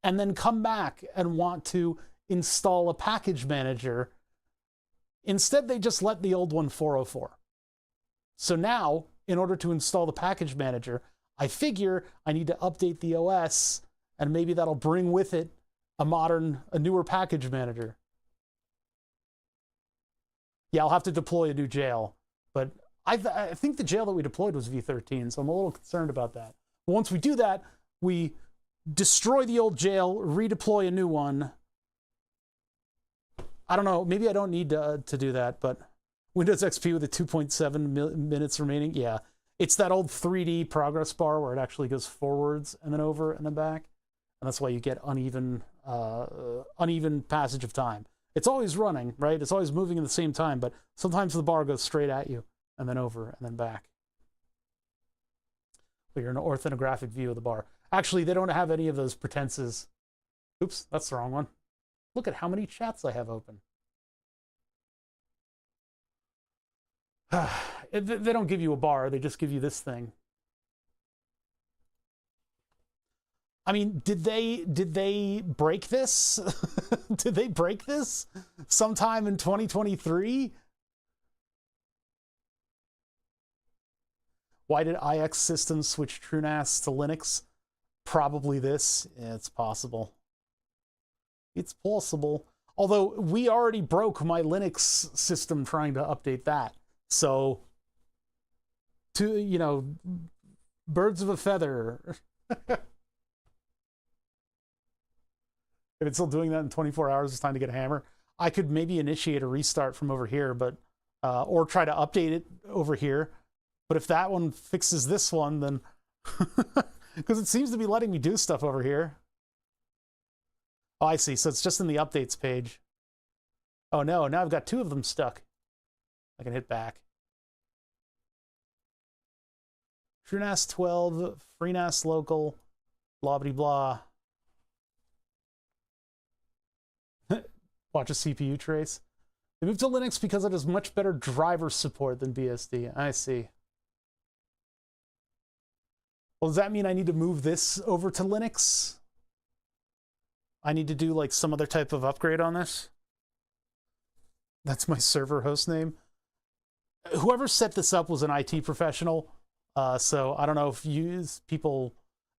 and then come back and want to install a package manager. Instead, they just let the old one 404. So now, in order to install the package manager, I figure I need to update the OS, and maybe that'll bring with it a newer package manager. Yeah, I'll have to deploy a new jail, but I think the jail that we deployed was v13, so I'm a little concerned about that. But once we do that, we destroy the old jail, redeploy a new one. I don't know, maybe I don't need to do that, but Windows XP with a 2.7 minutes remaining, yeah. It's that old 3D progress bar where it actually goes forwards and then over and then back. And that's why you get uneven passage of time. It's always running, right? It's always moving at the same time, but sometimes the bar goes straight at you and then over and then back. But you're in an orthographic view of the bar. Actually, they don't have any of those pretenses. Oops, that's the wrong one. Look at how many chats I have open. They don't give you a bar, they just give you this thing. I mean, did they break this? Did they break this sometime in 2023? Why did IX Systems switch TrueNAS to Linux? Probably this. Yeah, it's possible. It's possible. Although we already broke my Linux system trying to update that. So, you know, birds of a feather. If it's still doing that in 24 hours, it's time to get a hammer. I could maybe initiate a restart from over here, but or try to update it over here. But if that one fixes this one, then because it seems to be letting me do stuff over here. Oh, I see. So it's just in the updates page. Oh no, now I've got two of them stuck. I can hit back. TrueNAS 12, FreeNAS local, blah blah blah. Watch a CPU trace. They moved to Linux because it has much better driver support than BSD. I see. Well, does that mean I need to move this over to Linux? I need to do like some other type of upgrade on this? That's my server host name. Whoever set this up was an IT professional. So I don't know if the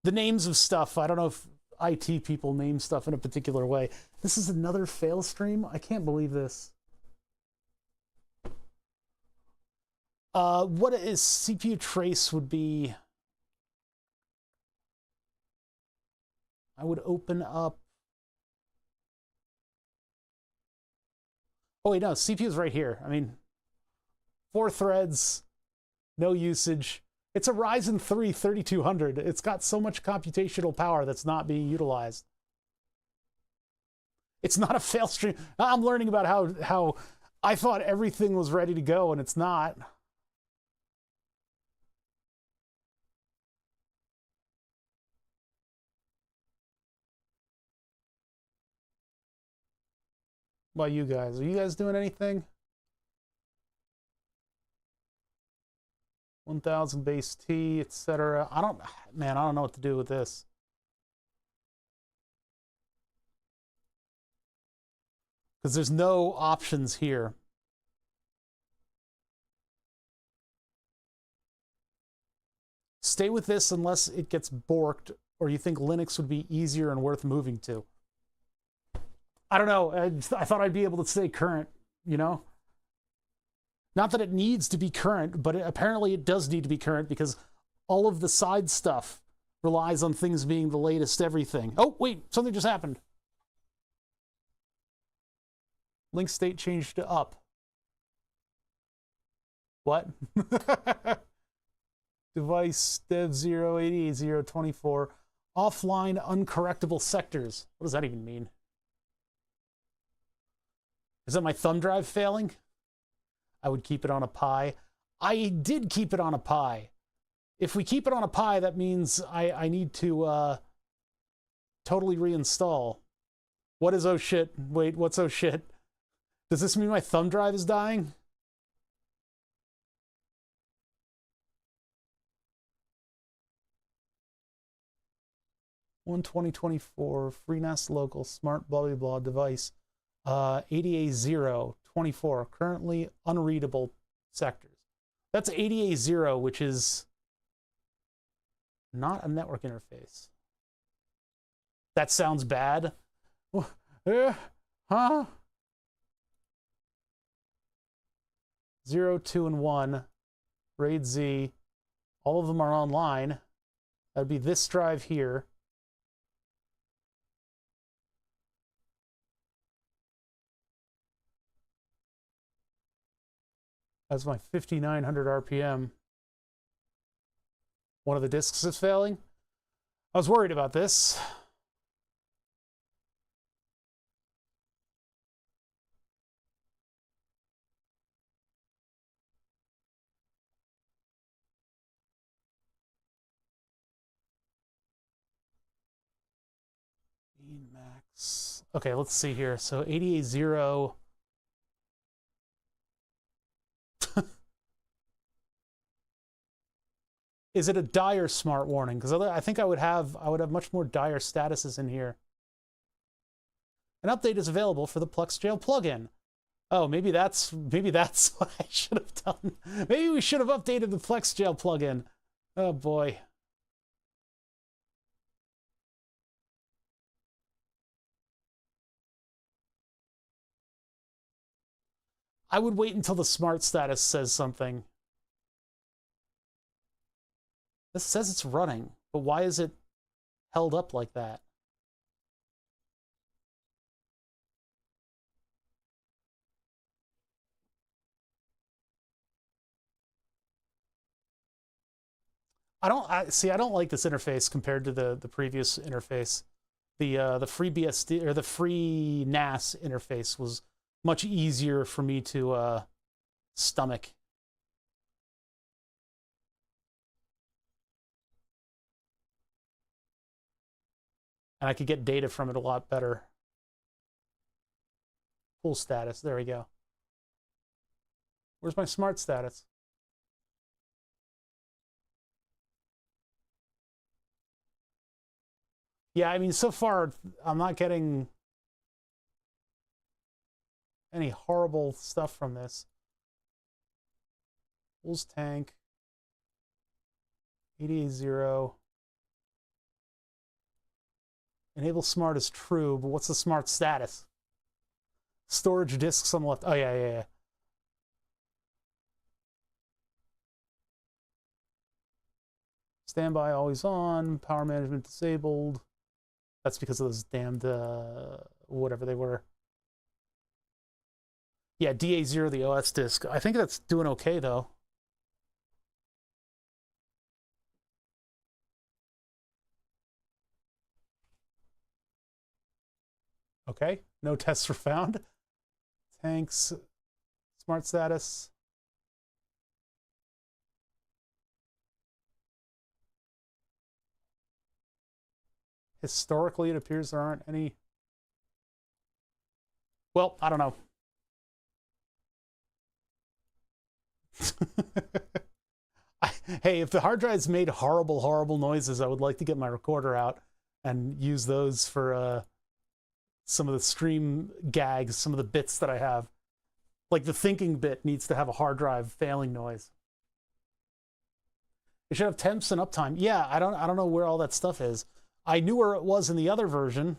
names of stuff, I don't know if IT people name stuff in a particular way. This is another fail stream? I can't believe this. What is CPU trace would be... I would open up... Oh wait, no, CPU is right here. I mean, 4 threads, no usage. It's a Ryzen 3 3200. It's got so much computational power that's not being utilized. It's not a fail stream. I'm learning about how I thought everything was ready to go and it's not. What about you guys? Are you guys doing anything? 1000 base T, etc. I don't know what to do with this. Because there's no options here. Stay with this unless it gets borked or you think Linux would be easier and worth moving to. I don't know. I thought I'd be able to stay current, you know? Not that it needs to be current, but apparently it does need to be current because all of the side stuff relies on things being the latest everything. Oh, wait, something just happened. Link state changed to up. What? Device dev 0888024. Offline uncorrectable sectors. What does that even mean? Is that my thumb drive failing? I would keep it on a Pi. I did keep it on a Pi. If we keep it on a Pi, that means I need to totally reinstall. What is oh shit? Wait, what's oh shit? Does this mean my thumb drive is dying? One 2024 FreeNAS local smart blah blah blah device. ADA024 currently unreadable sectors. That's ADA0, which is not a network interface. That sounds bad. Huh? 0, 2, and 1. RAID Z. All of them are online. That'd be this drive here. That's my 5900 RPM. One of the disks is failing. I was worried about this. Max. Okay, let's see here. So ADA0. Is it a dire smart warning? Because I think I would have much more dire statuses in here. An update is available for the PluxJail plugin. Oh, maybe that's what I should have done. Maybe we should have updated the PluxJail plugin. Oh boy. I would wait until the smart status says something. This says it's running, but why is it held up like that? I don't like this interface compared to the previous interface. The free BSD or the free NAS interface was much easier for me to stomach. And I could get data from it a lot better. Full status. There we go. Where's my smart status? Yeah, I mean, so far I'm not getting any horrible stuff from this. Pulls tank. 88.0. Enable smart is true, but what's the smart status? Storage disks on the left. Oh, yeah. Standby always on. Power management disabled. That's because of those damned, whatever they were. Yeah, DA0, the OS disk. I think that's doing okay, though. Okay, no tests were found. Tanks, smart status. Historically, it appears there aren't any. Well, I don't know. Hey, if the hard drives made horrible, horrible noises, I would like to get my recorder out and use those for some of the stream gags, some of the bits that I have. Like the thinking bit needs to have a hard drive failing noise. It should have temps and uptime. Yeah, I don't know where all that stuff is. I knew where it was in the other version.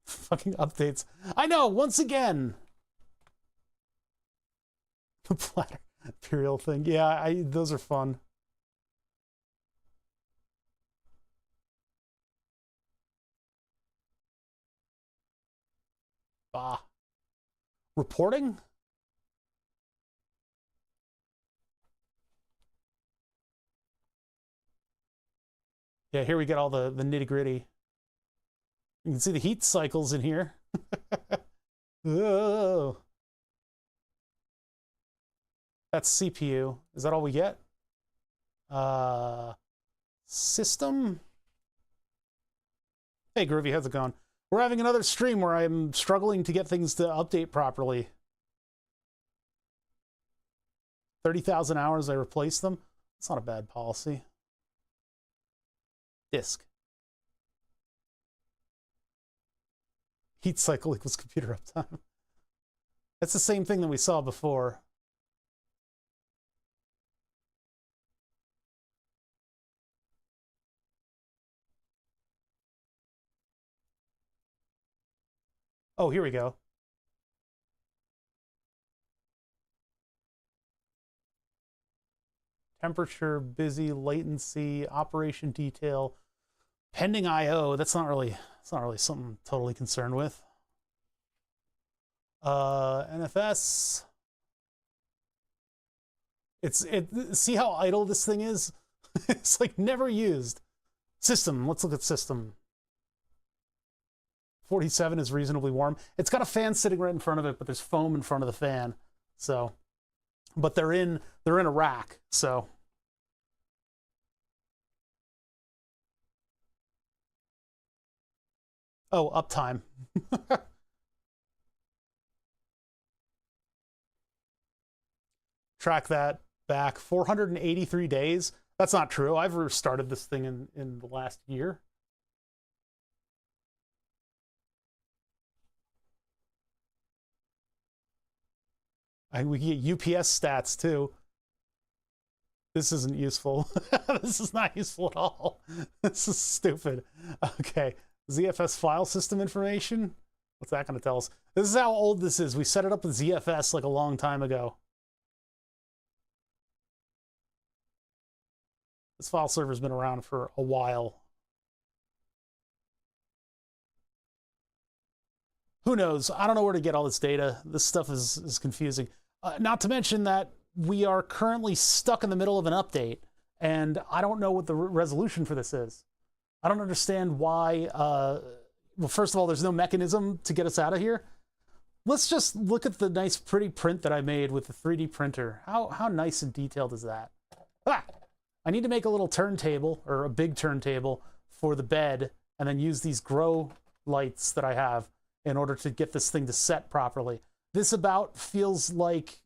Fucking updates. I know, once again. The platter imperial thing. Yeah, those are fun. Ah. Reporting? Yeah, here we get all the nitty gritty. You can see the heat cycles in here. Oh. That's CPU. Is that all we get? System? Hey, Groovy, how's it going? We're having another stream where I'm struggling to get things to update properly. 30,000 hours, I replaced them. It's not a bad policy. Disk. Heat cycle equals computer uptime. That's the same thing that we saw before. Oh, here we go. Temperature, busy, latency, operation detail, pending I/O. That's not really something I'm totally concerned with. NFS. See how idle this thing is? It's like never used. System, let's look at system. 47 is reasonably warm. It's got a fan sitting right in front of it, but there's foam in front of the fan. So, but they're in a rack, so. Oh, uptime. Track that back 483 days. That's not true. I've restarted this thing in the last year. We can get UPS stats too. This isn't useful. This is not useful at all. This is stupid. Okay, ZFS file system information. What's that going to tell us? This is how old this is. We set it up with ZFS like a long time ago. This file server's been around for a while. Who knows? I don't know where to get all this data. This stuff is confusing. Not to mention that we are currently stuck in the middle of an update, and I don't know what the resolution for this is. I don't understand why. Well, first of all, there's no mechanism to get us out of here. Let's just look at the nice, pretty print that I made with the 3D printer. How nice and detailed is that? Ah! I need to make a little turntable, or a big turntable, for the bed, and then use these grow lights that I have in order to get this thing to set properly. This about feels like,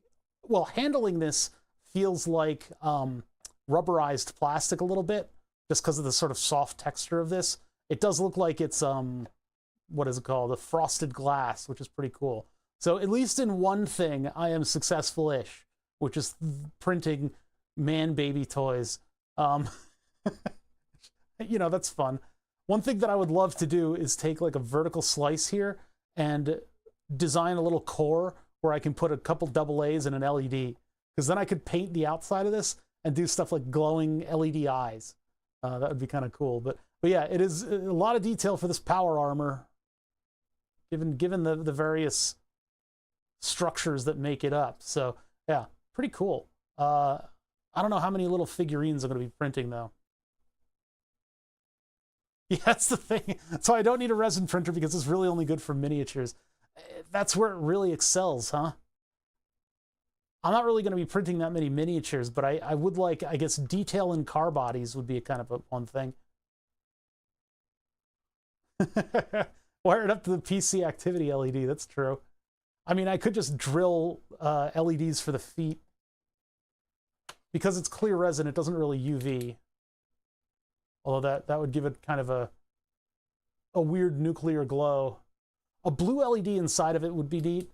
well, handling this feels like rubberized plastic a little bit, just because of the sort of soft texture of this. It does look like it's, what is it called? A frosted glass, which is pretty cool. So at least in one thing, I am successful-ish, which is printing man-baby toys. You know, that's fun. One thing that I would love to do is take like a vertical slice here and design a little core where I can put a couple AA's and an LED, because then I could paint the outside of this and do stuff like glowing LED eyes. That would be kind of cool. But yeah, it is a lot of detail for this power armor, given the various structures that make it up. So yeah, pretty cool. I don't know how many little figurines I'm going to be printing, though. Yeah, that's the thing. So I don't need a resin printer because it's really only good for miniatures. That's where it really excels, huh? I'm not really going to be printing that many miniatures, but I would like, I guess, detail in car bodies would be a kind of one thing. Wire it up to the PC activity LED, that's true. I mean, I could just drill LEDs for the feet. Because it's clear resin, it doesn't really UV. Although that would give it kind of a weird nuclear glow. A blue LED inside of it would be neat.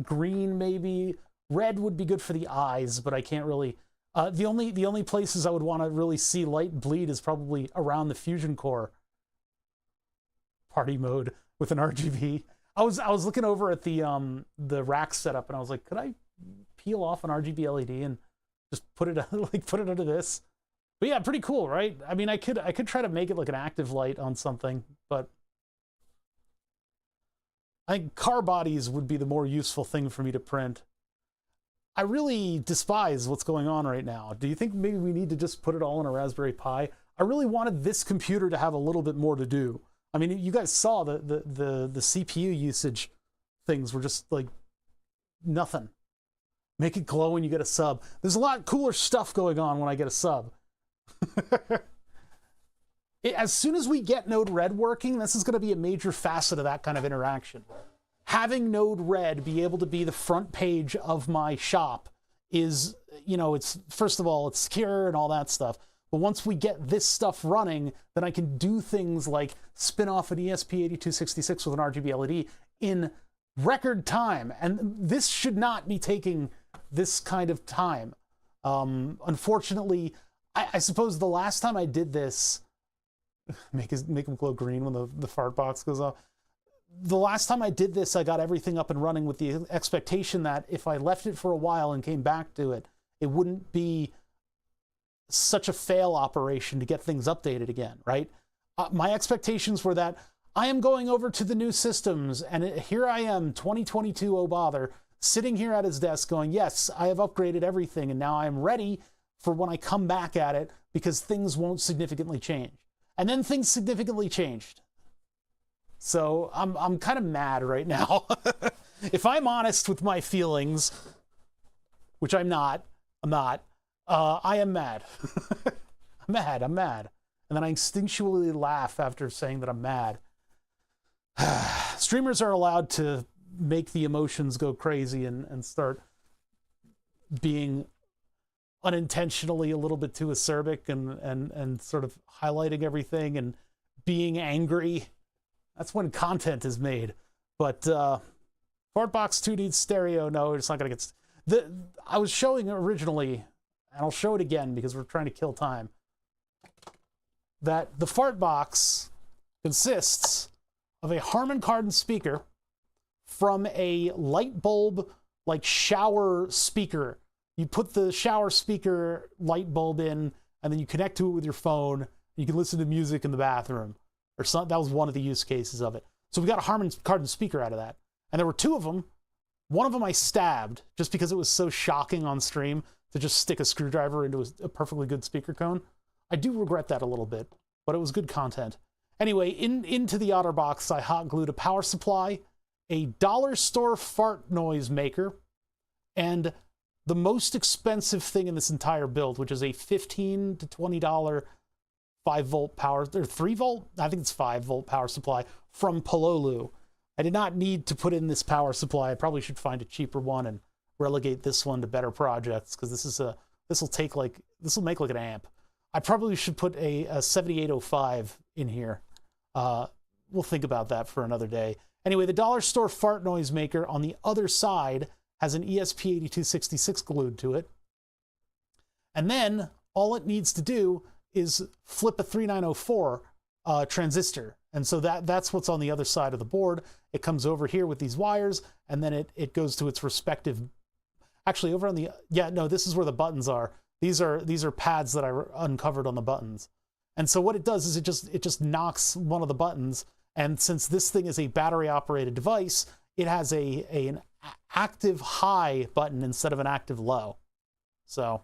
Green maybe. Red would be good for the eyes, but I can't really. The only places I would want to really see light bleed is probably around the fusion core. Party mode with an RGB. I was looking over at the rack setup and I was like, could I peel off an RGB LED and just put it under this? But yeah, pretty cool, right? I mean, I could try to make it like an active light on something, but I think car bodies would be the more useful thing for me to print. I really despise what's going on right now. Do you think maybe we need to just put it all in a Raspberry Pi? I really wanted this computer to have a little bit more to do. I mean, you guys saw the CPU usage things were just like nothing. Make it glow when you get a sub. There's a lot cooler stuff going on when I get a sub. As soon as we get Node-RED working, this is going to be a major facet of that kind of interaction. Having Node-RED be able to be the front page of my shop is, you know, it's, first of all, it's secure and all that stuff. But once we get this stuff running, then I can do things like spin off an ESP8266 with an RGB LED in record time. And this should not be taking this kind of time. Unfortunately, I suppose the last time I did this, make him glow green when the fart box goes off. The last time I did this, I got everything up and running with the expectation that if I left it for a while and came back to it, it wouldn't be such a fail operation to get things updated again, right? My expectations were that I am going over to the new systems, and here I am, 2022, oh bother, sitting here at his desk going, yes, I have upgraded everything, and now I'm ready for when I come back at it, because things won't significantly change. And then things significantly changed. So I'm kind of mad right now. If I'm honest with my feelings, which I'm not, I am mad. I'm mad. And then I instinctually laugh after saying that I'm mad. Streamers are allowed to make the emotions go crazy and start being unintentionally a little bit too acerbic and sort of highlighting everything and being angry. That's when content is made. But Fartbox 2 needs stereo. No, it's not going to get... I was showing originally, and I'll show it again because we're trying to kill time, that the fart box consists of a Harman Kardon speaker from a light bulb, like shower speaker. You put the shower speaker light bulb in, and then you connect to it with your phone. You can listen to music in the bathroom, or something. That was one of the use cases of it. So we got a Harman Kardon speaker out of that, and there were two of them. One of them I stabbed just because it was so shocking on stream to just stick a screwdriver into a perfectly good speaker cone. I do regret that a little bit, but it was good content. Anyway, into the OtterBox, I hot glued a power supply, a dollar store fart noise maker, and the most expensive thing in this entire build, which is a $15 to $20 5-volt power, or 3-volt? I think it's 5-volt power supply from Pololu. I did not need to put in this power supply. I probably should find a cheaper one and relegate this one to better projects, because this will make like an amp. I probably should put a 7805 in here. We'll think about that for another day. Anyway, the dollar store fart noise maker on the other side has an ESP8266 glued to it. And then all it needs to do is flip a 3904 transistor. And so that's what's on the other side of the board. It comes over here with these wires, and then it goes to its respective... Actually, over on the... Yeah, no, this is where the buttons are. These are pads that I uncovered on the buttons. And so what it does is it just knocks one of the buttons, and since this thing is a battery-operated device, it has an active high button instead of an active low. So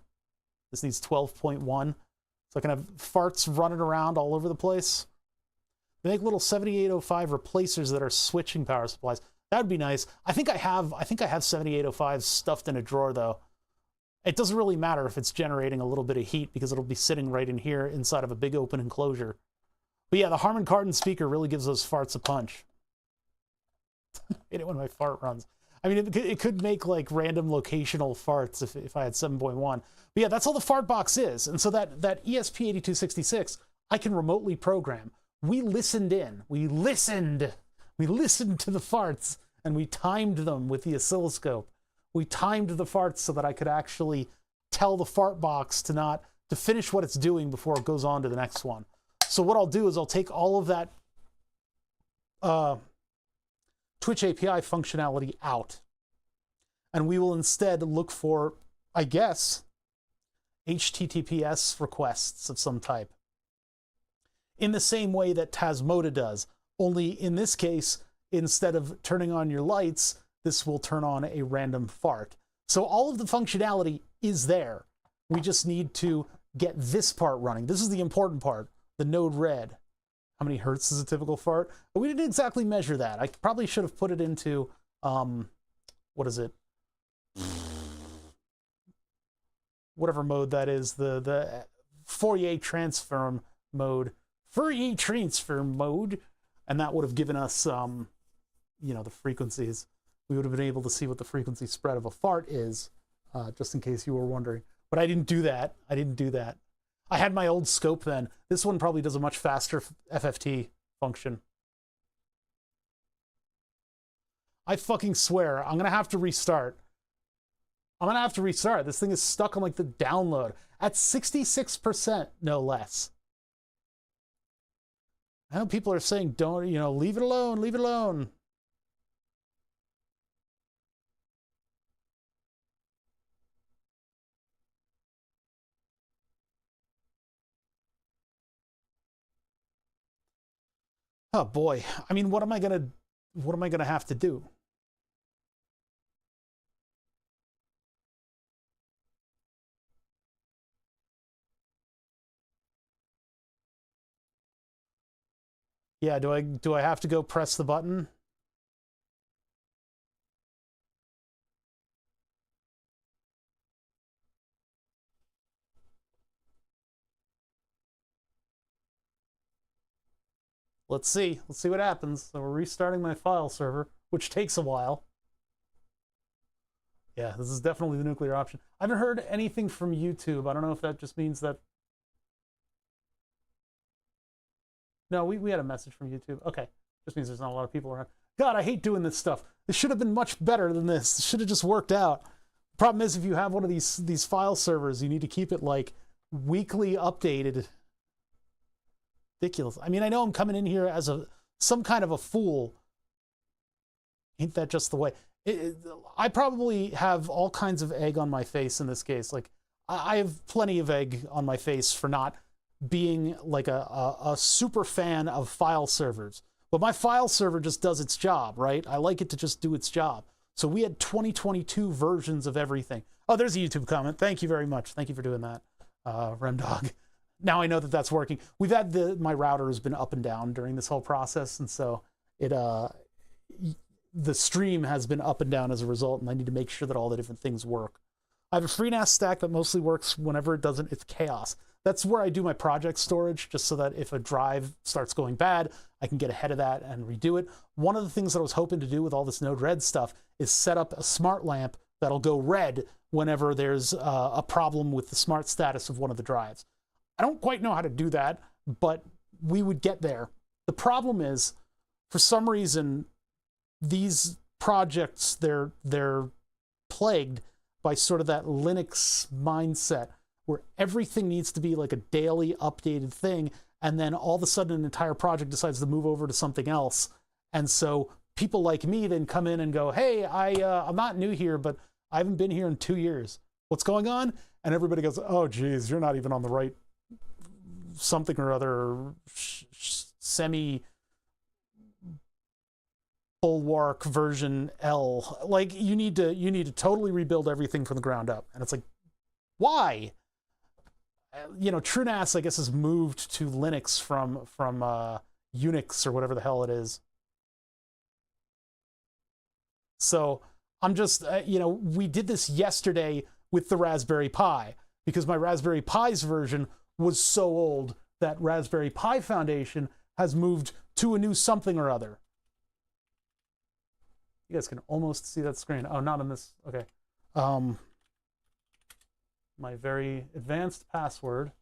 this needs 12.1. So I can have farts running around all over the place. They make little 7805 replacers that are switching power supplies. That would be nice. I think I have 7805 stuffed in a drawer though. It doesn't really matter if it's generating a little bit of heat because it'll be sitting right in here inside of a big open enclosure. But yeah, the Harman Kardon speaker really gives those farts a punch. I hate it when my fart runs. I mean, it could make like random locational farts if I had 7.1. But yeah, that's all the fart box is. And so that ESP8266, I can remotely program. We listened in. We listened to the farts, and we timed them with the oscilloscope. We timed the farts so that I could actually tell the fart box to finish what it's doing before it goes on to the next one. So what I'll do is I'll take all of that Twitch API functionality out, and we will instead look for, I guess, HTTPS requests of some type. In the same way that Tasmota does, only in this case, instead of turning on your lights, this will turn on a random fart. So all of the functionality is there. We just need to get this part running. This is the important part, the node red. How many hertz is a typical fart? But we didn't exactly measure that. I probably should have put it into, what is it? Whatever mode that is, the Fourier transform mode. Fourier transform mode. And that would have given us, the frequencies. We would have been able to see what the frequency spread of a fart is, just in case you were wondering. But I didn't do that. I had my old scope then. This one probably does a much faster FFT function. I fucking swear, I'm gonna have to restart. This thing is stuck on like the download at 66%, no less. I know people are saying, don't, leave it alone, leave it alone. Oh boy. I mean, what am I gonna have to do? Yeah, do I have to go press the button? Let's see what happens. So we're restarting my file server, which takes a while. Yeah, this is definitely the nuclear option. I haven't heard anything from YouTube. I don't know if that just means that... No, we had a message from YouTube. Okay, just means there's not a lot of people around. God, I hate doing this stuff. This should have been much better than this. This should have just worked out. Problem is, if you have one of these file servers, you need to keep it like weekly updated. Ridiculous. I mean, I know I'm coming in here as some kind of a fool. Ain't that just the way? I probably have all kinds of egg on my face in this case. Like, I have plenty of egg on my face for not being like a super fan of file servers. But my file server just does its job, right? I like it to just do its job. So we had 2022 versions of everything. Oh, there's a YouTube comment. Thank you very much. Thank you for doing that, Remdog. Now I know that that's working. We've had my router has been up and down during this whole process, and so the stream has been up and down as a result, and I need to make sure that all the different things work. I have a FreeNAS stack that mostly works. Whenever it doesn't, it's chaos. That's where I do my project storage, just so that if a drive starts going bad, I can get ahead of that and redo it. One of the things that I was hoping to do with all this Node-RED stuff is set up a smart lamp that'll go red whenever there's a problem with the smart status of one of the drives. I don't quite know how to do that, but we would get there. The problem is, for some reason, these projects, they're plagued by sort of that Linux mindset where everything needs to be like a daily updated thing, and then all of a sudden an entire project decides to move over to something else. And so people like me then come in and go, hey, I'm not new here, but I haven't been here in 2 years. What's going on? And everybody goes, oh, geez, you're not even on the right something or other semi bulwark version L. Like, you need to totally rebuild everything from the ground up. And it's like, why? You know, TrueNAS, I guess, has moved to Linux from Unix or whatever the hell it is. So I'm just, you know, we did this yesterday with the Raspberry Pi because my Raspberry Pi's version was so old that Raspberry Pi Foundation has moved to a new something or other. You guys can almost see that screen. Oh, not on this. Okay. My very advanced password.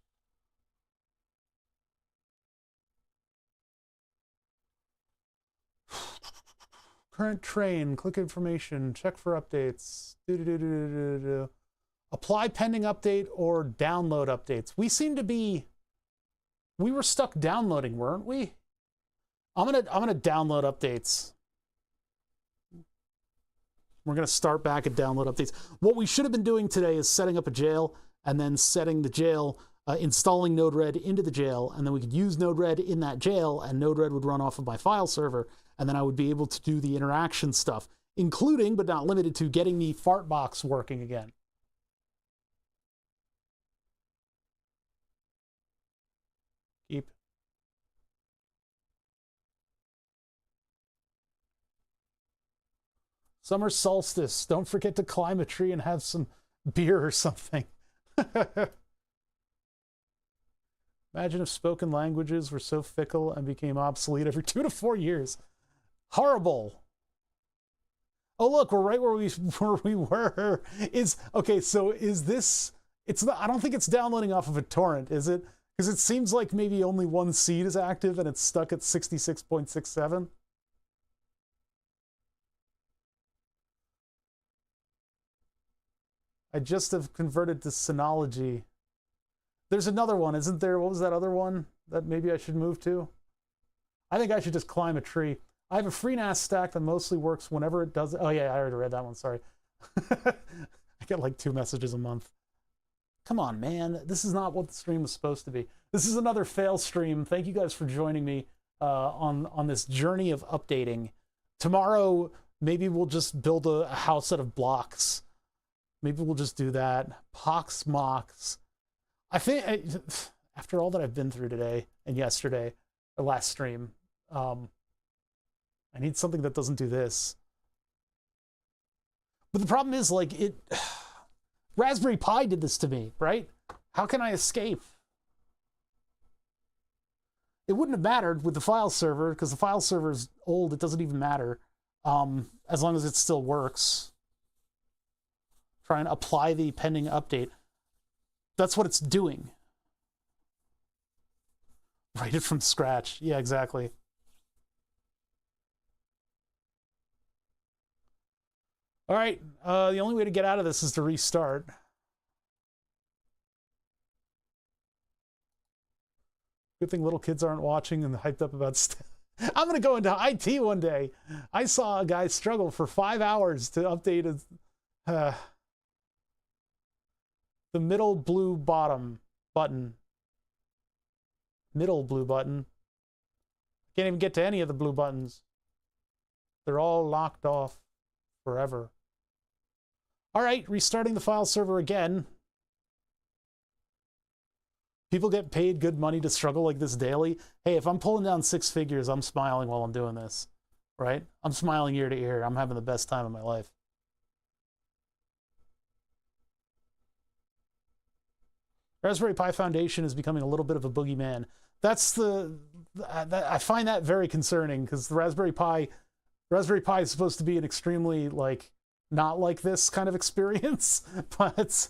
Current train, click information, check for updates. Apply pending update or download updates. We were stuck downloading, weren't we? I'm gonna download updates. We're going to start back at download updates. What we should have been doing today is setting up a jail and then setting the jail, installing Node-RED into the jail, and then we could use Node-RED in that jail, and Node-RED would run off of my file server, and then I would be able to do the interaction stuff, including, but not limited to, getting the Fartbox working again. Keep. Summer solstice. Don't forget to climb a tree and have some beer or something. Imagine if spoken languages were so fickle and became obsolete every 2 to 4 years. Horrible. Oh, look, we're right where we were. Okay, so is this... It's not, I don't think it's downloading off of a torrent, is it? Because it seems like maybe only one seed is active and it's stuck at 66.67. I just have converted to Synology. There's another one, isn't there? What was that other one that maybe I should move to? I think I should just climb a tree. I have a FreeNAS stack that mostly works whenever it does. Oh yeah, I already read that one, sorry. I get like 2 messages a month. Come on, man. This is not what the stream was supposed to be. This is another fail stream. Thank you guys for joining me on this journey of updating. Tomorrow, maybe we'll just build a house out of blocks. Maybe we'll just do that. Pox Mox. I think, after all that I've been through today and yesterday, or last stream, I need something that doesn't do this. But the problem is, like, Raspberry Pi did this to me, right? How can I escape? It wouldn't have mattered with the file server, because the file server is old. It doesn't even matter, as long as it still works. Try and apply the pending update. That's what it's doing. Write it from scratch. Yeah, exactly. All right, the only way to get out of this is to restart. Good thing little kids aren't watching and hyped up about stuff. I'm going to go into IT one day. I saw a guy struggle for 5 hours to update his, the middle blue button. Middle blue button. Can't even get to any of the blue buttons. They're all locked off forever. All right, restarting the file server again. People get paid good money to struggle like this daily. Hey, if I'm pulling down 6 figures, I'm smiling while I'm doing this, right? I'm smiling ear to ear. I'm having the best time of my life. Raspberry Pi Foundation is becoming a little bit of a boogeyman. I find that very concerning because the Raspberry Pi is supposed to be an extremely like not like this kind of experience, but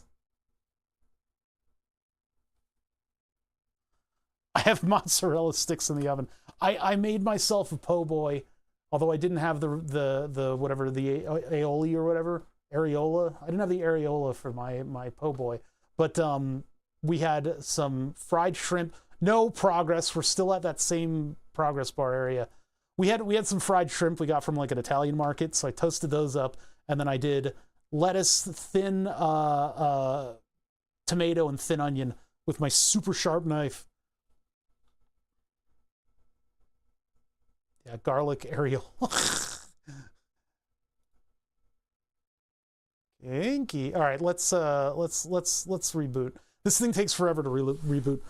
I have mozzarella sticks in the oven. I made myself a po' boy, although I didn't have the whatever, the aioli or whatever, areola. I didn't have the areola for my po' boy, but we had some fried shrimp. No progress. We're still at that same progress bar area. We had some fried shrimp we got from like an Italian market, so I toasted those up, and then I did lettuce, thin tomato, and thin onion with my super sharp knife. Yeah, garlic areola. Kinky. All right, let's reboot. This thing takes forever to reboot.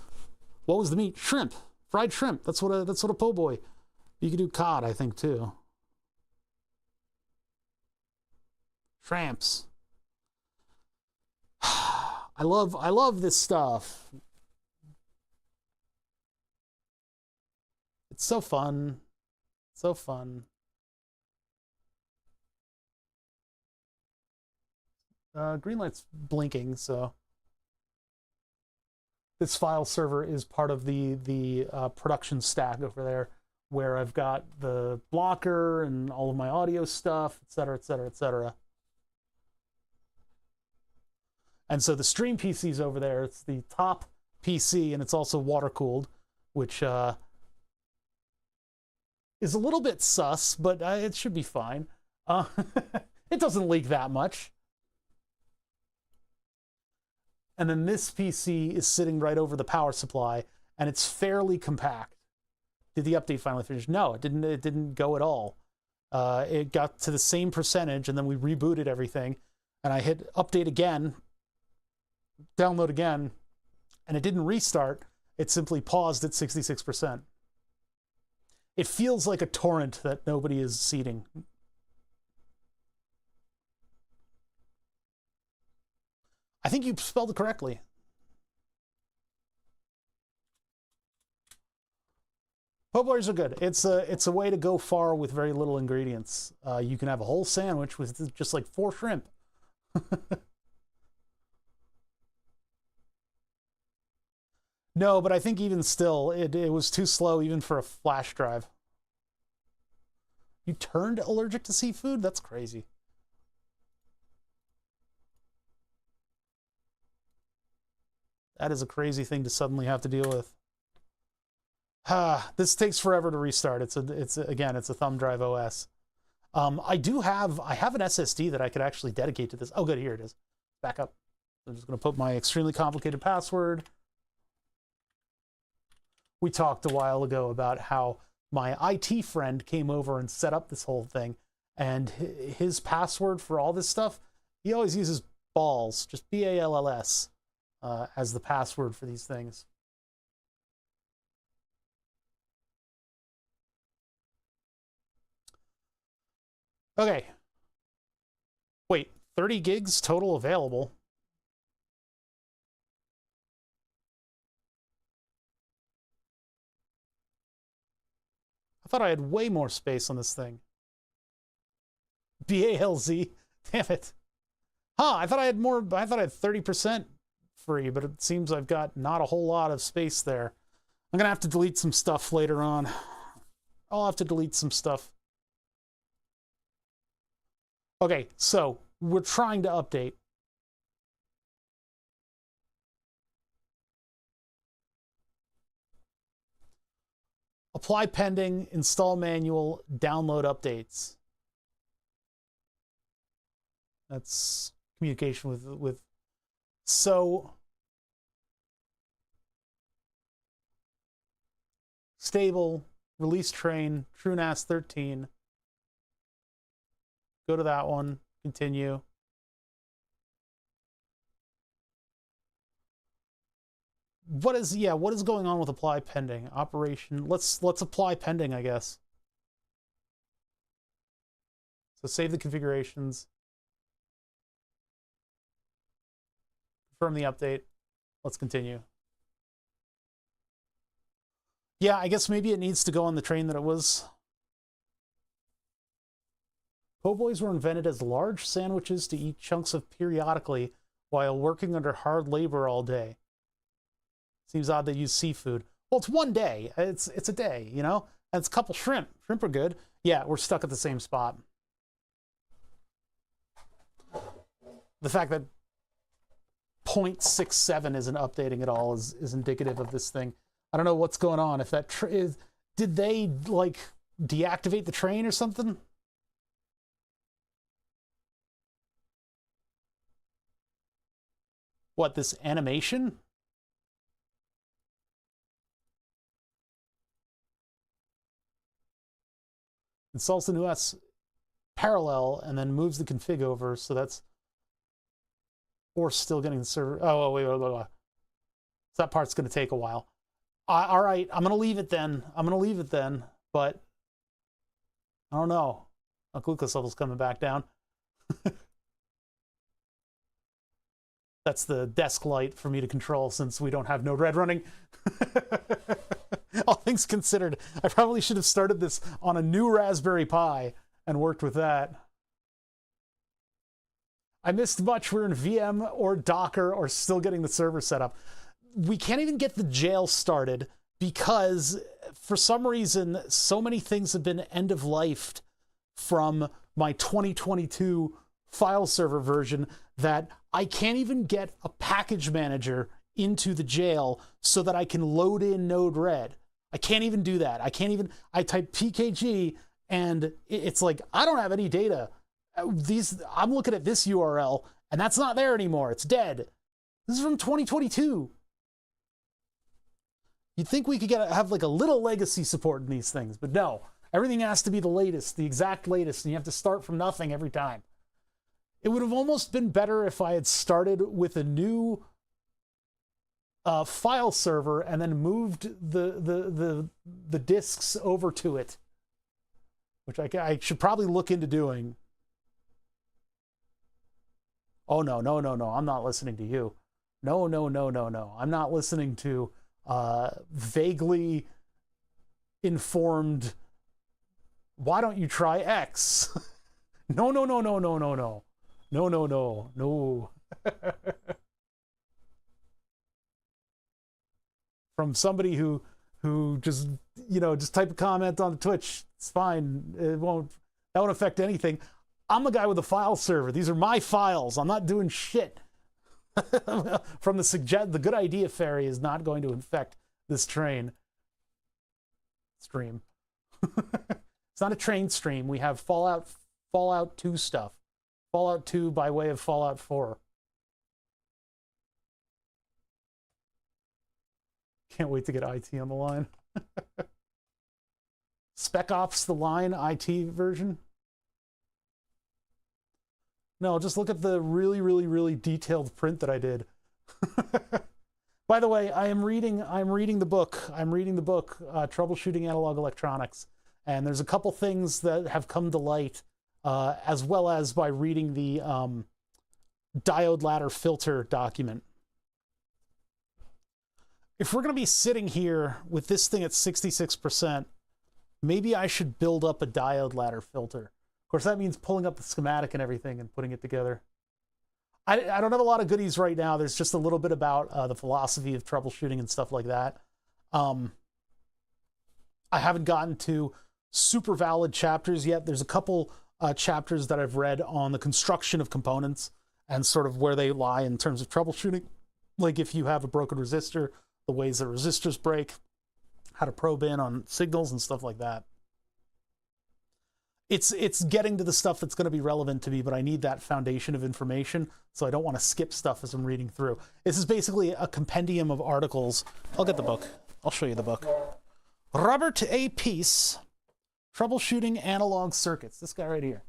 What was the meat? Shrimp. Fried shrimp. That's what a po' boy. You could do cod, I think, too. Shrimps. I love this stuff. It's so fun. So fun. Green light's blinking, so this file server is part of the production stack over there, where I've got the blocker and all of my audio stuff, etc., etc., etc. And so the stream PC is over there. It's the top PC, and it's also water cooled, which is a little bit sus, but it should be fine. It doesn't leak that much. And then this PC is sitting right over the power supply, and it's fairly compact. Did the update finally finish? No, it didn't go at all. It got to the same percentage, and then we rebooted everything, and I hit update again, download again, and it didn't restart. It simply paused at 66%. It feels like a torrent that nobody is seeding. I think you spelled it correctly. Po' boys are good. It's a way to go far with very little ingredients. You can have a whole sandwich with just like 4 shrimp. No, but I think even still, it was too slow even for a flash drive. You turned allergic to seafood? That's crazy. That is a crazy thing to suddenly have to deal with. This takes forever to restart. It's a thumb drive OS. I have an SSD that I could actually dedicate to this. Oh, good, here it is. Back up. I'm just going to put my extremely complicated password. We talked a while ago about how my IT friend came over and set up this whole thing, and his password for all this stuff, he always uses balls, just BALLS, as the password for these things. Okay. Wait, 30 gigs total available. I thought I had way more space on this thing. BALZ. Damn it. Huh, I thought I had 30% free, but it seems I've got not a whole lot of space there. I'm gonna have to delete some stuff later on. I'll have to delete some stuff. Okay, so we're trying to update. Apply pending, install manual, download updates. That's communication with so stable, release train, TrueNAS 13. Go to that one, continue. What is going on with apply pending? Operation, let's apply pending, I guess. So save the configurations. Confirm the update. Let's continue. Yeah, I guess maybe it needs to go on the train that it was. Po' boys were invented as large sandwiches to eat chunks of periodically while working under hard labor all day. Seems odd they use seafood. Well, it's one day. It's a day, you know? And it's a couple shrimp. Shrimp are good. Yeah, we're stuck at the same spot. The fact that 0.67 isn't updating at all is indicative of this thing. I don't know what's going on. If that is, did they like deactivate the train or something? What, this animation? Installs the new S parallel and then moves the config over, so that's, or still getting the server. Oh, wait. So that part's going to take a while. All right, I'm going to leave it then. But I don't know. My glucose level's coming back down. That's the desk light for me to control since we don't have Node-RED running. All things considered, I probably should have started this on a new Raspberry Pi and worked with that. I missed much. We're in VM or Docker or still getting the server set up. We can't even get the jail started because for some reason, so many things have been end-of-lifed from my 2022 file server version that I can't even get a package manager into the jail so that I can load in Node-RED. I can't even do that. I type pkg and it's like, I don't have any data. I'm looking at this URL and that's not there anymore. It's dead. This is from 2022. You'd think we could have like a little legacy support in these things, but no. Everything has to be the latest, the exact latest, and you have to start from nothing every time. It would have almost been better if I had started with a new file server and then moved the disks over to it, which I should probably look into doing. Oh, no. I'm not listening to you. No. I'm not listening to vaguely informed, why don't you try X? No. No. From somebody who just, just type a comment on Twitch. It's fine. That won't affect anything. I'm a guy with a file server. These are my files. I'm not doing shit. From the good idea fairy is not going to infect this stream. It's not a train stream. We have Fallout 2 stuff. Fallout 2 by way of Fallout 4. Can't wait to get IT on the line. Spec Ops the line IT version. No, just look at the really detailed print that I did. By the way, I'm reading the book. Troubleshooting Analog Electronics. And there's a couple things that have come to light, as well as by reading the diode ladder filter document. If we're going to be sitting here with this thing at 66%, maybe I should build up a diode ladder filter. Of course, that means pulling up the schematic and everything and putting it together. I don't have a lot of goodies right now. There's just a little bit about the philosophy of troubleshooting and stuff like that. I haven't gotten to super valid chapters yet. There's a couple chapters that I've read on the construction of components and sort of where they lie in terms of troubleshooting. Like if you have a broken resistor, the ways that resistors break, how to probe in on signals and stuff like that. It's getting to the stuff that's going to be relevant to me, but I need that foundation of information, so I don't want to skip stuff as I'm reading through. This is basically a compendium of articles. I'll get the book. I'll show you the book. Robert A. Peace, Troubleshooting Analog Circuits. This guy right here.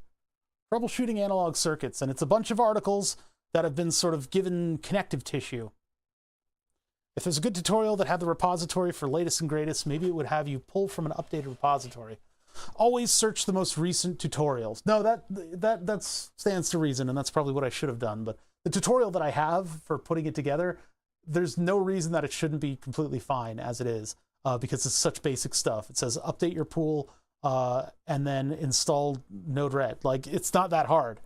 Troubleshooting Analog Circuits, and it's a bunch of articles that have been sort of given connective tissue. If there's a good tutorial that had the repository for latest and greatest, maybe it would have you pull from an updated repository. Always search the most recent tutorials. No, that stands to reason, and that's probably what I should have done. But the tutorial that I have for putting it together, there's no reason that it shouldn't be completely fine as it is, because it's such basic stuff. It says update your pool and then install Node-RED. Like, it's not that hard.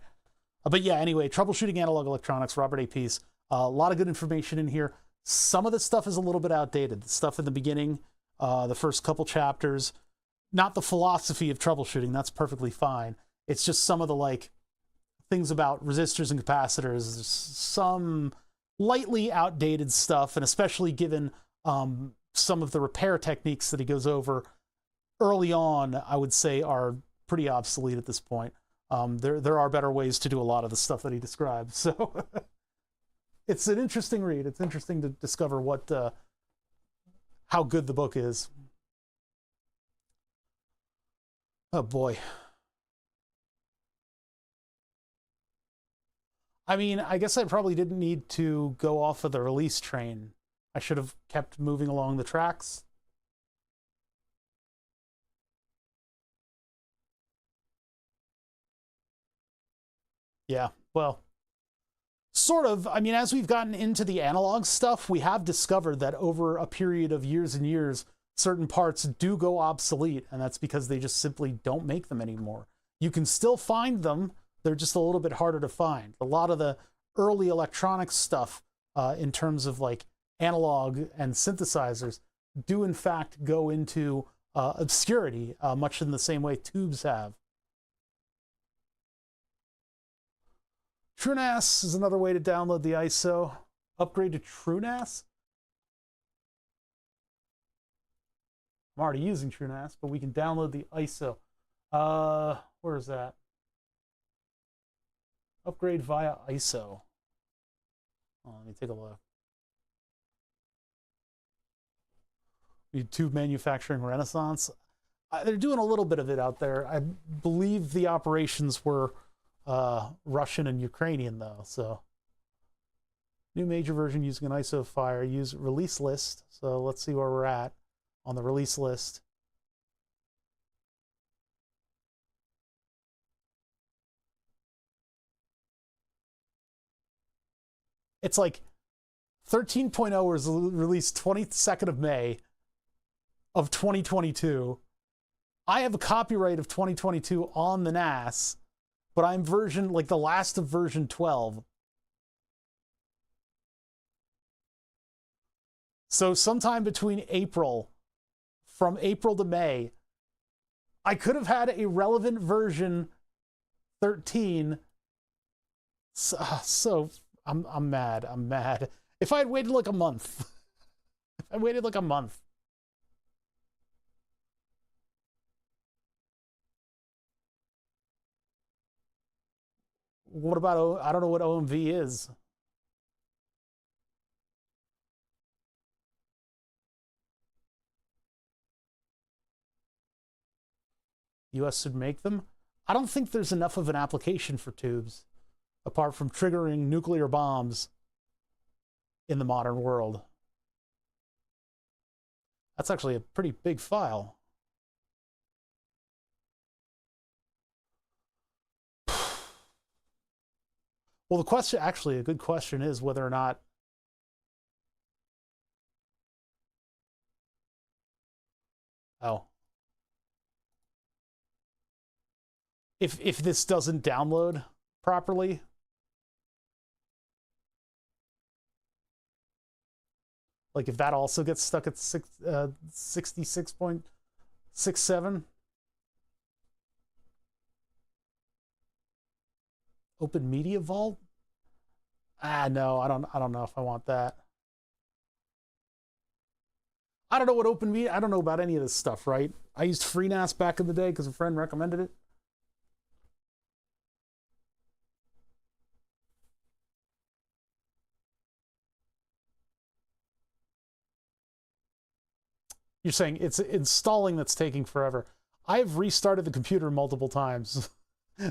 But yeah, anyway, Troubleshooting Analog Electronics, Robert A. Peace. A lot of good information in here. Some of the stuff is a little bit outdated. The stuff in the beginning, the first couple chapters, not the philosophy of troubleshooting, that's perfectly fine. It's just some of the like things about resistors and capacitors, some lightly outdated stuff, and especially given some of the repair techniques that he goes over early on, I would say are pretty obsolete at this point. There are better ways to do a lot of the stuff that he describes. So it's an interesting read. It's interesting to discover what how good the book is. Oh boy. I mean, I guess I probably didn't need to go off of the release train. I should have kept moving along the tracks. Yeah, well, sort of. I mean, as we've gotten into the analog stuff, we have discovered that over a period of years and years, certain parts do go obsolete, and that's because they just simply don't make them anymore. You can still find them, they're just a little bit harder to find. A lot of the early electronics stuff in terms of like analog and synthesizers do in fact go into obscurity, much in the same way tubes have. TrueNAS is another way to download the ISO. Upgrade to TrueNAS? I'm already using TrueNAS, but we can download the ISO. Where is that? Upgrade via ISO. Oh, let me take a look. Tube Manufacturing Renaissance. They're doing a little bit of it out there. I believe the operations were Russian and Ukrainian, though. So, new major version using an ISO file. Use release list. So let's see where we're at on the release list. It's like 13.0 was released 22nd of May of 2022. I have a copyright of 2022 on the NAS, but I'm version, like the last of version 12. So sometime between from April to May, I could have had a relevant version 13. So I'm mad. I'm mad. If I had waited like a month, I waited like a month. What about, I don't know what OMV is. US should make them. I don't think there's enough of an application for tubes, apart from triggering nuclear bombs in the modern world. That's actually a pretty big file. Well, the question, actually, a good question is whether or not if this doesn't download properly. Like if that also gets stuck at 66.67. Open Media Vault? Ah, no, I don't know if I want that. I don't know what Open Media, I don't know about any of this stuff, right? I used FreeNAS back in the day because a friend recommended it. You're saying it's installing that's taking forever. I've restarted the computer multiple times.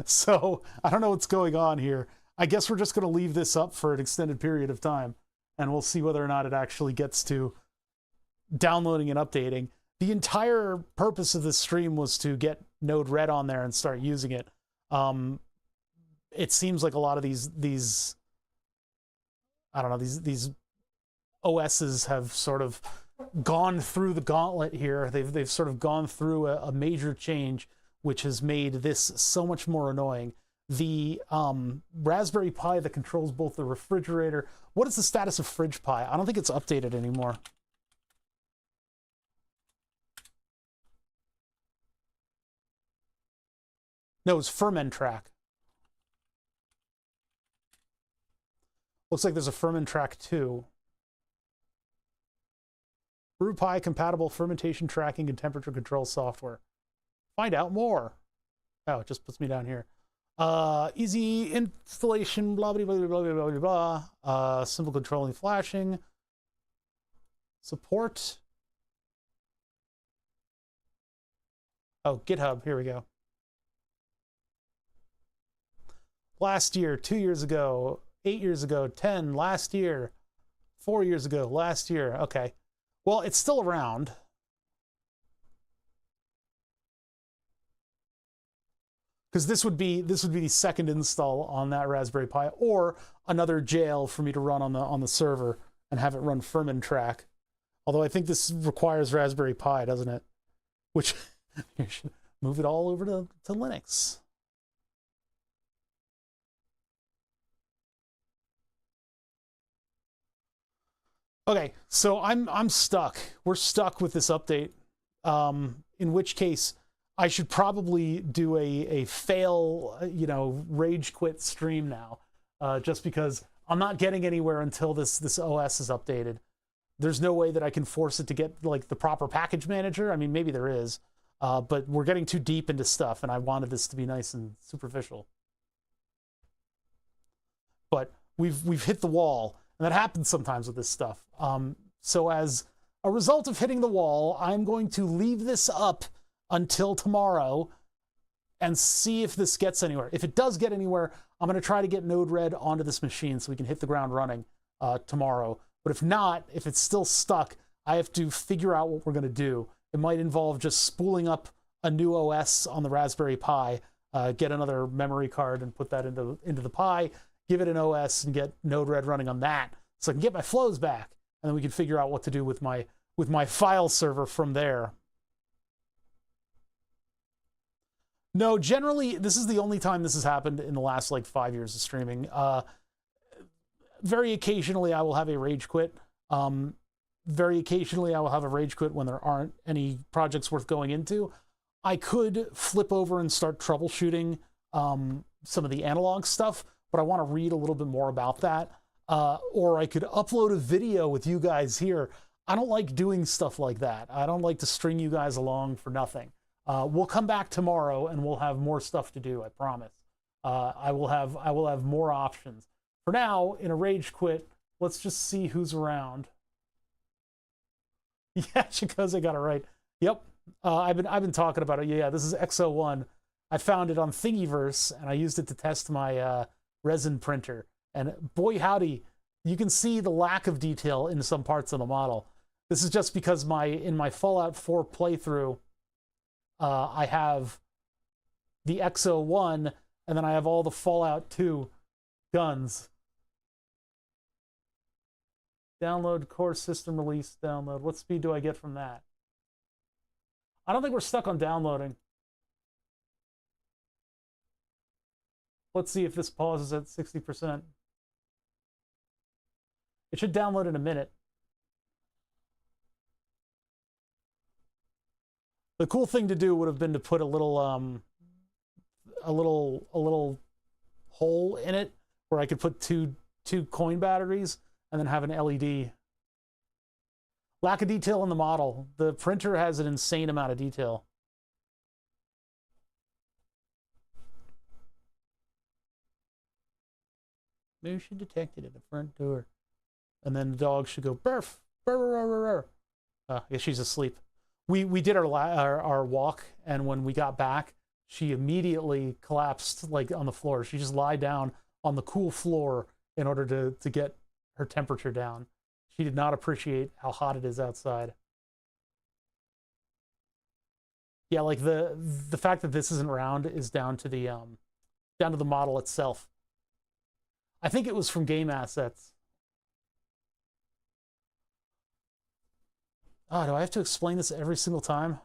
So I don't know what's going on here. I guess we're just going to leave this up for an extended period of time, and we'll see whether or not it actually gets to downloading and updating. The entire purpose of this stream was to get Node-RED on there and start using it. It seems like a lot of these I don't know, these OSs have sort of gone through the gauntlet here. They've sort of gone through a major change, which has made this so much more annoying. The Raspberry Pi that controls both the refrigerator. What is the status of Fridge Pi? I don't think it's updated anymore. No, it's Fermentrack. Looks like there's a Fermentrack 2. BrewPi compatible fermentation tracking and temperature control software. Find out more. Oh, it just puts me down here. Easy installation, blah, blah, blah, blah, blah, blah, blah. Simple controlling flashing. Support. Oh, GitHub, here we go. Last year, 2 years ago, 8 years ago, 10, last year, 4 years ago, last year. Okay. Well, it's still around. Because this would be the second install on that Raspberry Pi, or another jail for me to run on the server and have it run Fermentrack. Although I think this requires Raspberry Pi, doesn't it? Which you should move it all over to Linux. Okay, so I'm stuck. We're stuck with this update. In which case, I should probably do a fail, rage quit stream now, just because I'm not getting anywhere until this OS is updated. There's no way that I can force it to get like the proper package manager. I mean, maybe there is, but we're getting too deep into stuff, and I wanted this to be nice and superficial. But we've hit the wall, and that happens sometimes with this stuff. So as a result of hitting the wall, I'm going to leave this up until tomorrow and see if this gets anywhere. If it does get anywhere, I'm going to try to get Node-RED onto this machine so we can hit the ground running tomorrow. But if not, if it's still stuck, I have to figure out what we're going to do. It might involve just spooling up a new OS on the Raspberry Pi, get another memory card and put that into the Pi, give it an OS and get Node-RED running on that so I can get my flows back, and then we can figure out what to do with my file server from there. No, generally, this is the only time this has happened in the last, 5 years of streaming. Very occasionally, I will have a rage quit. Very occasionally, I will have a rage quit when there aren't any projects worth going into. I could flip over and start troubleshooting some of the analog stuff, but I want to read a little bit more about that. Or I could upload a video with you guys here. I don't like doing stuff like that. I don't like to string you guys along for nothing. We'll come back tomorrow and we'll have more stuff to do, I promise. I will have more options. For now, in a rage quit, let's just see who's around. Yeah, Chikoze got it right. Yep. I've been talking about it. Yeah, this is X01. I found it on Thingiverse and I used it to test my resin printer. And boy howdy, you can see the lack of detail in some parts of the model. This is just because in my Fallout 4 playthrough, I have the X01, and then I have all the Fallout 2 guns. Download core system release, download. What speed do I get from that? I don't think we're stuck on downloading. Let's see if this pauses at 60%. It should download in a minute. The cool thing to do would have been to put a little hole in it where I could put two coin batteries and then have an LED. Lack of detail in the model. The printer has an insane amount of detail. Motion detected at the front door. And then the dog should go, "Burf, burr, burr, burr, burr." I guess she's asleep. We did our walk, and when we got back, she immediately collapsed like on the floor. She just lied down on the cool floor in order to get her temperature down. She did not appreciate how hot it is outside. Yeah, like the fact that this isn't round is down to the model itself. I think it was from Game Assets. Oh, do I have to explain this every single time?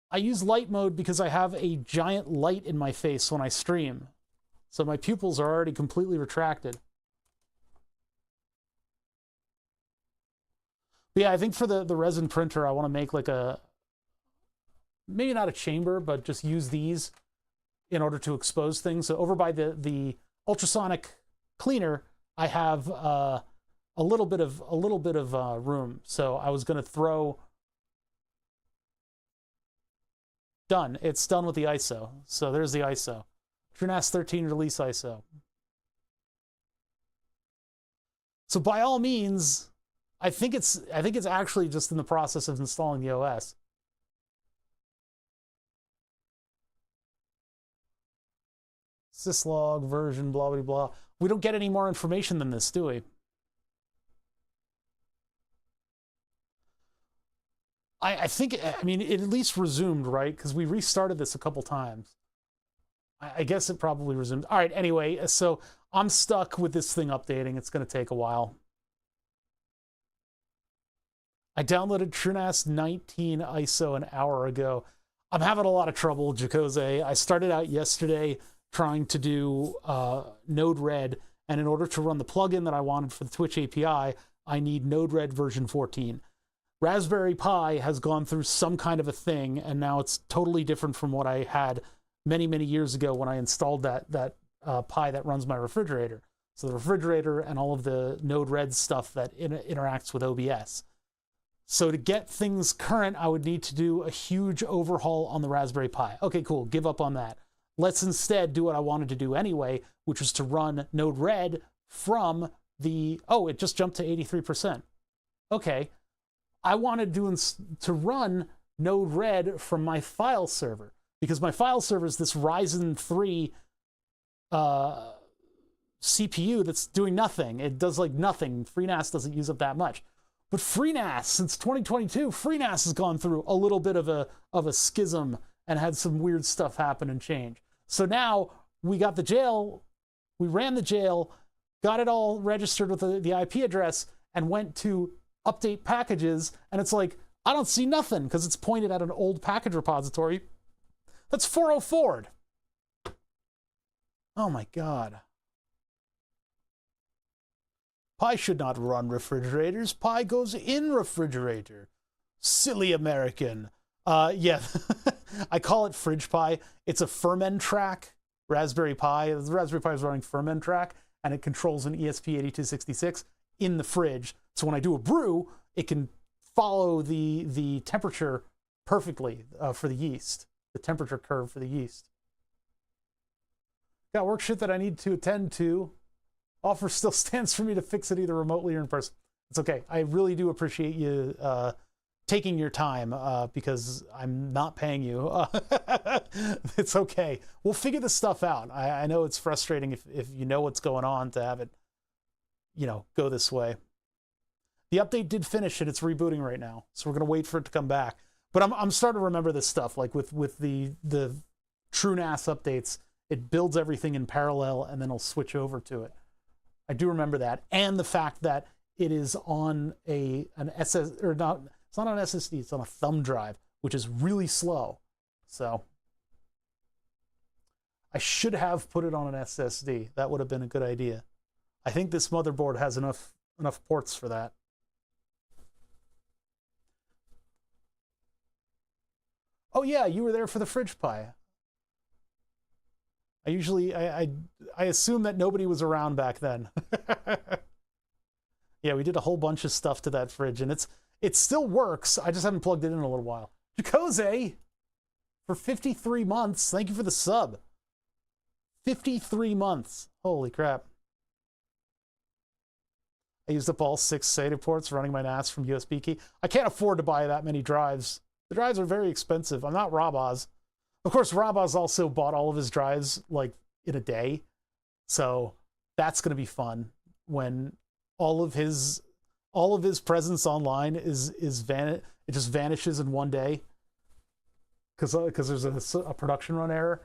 I use light mode because I have a giant light in my face when I stream. So my pupils are already completely retracted. But yeah, I think for the resin printer, I want to make like maybe not a chamber, but just use these in order to expose things. So over by the ultrasonic cleaner, I have a little bit of room. So I was going to throw. Done. It's done with the ISO. So there's the ISO. TrueNAS 13 release ISO. So by all means, I think it's actually just in the process of installing the OS. Syslog version, blah, blah, blah. We don't get any more information than this, do we? I think, I mean, it at least resumed, right? Because we restarted this a couple times. I guess it probably resumed. All right, anyway, so I'm stuck with this thing updating. It's going to take a while. I downloaded TrueNAS 19 ISO an hour ago. I'm having a lot of trouble, Jacose. I started out yesterday trying to do Node-RED, and in order to run the plugin that I wanted for the Twitch API, I need Node-RED version 14. Raspberry Pi has gone through some kind of a thing, and now it's totally different from what I had many, many years ago when I installed that Pi that runs my refrigerator. So the refrigerator and all of the Node-RED stuff that interacts with OBS. So to get things current, I would need to do a huge overhaul on the Raspberry Pi. Okay, cool, give up on that. Let's instead do what I wanted to do anyway, which was to run Node-RED from the, oh, it just jumped to 83%. Okay. I wanted to run Node-RED from my file server because my file server is this Ryzen 3 CPU that's doing nothing. It does like nothing. FreeNAS doesn't use up that much. But FreeNAS, since 2022, FreeNAS has gone through a little bit of a schism and had some weird stuff happen and change. So now we got the jail, we ran the jail, got it all registered with the IP address, and went to update packages, and it's like, I don't see nothing because it's pointed at an old package repository. That's 404'd. Oh my God. Pi should not run refrigerators. Pi goes in refrigerator. Silly American. Yeah, I call it Fridge Pi. It's a Fermentrack Raspberry Pi. The Raspberry Pi is running Fermentrack, and it controls an ESP8266 in the fridge. So when I do a brew, it can follow the temperature perfectly for the yeast, the temperature curve for the yeast. Got work shit that I need to attend to. Offer still stands for me to fix it either remotely or in person. It's okay. I really do appreciate you taking your time because I'm not paying you. It's okay. We'll figure this stuff out. I know it's frustrating if you know what's going on to have it, you know, go this way. The update did finish and it's rebooting right now. So we're going to wait for it to come back. But I'm starting to remember this stuff, like with the TrueNAS updates, it builds everything in parallel and then it'll switch over to it. I do remember that. And the fact that it is on an SS, or not, it's not on an SSD, it's on a thumb drive, which is really slow. So I should have put it on an SSD. That would have been a good idea. I think this motherboard has enough ports for that. Oh yeah, you were there for the fridge pie. I usually I assume that nobody was around back then. Yeah, we did a whole bunch of stuff to that fridge, and it still works. I just haven't plugged it in a little while. Jacose for 53 months. Thank you for the sub. 53 months. Holy crap. I used up all 6 SATA ports running my NAS from USB key. I can't afford to buy that many drives. The drives are very expensive. I'm not Roboz. Of course, Roboz also bought all of his drives like in a day. So that's going to be fun when all of his presence online it just vanishes in one day because there's a production run error.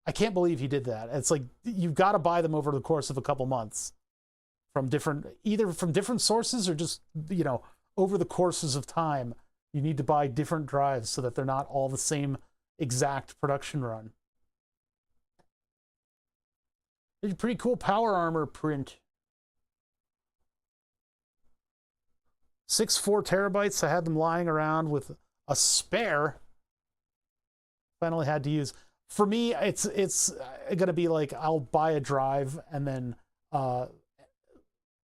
I can't believe he did that. It's like you've got to buy them over the course of a couple months from either from different sources or just, you know, over the courses of time. You need to buy different drives so that they're not all the same exact production run. It's a pretty cool Power Armor print. 4 terabytes. I had them lying around with a spare. Finally had to use. For me, it's gonna be like I'll buy a drive and then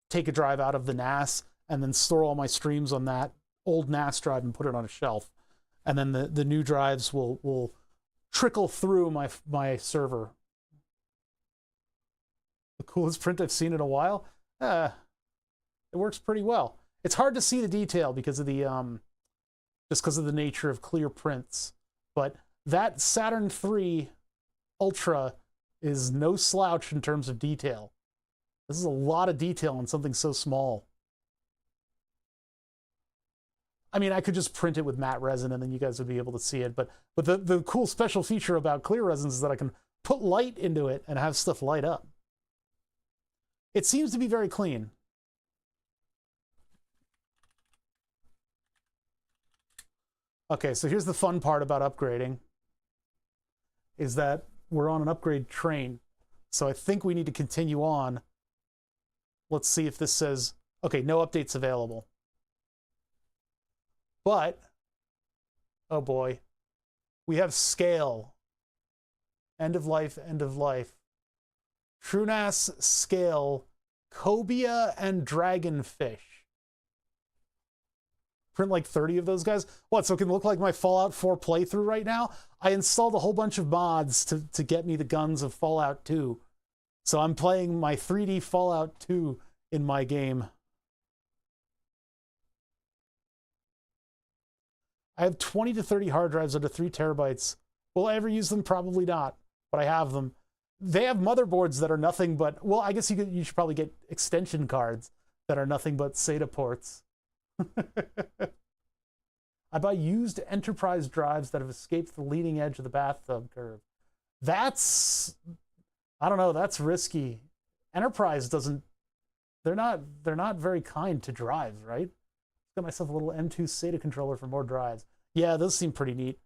take a drive out of the NAS and then store all my streams on that old NAS drive and put it on a shelf, and then the new drives will trickle through my server. The coolest print I've seen in a while. It works pretty well. It's hard to see the detail because of the just because of the nature of clear prints, but that Saturn III Ultra is no slouch in terms of detail. This is a lot of detail on something so small. I mean, I could just print it with matte resin and then you guys would be able to see it, but the cool special feature about clear resins is that I can put light into it and have stuff light up. It seems to be very clean. Okay, so here's the fun part about upgrading, is that we're on an upgrade train. So I think we need to continue on. Let's see if this says, okay, no updates available. But, oh boy, we have scale. End of life, end of life. TrueNAS, scale, cobia, and dragonfish. Print like 30 of those guys. What, so it can look like my Fallout 4 playthrough right now? I installed a whole bunch of mods to get me the guns of Fallout 2. So I'm playing my 3D Fallout 2 in my game. I have 20 to 30 hard drives under 3 terabytes. Will I ever use them? Probably not, but I have them. They have motherboards that are nothing but, well, I guess you should probably get extension cards that are nothing but SATA ports. I buy used enterprise drives that have escaped the leading edge of the bathtub curve. That's, I don't know, that's risky. Enterprise doesn't, they're not very kind to drives, right? Got myself a little M2 SATA controller for more drives. Yeah, those seem pretty neat.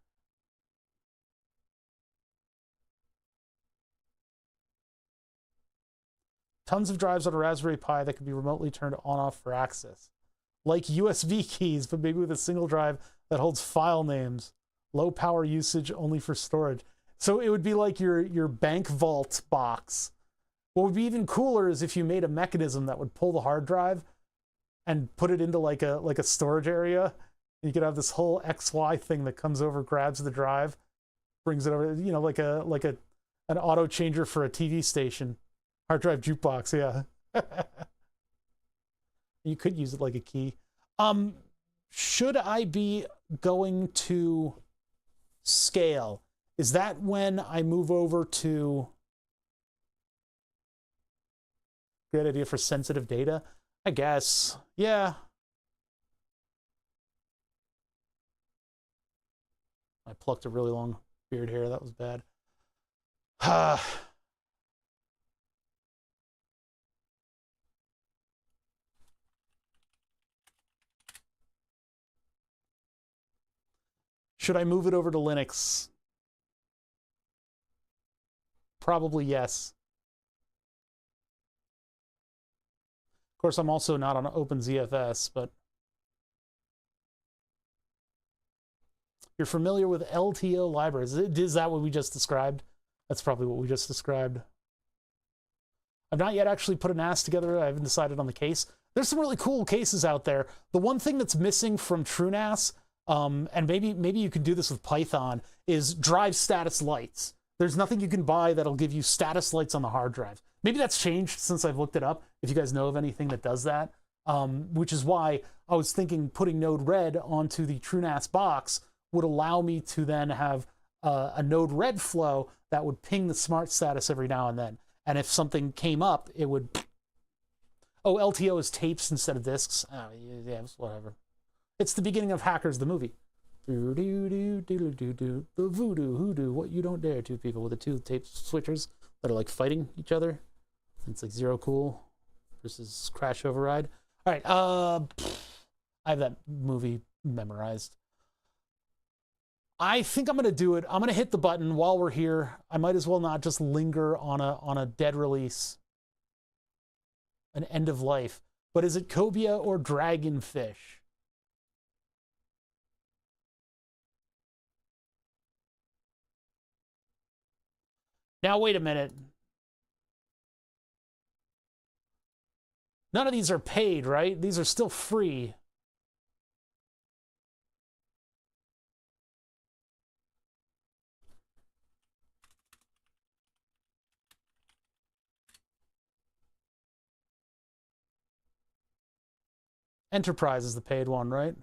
Tons of drives on a Raspberry Pi that can be remotely turned on-off for access. Like USB keys, but maybe with a single drive that holds file names. Low power usage only for storage. So it would be like your bank vault box. What would be even cooler is if you made a mechanism that would pull the hard drive and put it into like a storage area. You could have this whole XY thing that comes over, grabs the drive, brings it over, you know, like an auto changer for a TV station. Hard drive jukebox, yeah. You could use it like a key. Should I be going to scale? Is that when I move over to... Good idea for sensitive data? I guess. Yeah. I plucked a really long beard hair. That was bad. Should I move it over to Linux? Probably yes. Of course, I'm also not on OpenZFS, but You're familiar with LTO libraries. Is that what we just described? That's probably what we just described. I've not yet actually put an AS together. I haven't decided on the case. There's some really cool cases out there. The one thing that's missing from TrueNAS, and maybe you can do this with Python, is drive status lights. There's nothing you can buy that'll give you status lights on the hard drive. Maybe that's changed since I've looked it up, if you guys know of anything that does that, which is why I was thinking putting Node-RED onto the TrueNAS box would allow me to then have a Node-RED flow that would ping the smart status every now and then. And if something came up, it would... Oh, LTO is tapes instead of disks. Oh, yeah, whatever. It's the beginning of Hackers, the movie. The voodoo, hoodoo, what you don't dare to, people with the two tape switchers that are like fighting each other. It's like Zero Cool versus Crash Override. All right, I have that movie memorized. I think I'm gonna do it. I'm gonna hit the button while we're here. I might as well not just linger on a dead release, an end of life. But is it Cobia or Dragonfish? Now, wait a minute. None of these are paid, right? These are still free. Enterprise is the paid one, right?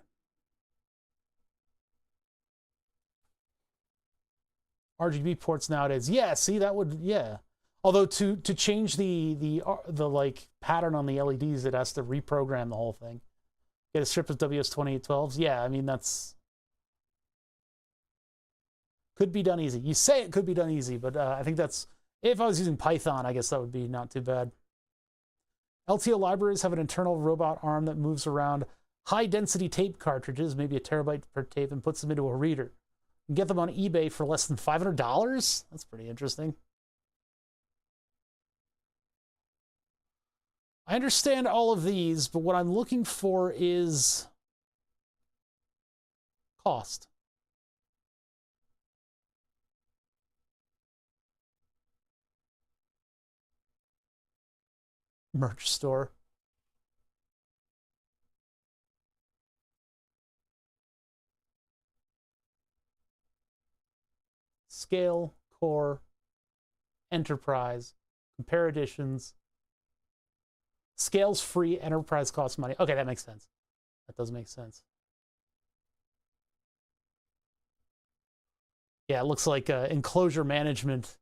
RGB ports nowadays. Yeah, see, that would, yeah. Although to change the like pattern on the LEDs, it has to reprogram the whole thing. Get a strip of WS2812s. Yeah, I mean, that's... Could be done easy. You say it could be done easy, but I think that's... If I was using Python, I guess that would be not too bad. LTO libraries have an internal robot arm that moves around high-density tape cartridges, maybe a terabyte per tape, and puts them into a reader. You can get them on eBay for less than $500? That's pretty interesting. I understand all of these, but what I'm looking for is cost. Merch store. Scale, core, enterprise, compare editions. Scale's free, enterprise costs money. Okay, that makes sense. That does make sense. Yeah, it looks like enclosure management.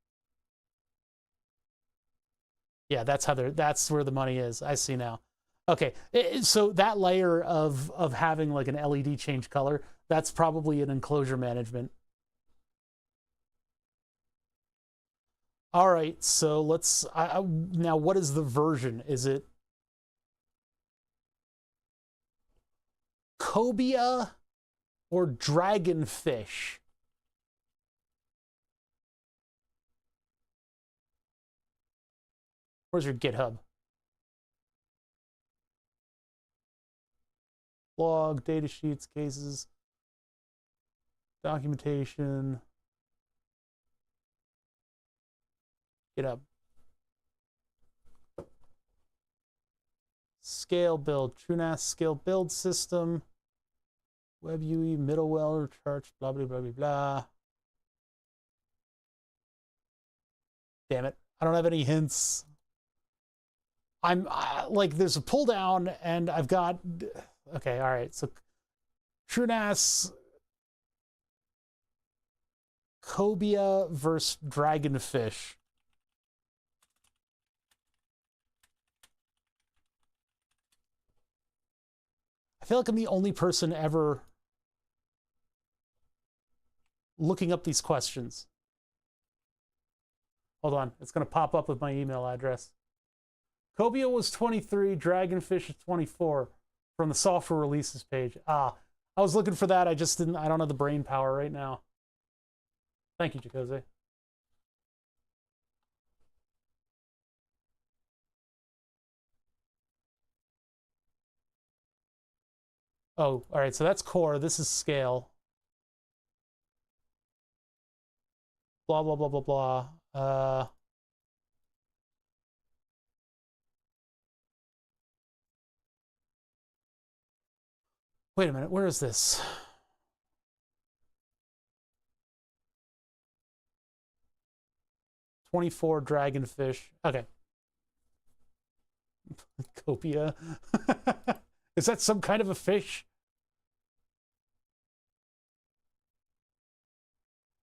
Yeah, that's where the money is. I see now. Okay, so that layer of having like an LED change color, that's probably an enclosure management. All right, so let's now. What is the version? Is it Cobia or Dragonfish? Where's your GitHub? Log, data sheets, cases, documentation. GitHub. Scale build, TrueNAS scale build system. Web UI, middleware, church, blah, blah, blah, blah, blah. Damn it. I don't have any hints. I'm like, there's a pull down and I've got, okay, all right. So TrueNAS, Cobia versus Dragonfish. I feel like I'm the only person ever looking up these questions. Hold on, it's going to pop up with my email address. Cobia was 23, Dragonfish is 24 from the software releases page. I was looking for that. I don't have the brain power right now. Thank you, Jacose. Oh, all right, so that's core. This is scale. blah, blah, blah, blah, blah. Wait a minute, where is this? $24 dragonfish. Okay. Copia. Is that some kind of a fish?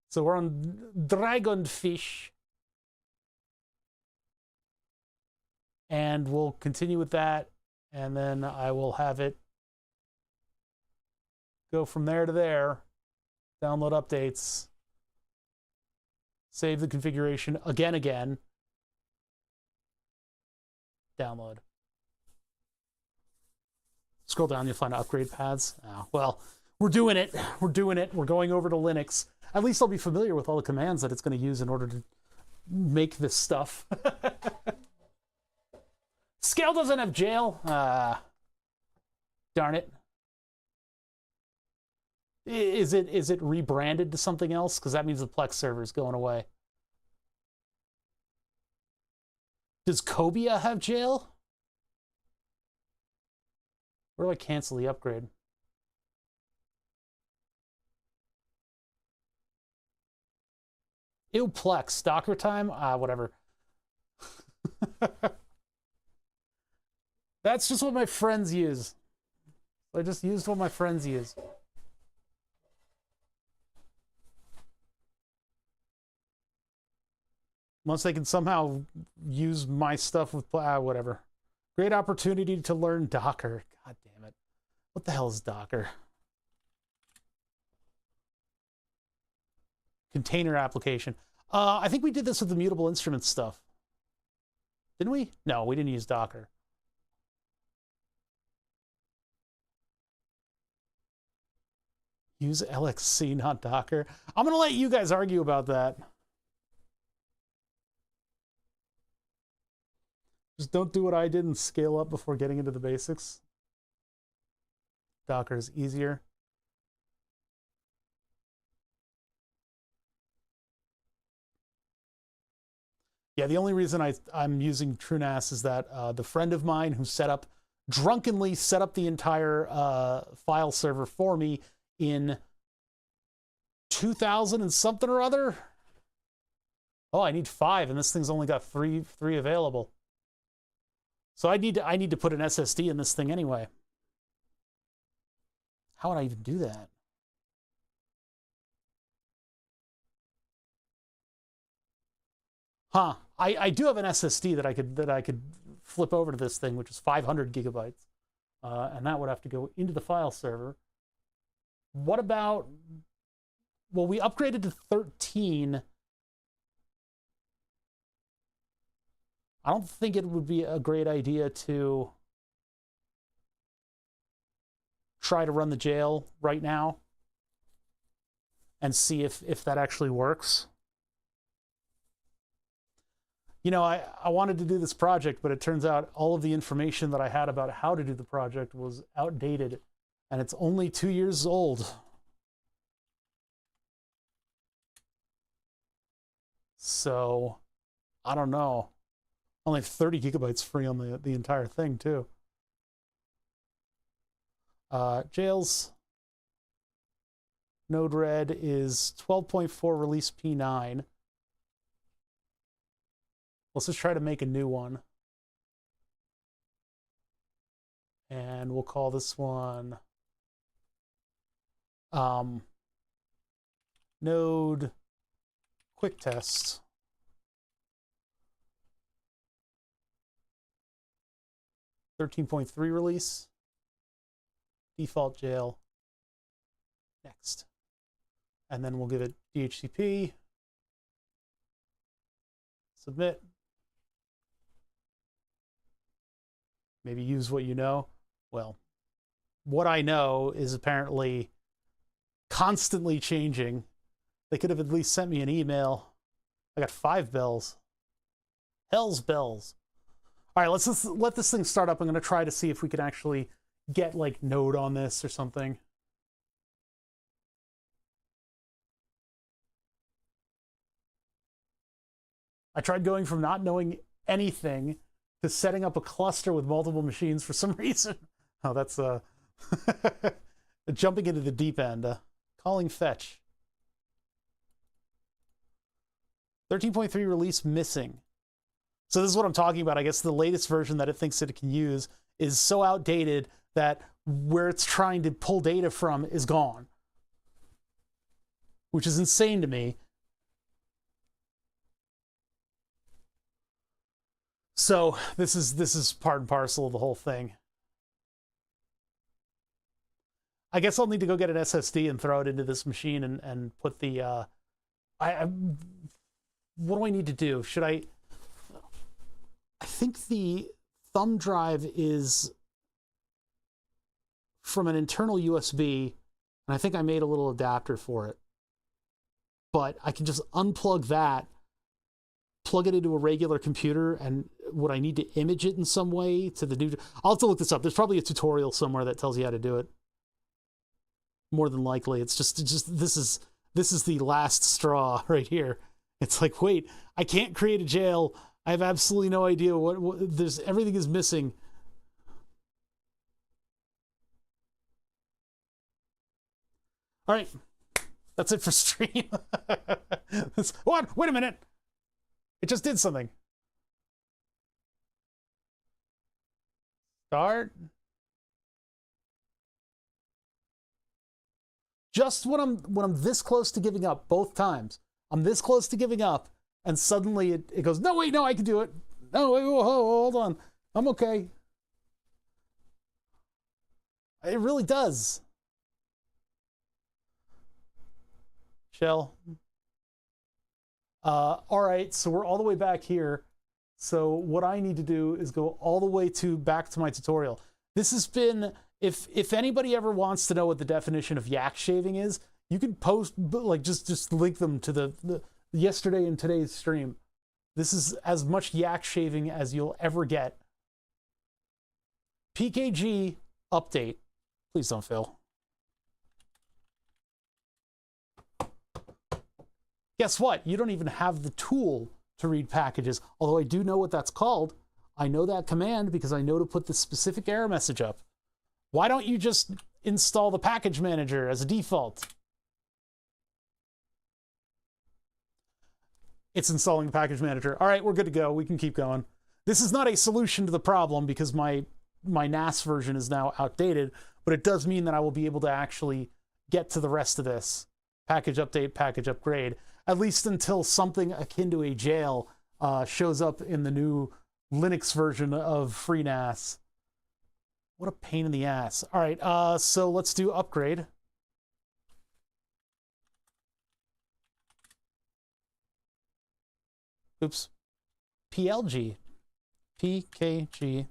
So we're on dragonfish. And we'll continue with that. And then I will have it go from there to there. Download updates. Save the configuration again. Download. Scroll down, you'll find upgrade paths. Oh, well, we're doing it. We're doing it. We're going over to Linux. At least I'll be familiar with all the commands that it's going to use in order to make this stuff. Scale doesn't have jail. Darn it. Is it rebranded to something else? Because that means the Plex server is going away. Does Cobia have jail? Where do I cancel the upgrade? Ew, Plex. Docker time? Whatever. That's just what my friends use. I just used what my friends use. Unless they can somehow use my stuff with whatever. Great opportunity to learn Docker. God damn it. What the hell is Docker? Container application. I think we did this with the mutable instruments stuff. Didn't we? No, we didn't use Docker. Use LXC, not Docker. I'm going to let you guys argue about that. Just don't do what I did and scale up before getting into the basics. Docker is easier. Yeah, the only reason I'm using TrueNAS is that the friend of mine who drunkenly set up the entire file server for me in 2000 and something or other. Oh, I need 5, and this thing's only got three available. So I need to put an SSD in this thing anyway. How would I even do that? Huh. I do have an SSD that I could flip over to this thing, which is 500 gigabytes. And that would have to go into the file server. What about, well, we upgraded to 13. I don't think it would be a great idea to try to run the jail right now and see if that actually works. You know, I wanted to do this project, but it turns out all of the information that I had about how to do the project was outdated, and it's only 2 years old. So, I don't know. Only 30 gigabytes free on the entire thing, too. Jails. Node-RED is 12.4 release P9. Let's just try to make a new one. And we'll call this one Node Quick Test. .13.3 release. Default jail. Next. And then we'll give it DHCP. Submit. Maybe use what you know. Well, what I know is apparently constantly changing. They could have at least sent me an email. I got 5 bells. Hell's bells. All right, let's just let this thing start up. I'm going to try to see if we can actually get like Node on this or something. I tried going from not knowing anything to setting up a cluster with multiple machines for some reason. Oh, that's jumping into the deep end. Calling fetch. 13.3 release missing. So this is what I'm talking about. I guess the latest version that it thinks that it can use is so outdated that where it's trying to pull data from is gone, which is insane to me. So this is part and parcel of the whole thing. I guess I'll need to go get an SSD and throw it into this machine and put the what do I need to do? Should I think the thumb drive is from an internal USB, and I think I made a little adapter for it. But I can just unplug that, plug it into a regular computer, and would I need to image it in some way to the new... I'll have to look this up. There's probably a tutorial somewhere that tells you how to do it. More than likely. It's just this is the last straw right here. It's like, wait, I can't create a jail. I have absolutely no idea what there's. Everything is missing. All right, that's it for stream. What? Wait a minute. It just did something. Start. Just when I'm this close to giving up, both times. I'm this close to giving up, and suddenly it goes, no, wait, no, I can do it. No, wait, whoa, hold on. I'm okay. It really does. Shell. All right, so we're all the way back here. So what I need to do is go all the way back to my tutorial. This has been, if anybody ever wants to know what the definition of yak shaving is, you can post, like, just link them to the yesterday and today's stream. This is as much yak shaving as you'll ever get. PKG update. Please don't fail. Guess what? You don't even have the tool to read packages, although I do know what that's called. I know that command because I know to put this specific error message up. Why don't you just install the package manager as a default? It's installing the package manager. All right, we're good to go. We can keep going. This is not a solution to the problem because my NAS version is now outdated, but it does mean that I will be able to actually get to the rest of this. Package update, package upgrade, at least until something akin to a jail shows up in the new Linux version of FreeNAS. What a pain in the ass. All right, so let's do upgrade. Oops. PLG. PKG.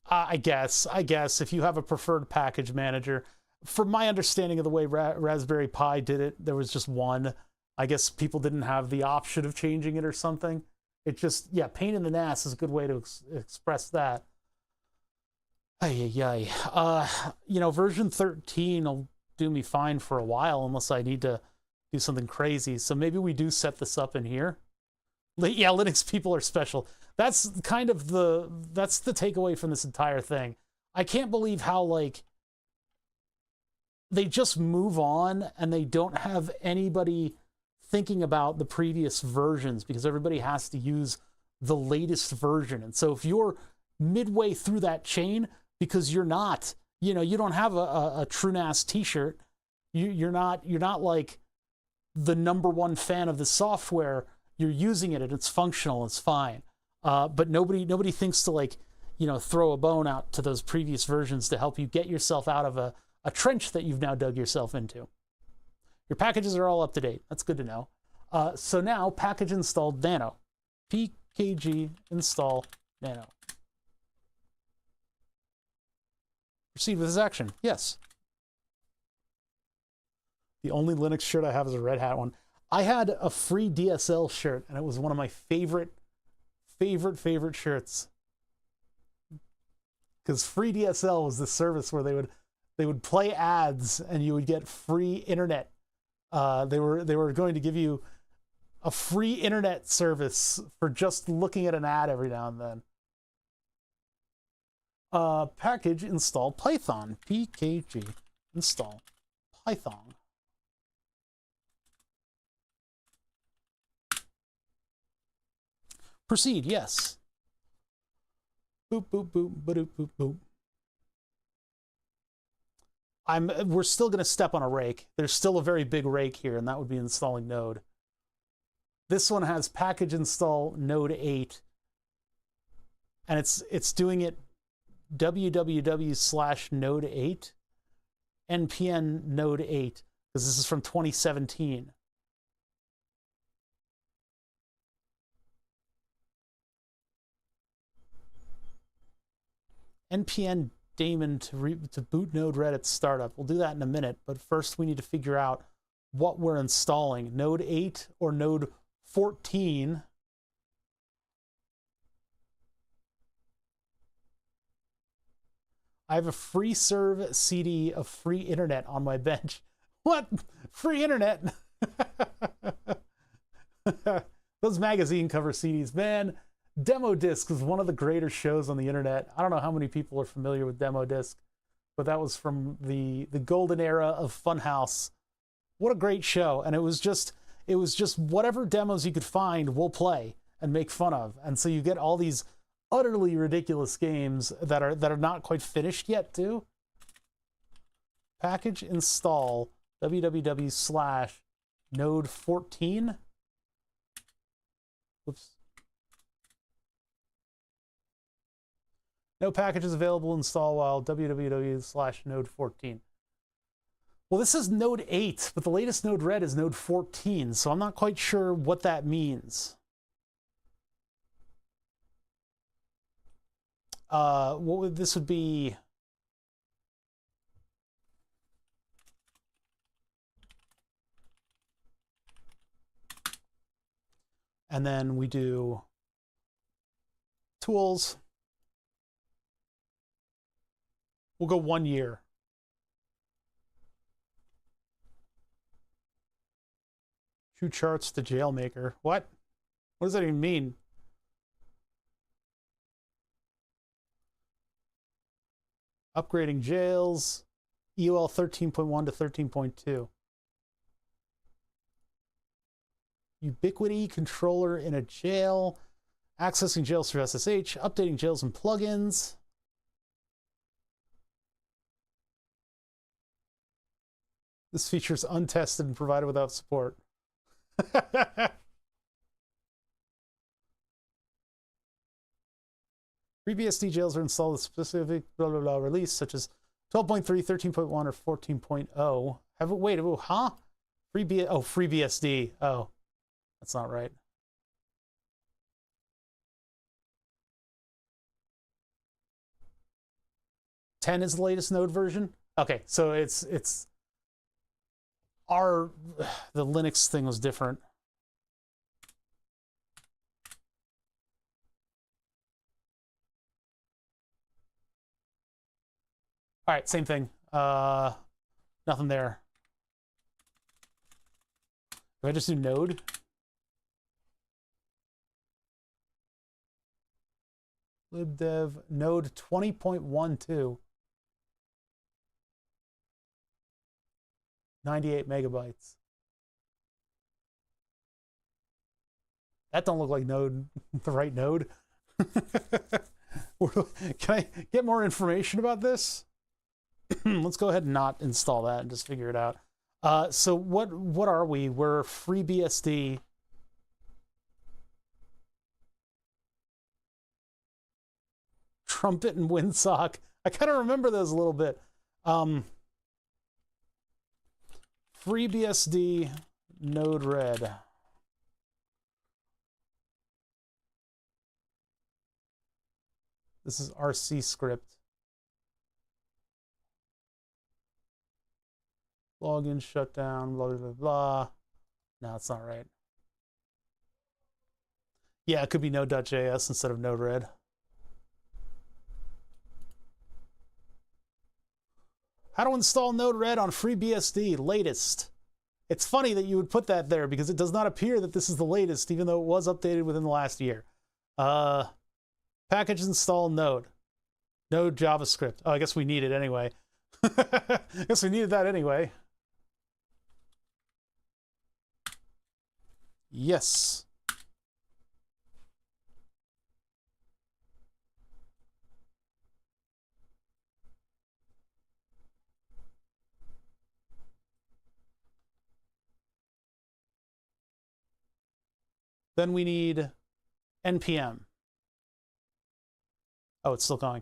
I guess if you have a preferred package manager, from my understanding of the way Raspberry Pi did it, there was just one. I guess people didn't have the option of changing it or something. It just, yeah, pain in the ass is a good way to express that. You know, version 13 will do me fine for a while unless I need to do something crazy. So maybe we do set this up in here. Yeah, Linux people are special. That's kind of that's the takeaway from this entire thing. I can't believe how, like, they just move on and they don't have anybody thinking about the previous versions because everybody has to use the latest version. And so if you're midway through that chain, because you're not, you know, you don't have a TrueNAS t-shirt, you're not like the #1 fan of the software, you're using it and it's functional, it's fine. But nobody thinks to, like, you know, throw a bone out to those previous versions to help you get yourself out of a trench that you've now dug yourself into. Your packages are all up to date. That's good to know. So now package installed nano. PKG install nano. Proceed with this action. Yes. The only Linux shirt I have is a Red Hat one. I had a free DSL shirt, and it was one of my favorite shirts. because FreeDSL was the service where they would play ads and you would get free internet. They were going to give you a free internet service for just looking at an ad every now and then. Package install Python. PKG install Python. Proceed, yes. Boop, boop, boop, boop, boop, boop. We're still going to step on a rake. There's still a very big rake here, and that would be installing Node. This one has package install Node 8, and it's doing it www/node8 npm node 8, because this is from 2017. npm daemon to boot Node-RED at startup. We'll do that in a minute, but first we need to figure out what we're installing, Node 8 or Node 14. I have a free serve CD of free internet on my bench. What? Free internet? Those magazine cover CDs, man. Demo Disc was one of the greater shows on the internet. I don't know how many people are familiar with Demo Disc, but that was from the golden era of Funhouse. What a great show. And it was just whatever demos you could find, we'll play and make fun of. And so you get all these utterly ridiculous games that are not quite finished yet too. Package install www/node14. Whoops. No packages available. Install while www/node14. Well, this is Node 8, but the latest Node-RED is Node 14, so I'm not quite sure what that means. This would be... And then we do tools. We'll go 1 year. Shoe charts to Jailmaker. What? What does that even mean? Upgrading jails. EOL 13.1 to 13.2. Ubiquity controller in a jail. Accessing jails through SSH. Updating jails and plugins. This feature is untested and provided without support. FreeBSD jails are installed with specific blah blah blah release, such as 12.3, 13.1, or 14.0. Wait, huh? FreeBSD. Oh, that's not right. .10 is the latest Node version. Okay, so it's the Linux thing was different. All right, same thing. Nothing there. Do I just do Node? libdev Node 20.12. 98 megabytes. That don't look like Node, the right Node. Can I get more information about this? Let's go ahead and not install that and just figure it out. So what are we? We're FreeBSD. Trumpet and Windsock. I kind of remember those a little bit. FreeBSD Node-RED. This is RC script. Login, shutdown, blah, blah, blah, blah. No, it's not right. Yeah, it could be Node.js instead of Node-RED. How to install Node-RED on FreeBSD, latest. It's funny that you would put that there because it does not appear that this is the latest, even though it was updated within the last year. Package install Node. Node JavaScript. Oh, I guess we need it anyway. I guess we needed that anyway. Yes. Then we need NPM. Oh, it's still going.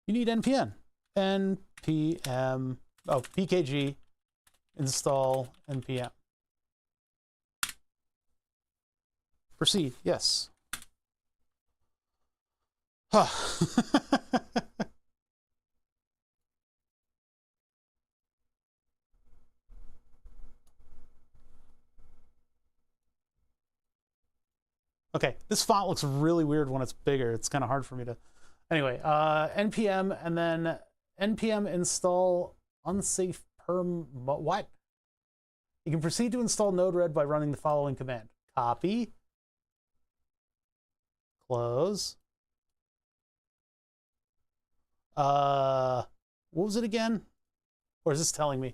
You need NPM. NPM. Oh, PKG. Install NPM. Proceed. Yes. Huh. Okay, this font looks really weird when it's bigger. It's kind of hard for me to... Anyway, npm and then npm install unsafe perm... What? You can proceed to install Node-RED by running the following command. Copy. Close. What was it again? Or is this telling me?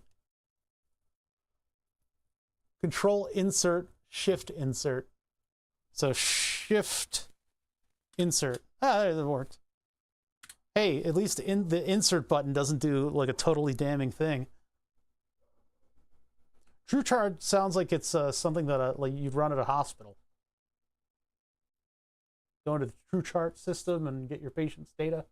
Control insert, shift insert. So shift insert. Ah, that worked. Hey, at least in the insert button doesn't do like a totally damning thing. TrueChart sounds like it's something that like you'd run at a hospital. Go into the TrueChart system and get your patient's data.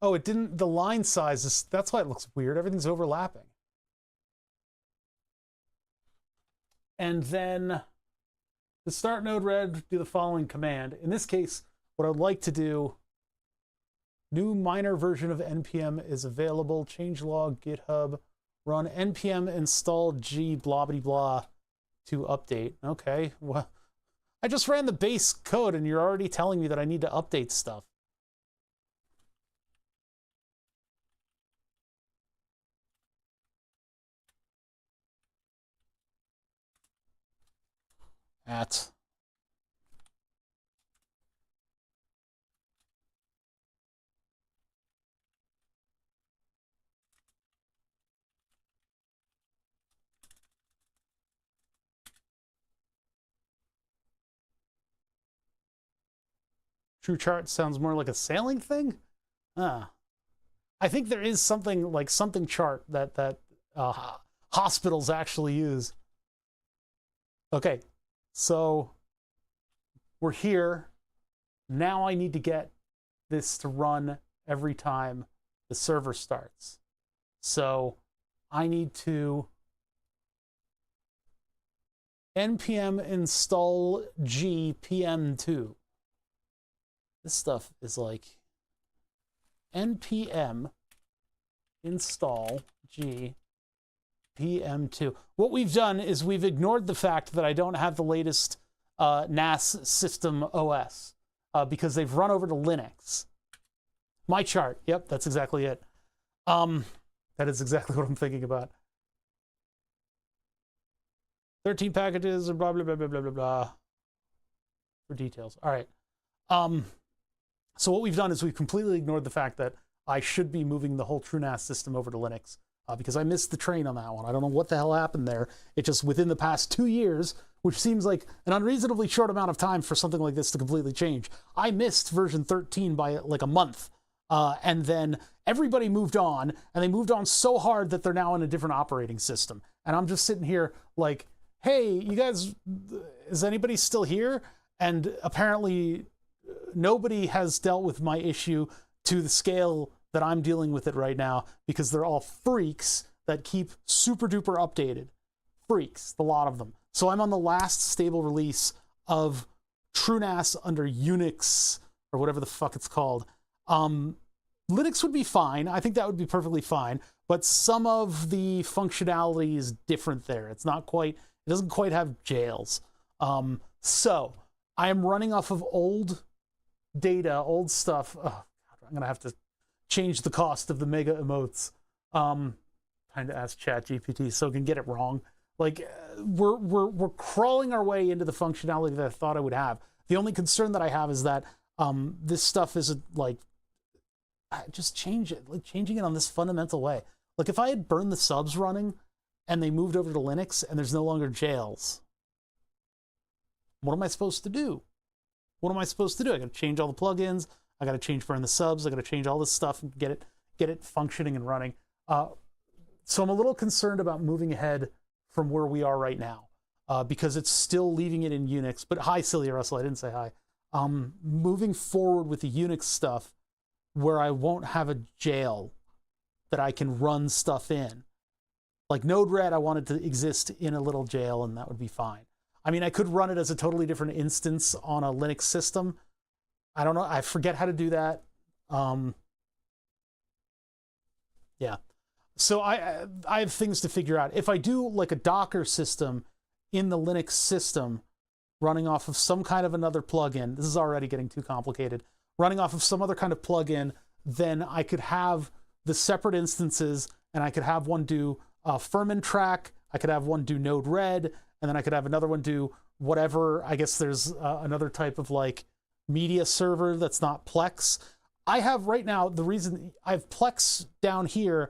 Oh, it didn't, the line size is, that's why it looks weird. Everything's overlapping. And then to start Node-RED, do the following command. In this case, what I'd like to do, new minor version of npm is available, changelog, GitHub, run npm install g blah blah blah to update. Okay, well, I just ran the base code and you're already telling me that I need to update stuff. At TrueChart sounds more like a sailing thing. I think there is something like something chart that hospitals actually use. Okay, so we're here. Now I need to get this to run every time the server starts. So I need to npm install g pm2. This stuff is like npm install g pm2. What we've done is we've ignored the fact that I don't have the latest NAS system OS because they've run over to Linux. My chart. Yep, that's exactly it. That is exactly what I'm thinking about. 13 packages or blah, blah, blah, blah, blah, blah, blah. For details. All right. So what we've done is we've completely ignored the fact that I should be moving the whole TrueNAS system over to Linux because I missed the train on that one. I don't know what the hell happened there. It just within the past 2 years, which seems like an unreasonably short amount of time for something like this to completely change. I missed version 13 by like a month. And then everybody moved on, and they moved on so hard that they're now in a different operating system. And I'm just sitting here like, hey, you guys, is anybody still here? And apparently nobody has dealt with my issue to the scale that I'm dealing with it right now because they're all freaks that keep super duper updated. Freaks, the lot of them. So I'm on the last stable release of TrueNAS under Unix or whatever the fuck it's called. Linux would be fine. I think that would be perfectly fine. But some of the functionality is different there. It's not quite, it doesn't quite have jails. So I am running off of old data, old stuff. Oh, I'm going to have to change the cost of the mega emotes. Trying to ask ChatGPT so I can get it wrong. Like we're crawling our way into the functionality that I thought I would have. The only concern that I have is that this stuff isn't like just change it, like changing it on this fundamental way. Like if I had burned the subs running and they moved over to Linux and there's no longer jails, what am I supposed to do? What am I supposed to do? I got to change all the plugins. I got to change burn the subs. I got to change all this stuff and get it functioning and running. So I'm a little concerned about moving ahead from where we are right now because it's still leaving it in Unix. But hi, Celia Russell. I didn't say hi. Moving forward with the Unix stuff where I won't have a jail that I can run stuff in. Like Node-RED, I wanted to exist in a little jail, and that would be fine. I mean, I could run it as a totally different instance on a Linux system. I don't know. I forget how to do that. Yeah. So I have things to figure out. If I do like a Docker system in the Linux system running off of some kind of another plugin, this is already getting too complicated, running off of some other kind of plugin, then I could have the separate instances and I could have one do Fermentrack, I could have one do Node-RED, and then I could have another one do whatever. I guess there's another type of like media server that's not Plex. I have right now, the reason I have Plex down here,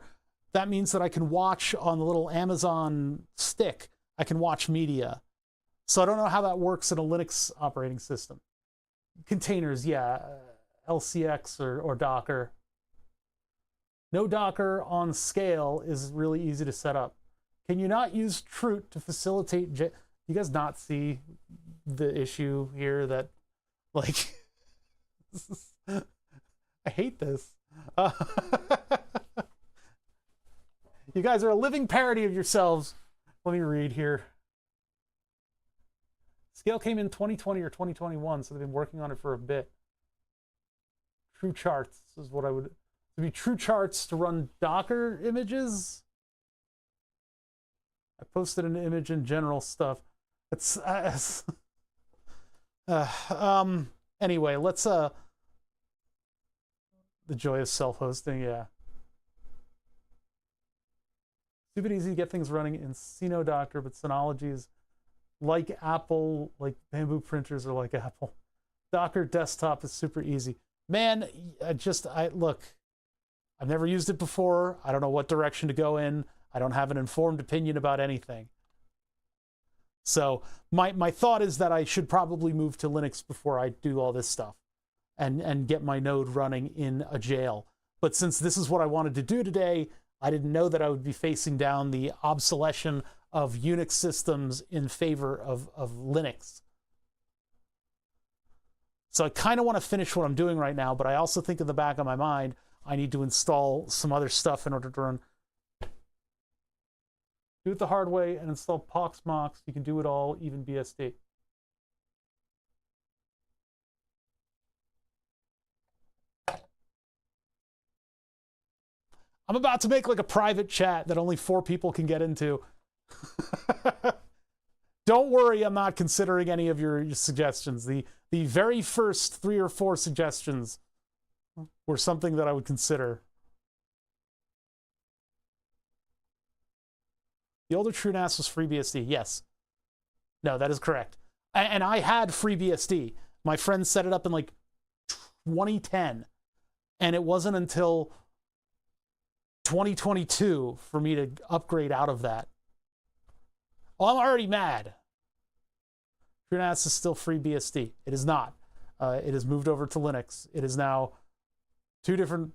that means that I can watch on the little Amazon stick, I can watch media. So I don't know how that works in a Linux operating system. Containers, yeah, LCX or Docker. No Docker on scale is really easy to set up. Can you not use Troot to facilitate? You guys not see the issue here that, like, I hate this. You guys are a living parody of yourselves. Let me read here. Scale came in 2020 or 2021, so they've been working on it for a bit. True charts is what I would... To be true charts to run Docker images. I posted an image in general stuff. It's anyway, let's the joy of self-hosting, yeah. Stupid easy to get things running in Docker, but Synology is like Apple, like Bamboo printers are like Apple. Docker desktop is super easy. Man, look, I've never used it before. I don't know what direction to go in. I don't have an informed opinion about anything. So my thought is that I should probably move to Linux before I do all this stuff and get my node running in a jail. But since this is what I wanted to do today, I didn't know that I would be facing down the obsolescence of Unix systems in favor of Linux. So I kind of want to finish what I'm doing right now, but I also think in the back of my mind, I need to install some other stuff in order to run. Do it the hard way and install Proxmox. You can do it all, even BSD. I'm about to make like a private chat that only 4 people can get into. Don't worry, I'm not considering any of your suggestions. The very first 3 or 4 suggestions were something that I would consider. The older TrueNAS was FreeBSD. Yes. No, that is correct. And I had FreeBSD. My friend set it up in like 2010. And it wasn't until 2022 for me to upgrade out of that. Well, I'm already mad. TrueNAS is still FreeBSD. It is not. It has moved over to Linux. It is now 2 different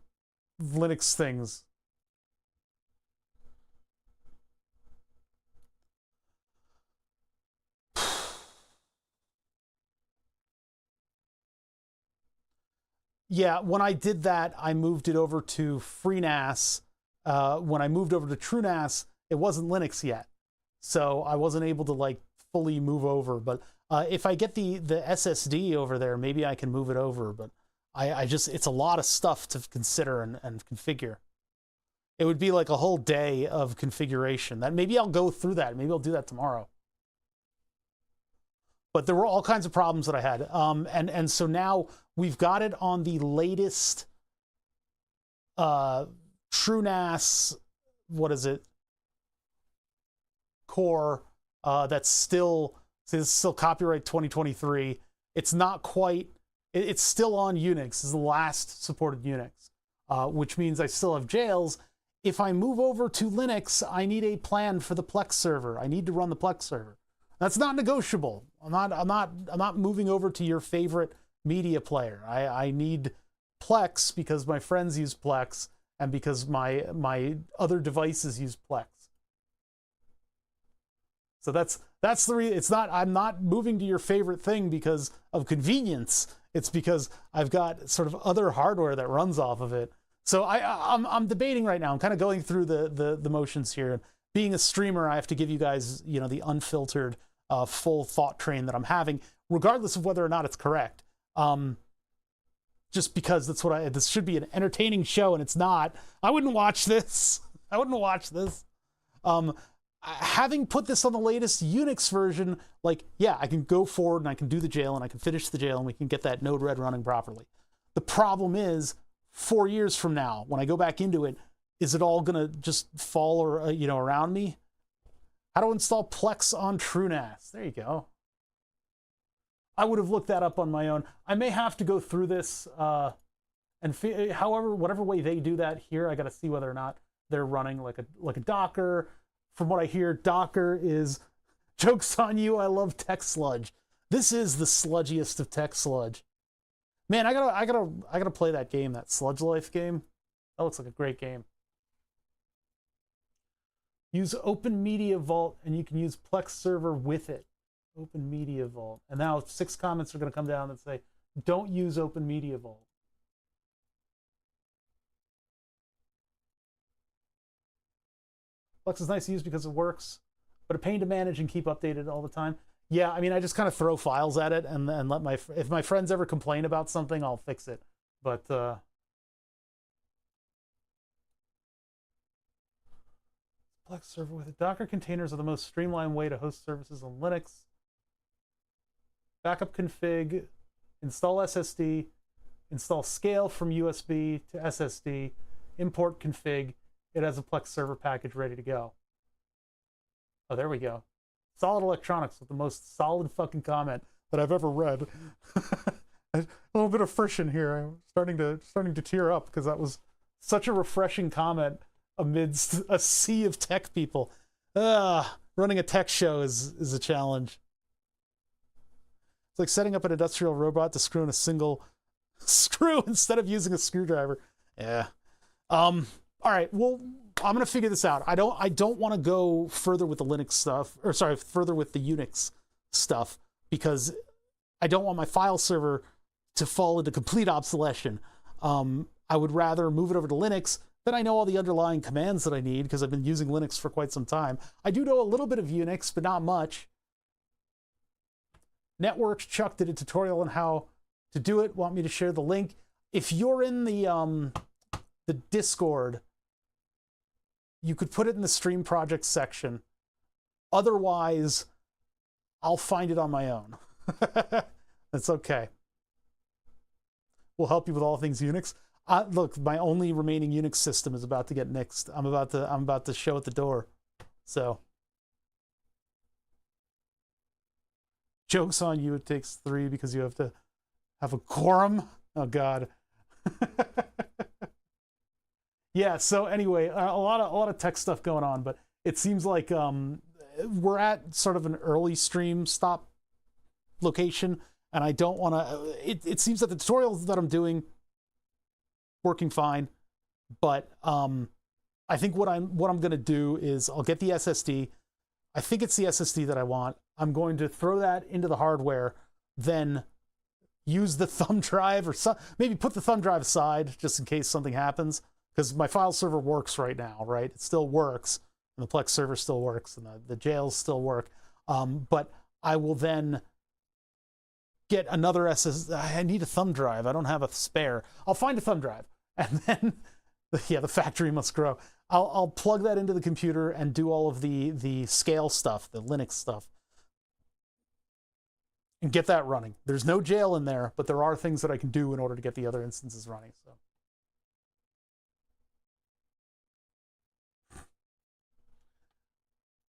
Linux things. Yeah, when I did that, I moved it over to FreeNAS. When I moved over to TrueNAS, it wasn't Linux yet. So I wasn't able to like fully move over. But if I get the SSD over there, maybe I can move it over. But I just, it's a lot of stuff to consider and configure. It would be like a whole day of configuration. That maybe I'll go through that. Maybe I'll do that tomorrow. But there were all kinds of problems that I had. And so now we've got it on the latest TrueNAS, what is it, core, that's still copyright 2023. It's not quite, it's still on Unix. This is the last supported Unix, which means I still have jails. If I move over to Linux, I need a plan for the Plex server. I need to run the Plex server. That's not negotiable. I'm not moving over to your favorite media player. I need Plex because my friends use Plex and because my other devices use Plex. So that's the reason. It's not, I'm not moving to your favorite thing because of convenience. It's because I've got sort of other hardware that runs off of it. So I'm debating right now. I'm kind of going through the motions here. Being a streamer, I have to give you guys, you know, the unfiltered full thought train that I'm having, regardless of whether or not it's correct. Just because that's what this should be an entertaining show, and it's not. I wouldn't watch this. I wouldn't watch this. Having put this on the latest Unix version, like, yeah, I can go forward and I can do the jail and I can finish the jail and we can get that Node-RED running properly. The problem is, 4 years from now, when I go back into it, is it all gonna just fall or you know, around me? How to install Plex on TrueNAS? There you go. I would have looked that up on my own. I may have to go through this, and however, whatever way they do that here, I got to see whether or not they're running like a Docker. From what I hear, Docker is, joke's on you, I love TechSludge. This is the sludgiest of TechSludge. Man, I gotta play that game, that Sludge Life game. That looks like a great game. Use Open Media Vault, and you can use Plex server with it. Open Media Vault. And now 6 comments are going to come down that say, don't use Open Media Vault. Plex is nice to use because it works, but a pain to manage and keep updated all the time. Yeah, I mean, I just kind of throw files at it and let if my friends ever complain about something, I'll fix it. But Plex server with it. Docker containers are the most streamlined way to host services on Linux. Backup config, install SSD, install scale from USB to SSD, import config. It has a Plex server package ready to go. Oh, there we go. Solid Electronics with the most solid fucking comment that I've ever read. A little bit of friction here. I'm starting to tear up because that was such a refreshing comment amidst a sea of tech people. Running a tech show is a challenge. It's like setting up an industrial robot to screw in a single screw instead of using a screwdriver. Yeah. All right. Well, I'm gonna figure this out. I don't want to go further with the Linux stuff, or sorry, further with the Unix stuff, because I don't want my file server to fall into complete obsolescence. I would rather move it over to Linux. Then I know all the underlying commands that I need because I've been using Linux for quite some time. I do know a little bit of Unix, but not much. Networks, Chuck did a tutorial on how to do it. Want me to share the link? If you're in the Discord, you could put it in the stream project section. Otherwise, I'll find it on my own. That's okay. We'll help you with all things Unix. Look, my only remaining Unix system is about to get nixed. I'm about to show at the door. So, joke's on you. It takes 3 because you have to have a quorum. Oh God. Yeah. So anyway, a lot of tech stuff going on, but it seems like we're at sort of an early stream stop location, and I don't want to. It seems that the tutorials that I'm doing working fine, but I think what I'm going to do is I'll get the SSD. I think it's the SSD that I want. I'm going to throw that into the hardware, then use the thumb drive, or maybe put the thumb drive aside just in case something happens, because my file server works right now, right? It still works, and the Plex server still works, and the jails still work. But I will then get another SSD. I need a thumb drive. I don't have a spare. I'll find a thumb drive, and then yeah, the factory must grow. I'll plug that into the computer and do all of the scale stuff, the Linux stuff. and get that running. There's no jail in there, but there are things that I can do in order to get the other instances running. So.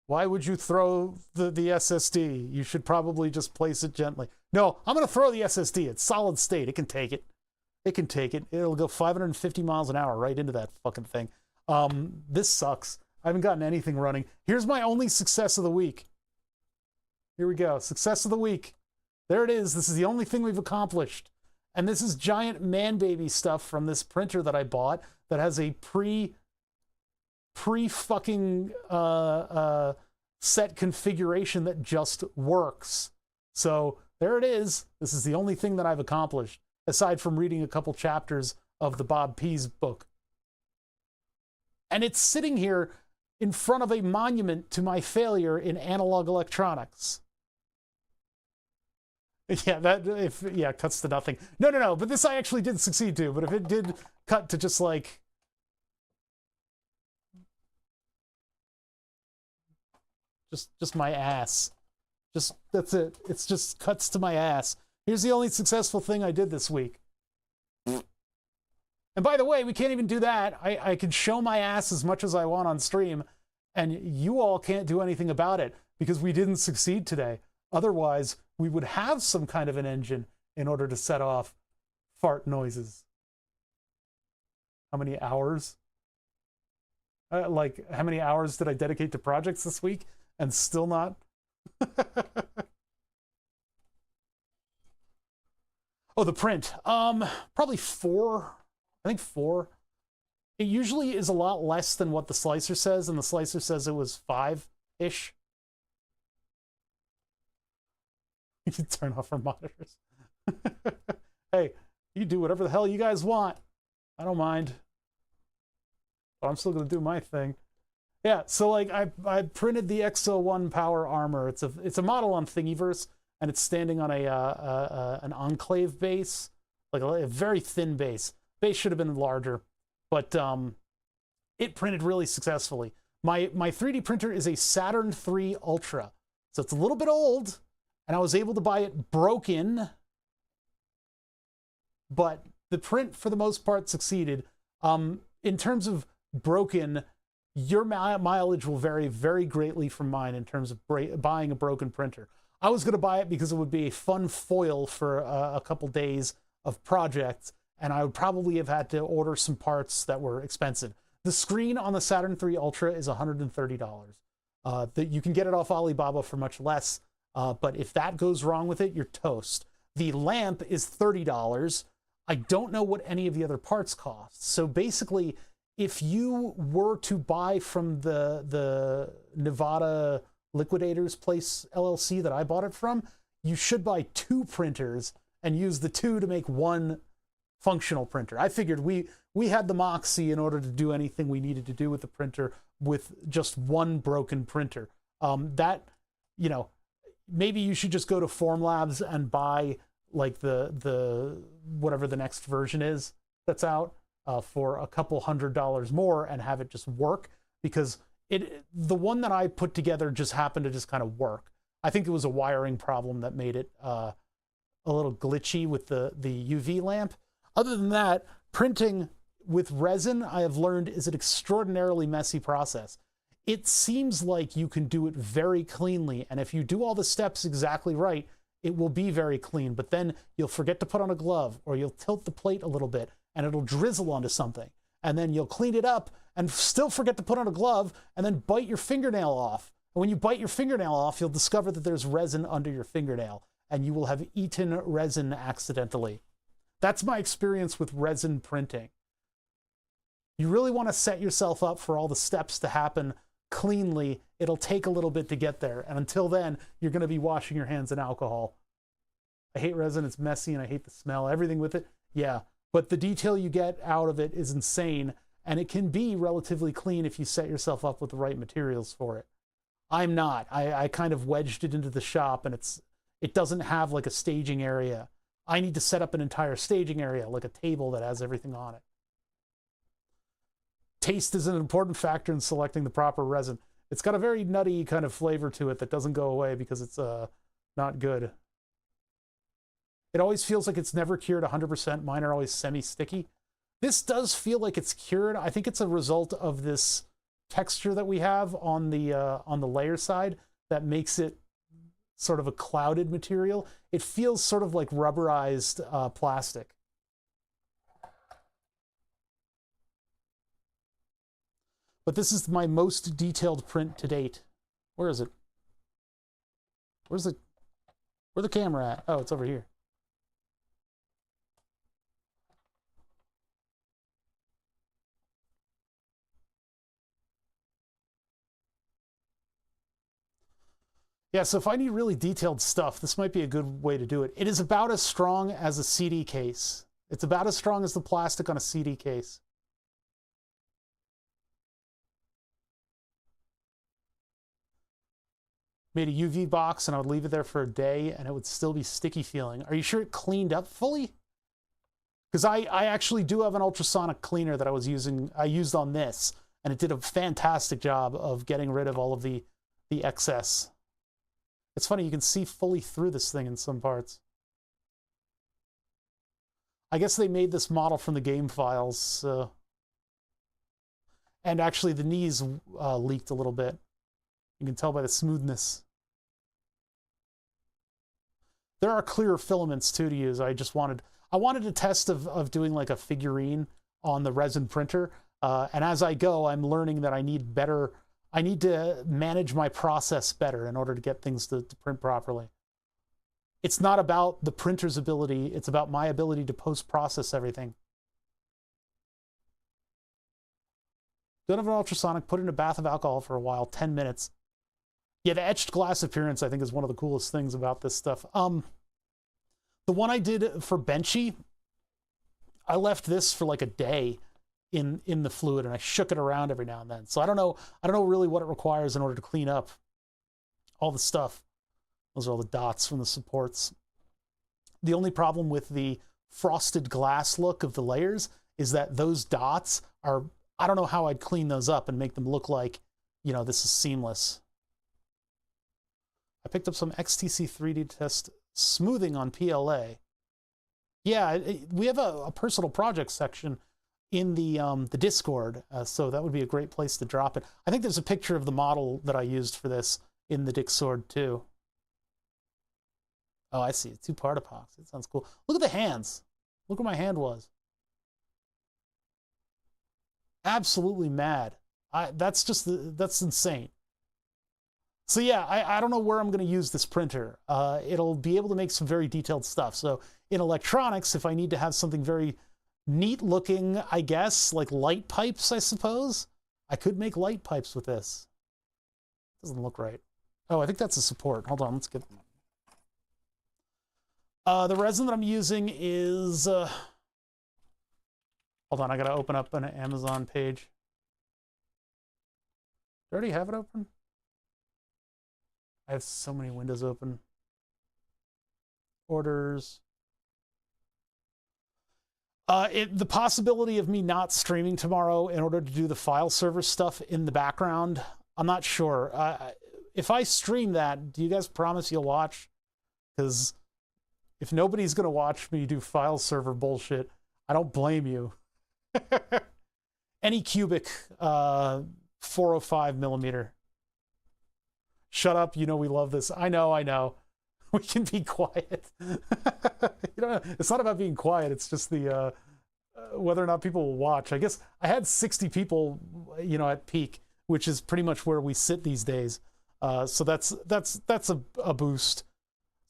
Why would you throw the SSD? You should probably just place it gently. No, I'm going to throw the SSD. It's solid state. It can take it. It can take it. It'll go 550 miles an hour right into that fucking thing. This sucks. I haven't gotten anything running. Here's my only success of the week. Here we go. Success of the week. There it is. This is the only thing we've accomplished. And this is giant man baby stuff from this printer that I bought that has a pre-fucking set configuration that just works. So there it is. This is the only thing that I've accomplished, aside from reading a couple chapters of the Bob Pease book. And it's sitting here in front of a monument to my failure in analog electronics. Yeah, cuts to nothing. No, but this I actually did succeed to. But if it did cut to just like... Just my ass. That's it. It's just cuts to my ass. Here's the only successful thing I did this week. And by the way, we can't even do that. I can show my ass as much as I want on stream, and you all can't do anything about it because we didn't succeed today. Otherwise, we would have some kind of an engine in order to set off fart noises. How many hours? How many hours did I dedicate to projects this week and still not? Oh, the print. Probably 4. I think 4. It usually is a lot less than what the slicer says, and the slicer says it was 5-ish. You can turn off our monitors. Hey, you do whatever the hell you guys want. I don't mind. But I'm still going to do my thing. Yeah, so like I printed the XO1 Power Armor. It's a model on Thingiverse, and it's standing on an Enclave base, like a very thin base. Base should have been larger, but it printed really successfully. My 3D printer is a Saturn III Ultra, so it's a little bit old, and I was able to buy it broken, but the print for the most part succeeded. In terms of broken, your mileage will vary very greatly from mine in terms of buying a broken printer. I was going to buy it because it would be a fun foil for a couple days of projects, and I would probably have had to order some parts that were expensive. The screen on the Saturn III Ultra is $130. You can get it off Alibaba for much less, but if that goes wrong with it, you're toast. The lamp is $30. I don't know what any of the other parts cost. So basically, if you were to buy from the Nevada Liquidators Place LLC that I bought it from, you should buy 2 printers and use the 2 to make 1 functional printer. I figured we had the moxie in order to do anything we needed to do with the printer with just 1 broken printer. Maybe you should just go to Formlabs and buy like the whatever the next version is that's out for a couple $100 more and have it just work, because the one that I put together just happened to just kind of work. I think it was a wiring problem that made it a little glitchy with the UV lamp. Other than that, printing with resin, I have learned, is an extraordinarily messy process. It seems like you can do it very cleanly, and if you do all the steps exactly right, it will be very clean, but then you'll forget to put on a glove, or you'll tilt the plate a little bit, and it'll drizzle onto something. And then you'll clean it up, and still forget to put on a glove, and then bite your fingernail off. And when you bite your fingernail off, you'll discover that there's resin under your fingernail, and you will have eaten resin accidentally. That's my experience with resin printing. You really want to set yourself up for all the steps to happen cleanly. It'll take a little bit to get there, and until then, you're going to be washing your hands in alcohol. I hate resin. It's messy, and I hate the smell. Everything with it, yeah. But the detail you get out of it is insane, and it can be relatively clean if you set yourself up with the right materials for it. I'm not. I kind of wedged it into the shop, and it doesn't have like a staging area. I need to set up an entire staging area, like a table that has everything on it. Taste is an important factor in selecting the proper resin. It's got a very nutty kind of flavor to it that doesn't go away because it's not good. It always feels like it's never cured 100%. Mine are always semi-sticky. This does feel like it's cured. I think it's a result of this texture that we have on the layer side that makes it sort of a clouded material. It feels sort of like rubberized plastic. But this is my most detailed print to date. Where is it? Where's the camera at? Oh, it's over here. Yeah, so if I need really detailed stuff, this might be a good way to do it. It is about as strong as a CD case. It's about as strong as the plastic on a CD case. Made a UV box and I would leave it there for a day and it would still be sticky feeling. Are you sure it cleaned up fully? Because I actually do have an ultrasonic cleaner that I used on this, and it did a fantastic job of getting rid of all of the excess. It's funny, you can see fully through this thing in some parts. I guess they made this model from the game files. And actually the knees leaked a little bit. You can tell by the smoothness. There are clearer filaments too to use. I wanted a test of doing like a figurine on the resin printer. And as I go, I'm learning that I need to manage my process better in order to get things to print properly. It's not about the printer's ability, it's about my ability to post-process everything. Don't have an ultrasonic, put in a bath of alcohol for a while, 10 minutes. Yeah, the etched glass appearance, I think, is one of the coolest things about this stuff. The one I did for Benchy, I left this for like a day in the fluid, and I shook it around every now and then. So I don't know really what it requires in order to clean up all the stuff. Those are all the dots from the supports. The only problem with the frosted glass look of the layers is that those dots are, I don't know how I'd clean those up and make them look like, you know, this is seamless. I picked up some XTC 3D test smoothing on PLA. Yeah, we have a personal project section in the Discord, so that would be a great place to drop it. I think there's a picture of the model that I used for this in the Dixord too. Oh, I see. Two-part epoxy. It sounds cool. Look at the hands. Look where my hand was. Absolutely mad. That's insane. So yeah, I don't know where I'm going to use this printer. It'll be able to make some very detailed stuff. So in electronics, if I need to have something very neat looking, I guess, like light pipes, I suppose, I could make light pipes with this. Doesn't look right. Oh, I think that's a support. Hold on, let's get... the resin that I'm using is... Hold on, I got to open up an Amazon page. Do I already have it open? I have so many windows open. Orders. The possibility of me not streaming tomorrow in order to do the file server stuff in the background, I'm not sure. If I stream that, do you guys promise you'll watch? Because if nobody's going to watch me do file server bullshit, I don't blame you. Anycubic 405 millimeter. Shut up, you know we love this. I know. We can be quiet. It's not about being quiet, it's just the whether or not people will watch. I guess I had 60 people, at peak, which is pretty much where we sit these days. So that's a boost.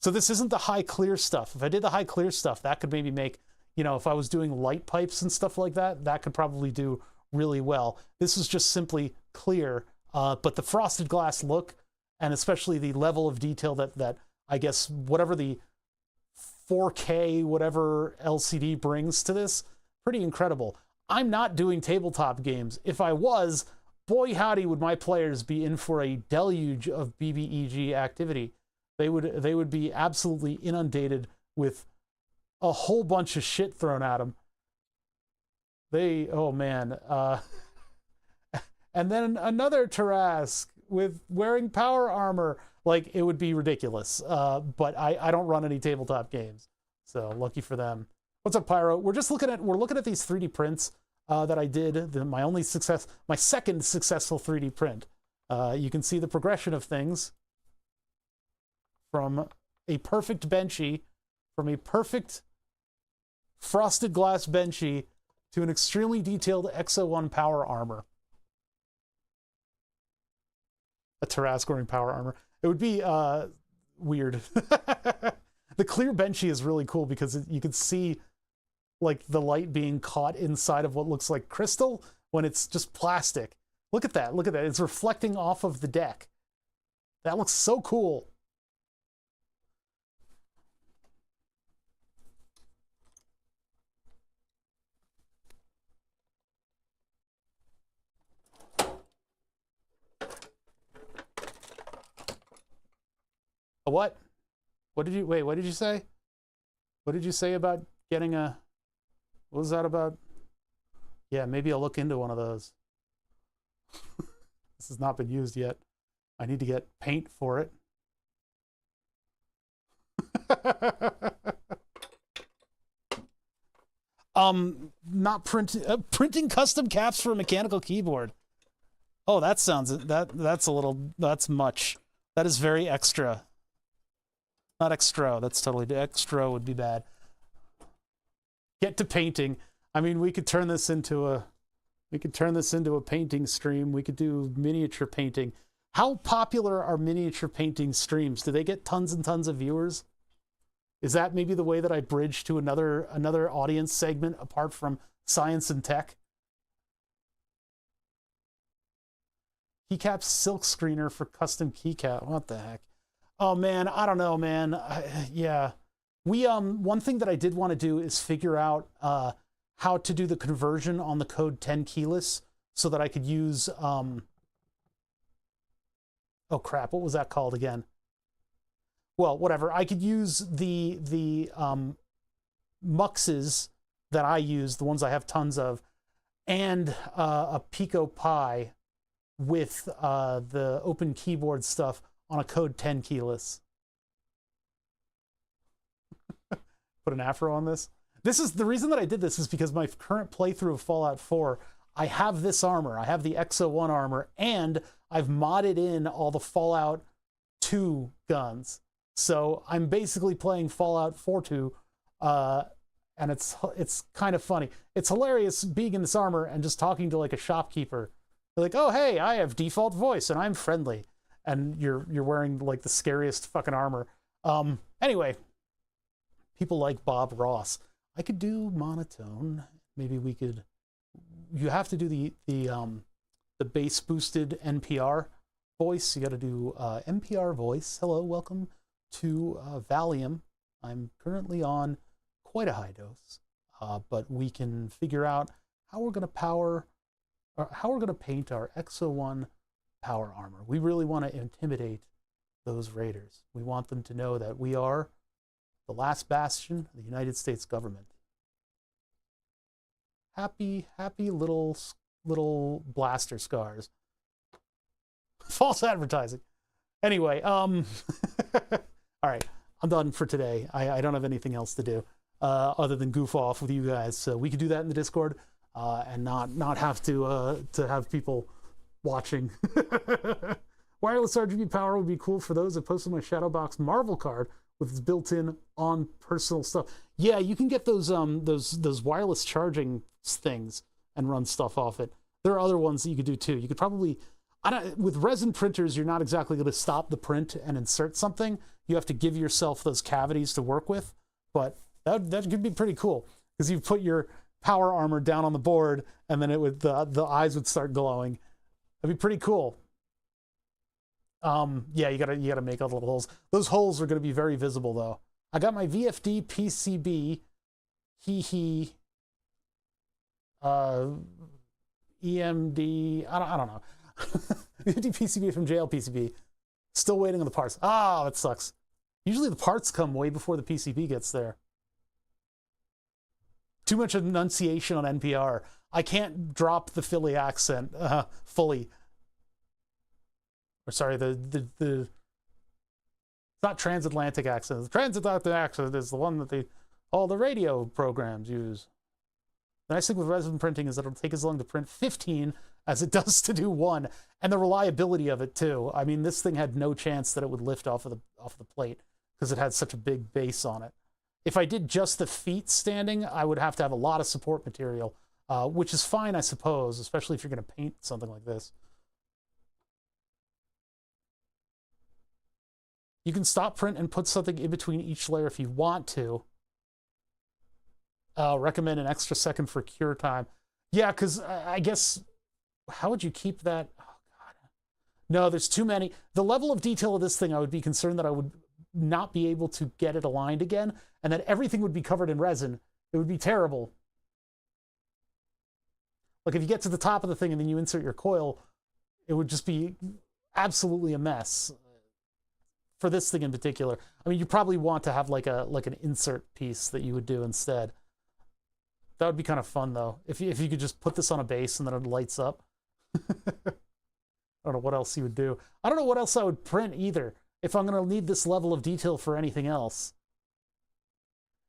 So this isn't the high clear stuff. If I did the high clear stuff, that could maybe make, if I was doing light pipes and stuff like that, that could probably do really well. This is just simply clear, but the frosted glass look, and especially the level of detail that I guess whatever the 4K, whatever LCD brings to this, pretty incredible. I'm not doing tabletop games. If I was, boy howdy would my players be in for a deluge of BBEG activity. They would be absolutely inundated with a whole bunch of shit thrown at them. Oh man. And then another Tarrasque with wearing power armor. Like, it would be ridiculous. But I don't run any tabletop games. So lucky for them. What's up, Pyro? We're looking at these 3D prints that I did. My second successful 3D print. You can see the progression of things from a perfect Benchy, from a perfect frosted glass Benchy to an extremely detailed Exo-1 power armor. A Tarrasque wearing power armor. It would be weird. The clear Benchy is really cool because you can see like the light being caught inside of what looks like crystal when it's just plastic. Look at that. Look at that. It's reflecting off of the deck. That looks so cool. A what? What did you say? What did you say about getting a... What was that about? Yeah, maybe I'll look into one of those. This has not been used yet. I need to get paint for it. Not printing custom caps for a mechanical keyboard. Oh, that sounds that's much. That is very extra. Not extra. That's totally extra would be bad. Get to painting. I mean, we could turn this into a painting stream. We could do miniature painting. How popular are miniature painting streams? Do they get tons and tons of viewers? Is that maybe the way that I bridge to another audience segment apart from science and tech? Keycap silk screener for custom keycap. What the heck? Oh man, I don't know, man. Yeah. One thing that I did want to do is figure out how to do the conversion on the code 10 keyless so that I could use oh crap, what was that called again? Well, whatever. I could use the muxes that I use, the ones I have tons of, and a Pico Pi with the open keyboard stuff on a code 10 keyless. Put an afro on this. This is the reason that I did this is because my current playthrough of Fallout 4, I have this armor. I have the Exo-1 armor, and I've modded in all the Fallout 2 guns. So I'm basically playing Fallout 4-2, and it's kind of funny. It's hilarious being in this armor and just talking to like a shopkeeper. They're like, oh, hey, I have default voice and I'm friendly. And you're wearing like the scariest fucking armor. Anyway, people like Bob Ross. I could do monotone. Maybe we could. You have to do the bass boosted NPR voice. You got to do NPR voice. Hello, welcome to Valium. I'm currently on quite a high dose, but we can figure out how we're going to paint our Exo-1 power armor. We really want to intimidate those raiders. We want them to know that we are the last bastion of the United States government. Happy little blaster scars. False advertising. Anyway, all right, I'm done for today. I don't have anything else to do other than goof off with you guys. So we could do that in the Discord and not have to have people watching. Wireless RGB power would be cool for those that posted my Shadowbox Marvel card with its built-in on personal stuff. Yeah, you can get those wireless charging things and run stuff off it. There are other ones that you could do too. You could probably, with resin printers, you're not exactly going to stop the print and insert something. You have to give yourself those cavities to work with, but that could be pretty cool because you put your power armor down on the board and then it would the eyes would start glowing. That'd be pretty cool. Yeah, you gotta make all the little holes. Those holes are gonna be very visible though. I got my VFD PCB, EMD. I don't know. VFD PCB from JLPCB. Still waiting on the parts. Ah, that sucks. Usually the parts come way before the PCB gets there. Too much enunciation on NPR. I can't drop the Philly accent fully. Or sorry, it's not transatlantic accent. The transatlantic accent is the one that all the radio programs use. The nice thing with resin printing is that it'll take as long to print 15 as it does to do one, and the reliability of it too. I mean, this thing had no chance that it would lift off of the plate because it had such a big base on it. If I did just the feet standing, I would have to have a lot of support material, which is fine, I suppose, especially if you're going to paint something like this. You can stop print and put something in between each layer if you want to. Recommend an extra second for cure time. Yeah, because I guess, how would you keep that? Oh, God. No, there's too many. The level of detail of this thing, I would be concerned that I would not be able to get it aligned again, and that everything would be covered in resin. It would be terrible. Like if you get to the top of the thing and then you insert your coil, it would just be absolutely a mess. For this thing in particular, I mean, you probably want to have like an insert piece that you would do instead. That would be kind of fun though, if you could just put this on a base and then it lights up. I don't know what else you would do. I don't know what else I would print either, if I'm going to need this level of detail for anything else.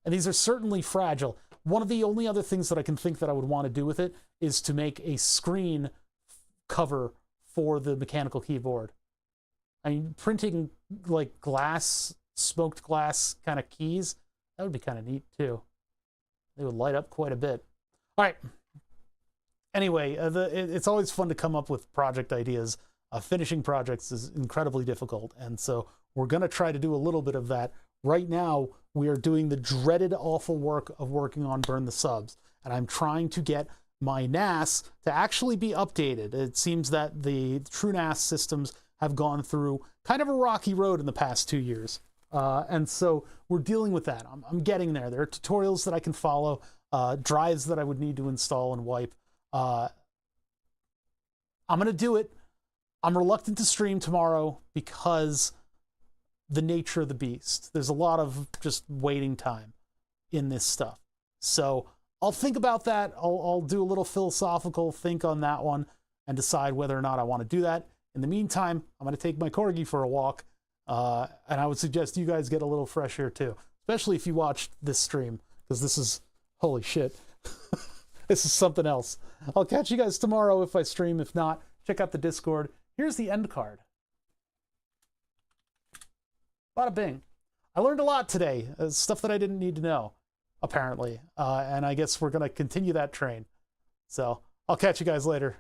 And these are certainly fragile. One of the only other things that I can think that I would want to do with it is to make a screen cover for the mechanical keyboard. I mean, printing like glass, smoked glass kind of keys, that would be kind of neat too. They would light up quite a bit. All right. Anyway, it's always fun to come up with project ideas. Finishing projects is incredibly difficult, and so we're going to try to do a little bit of that. Right now, we are doing the dreaded, awful work of working on Burn the Subs, and I'm trying to get my NAS to actually be updated. It seems that the TrueNAS systems have gone through kind of a rocky road in the past 2 years. And so we're dealing with that. I'm getting there. There are tutorials that I can follow, drives that I would need to install and wipe. I'm going to do it. I'm reluctant to stream tomorrow because the nature of the beast. There's a lot of just waiting time in this stuff. So I'll think about that. I'll do a little philosophical think on that one and decide whether or not I want to do that. In the meantime, I'm going to take my corgi for a walk, and I would suggest you guys get a little fresh air too, especially if you watch this stream, because this is, holy shit, this is something else. I'll catch you guys tomorrow if I stream. If not, check out the Discord. Here's the end card. Bada bing. I learned a lot today, stuff that I didn't need to know, apparently, and I guess we're going to continue that train. So I'll catch you guys later.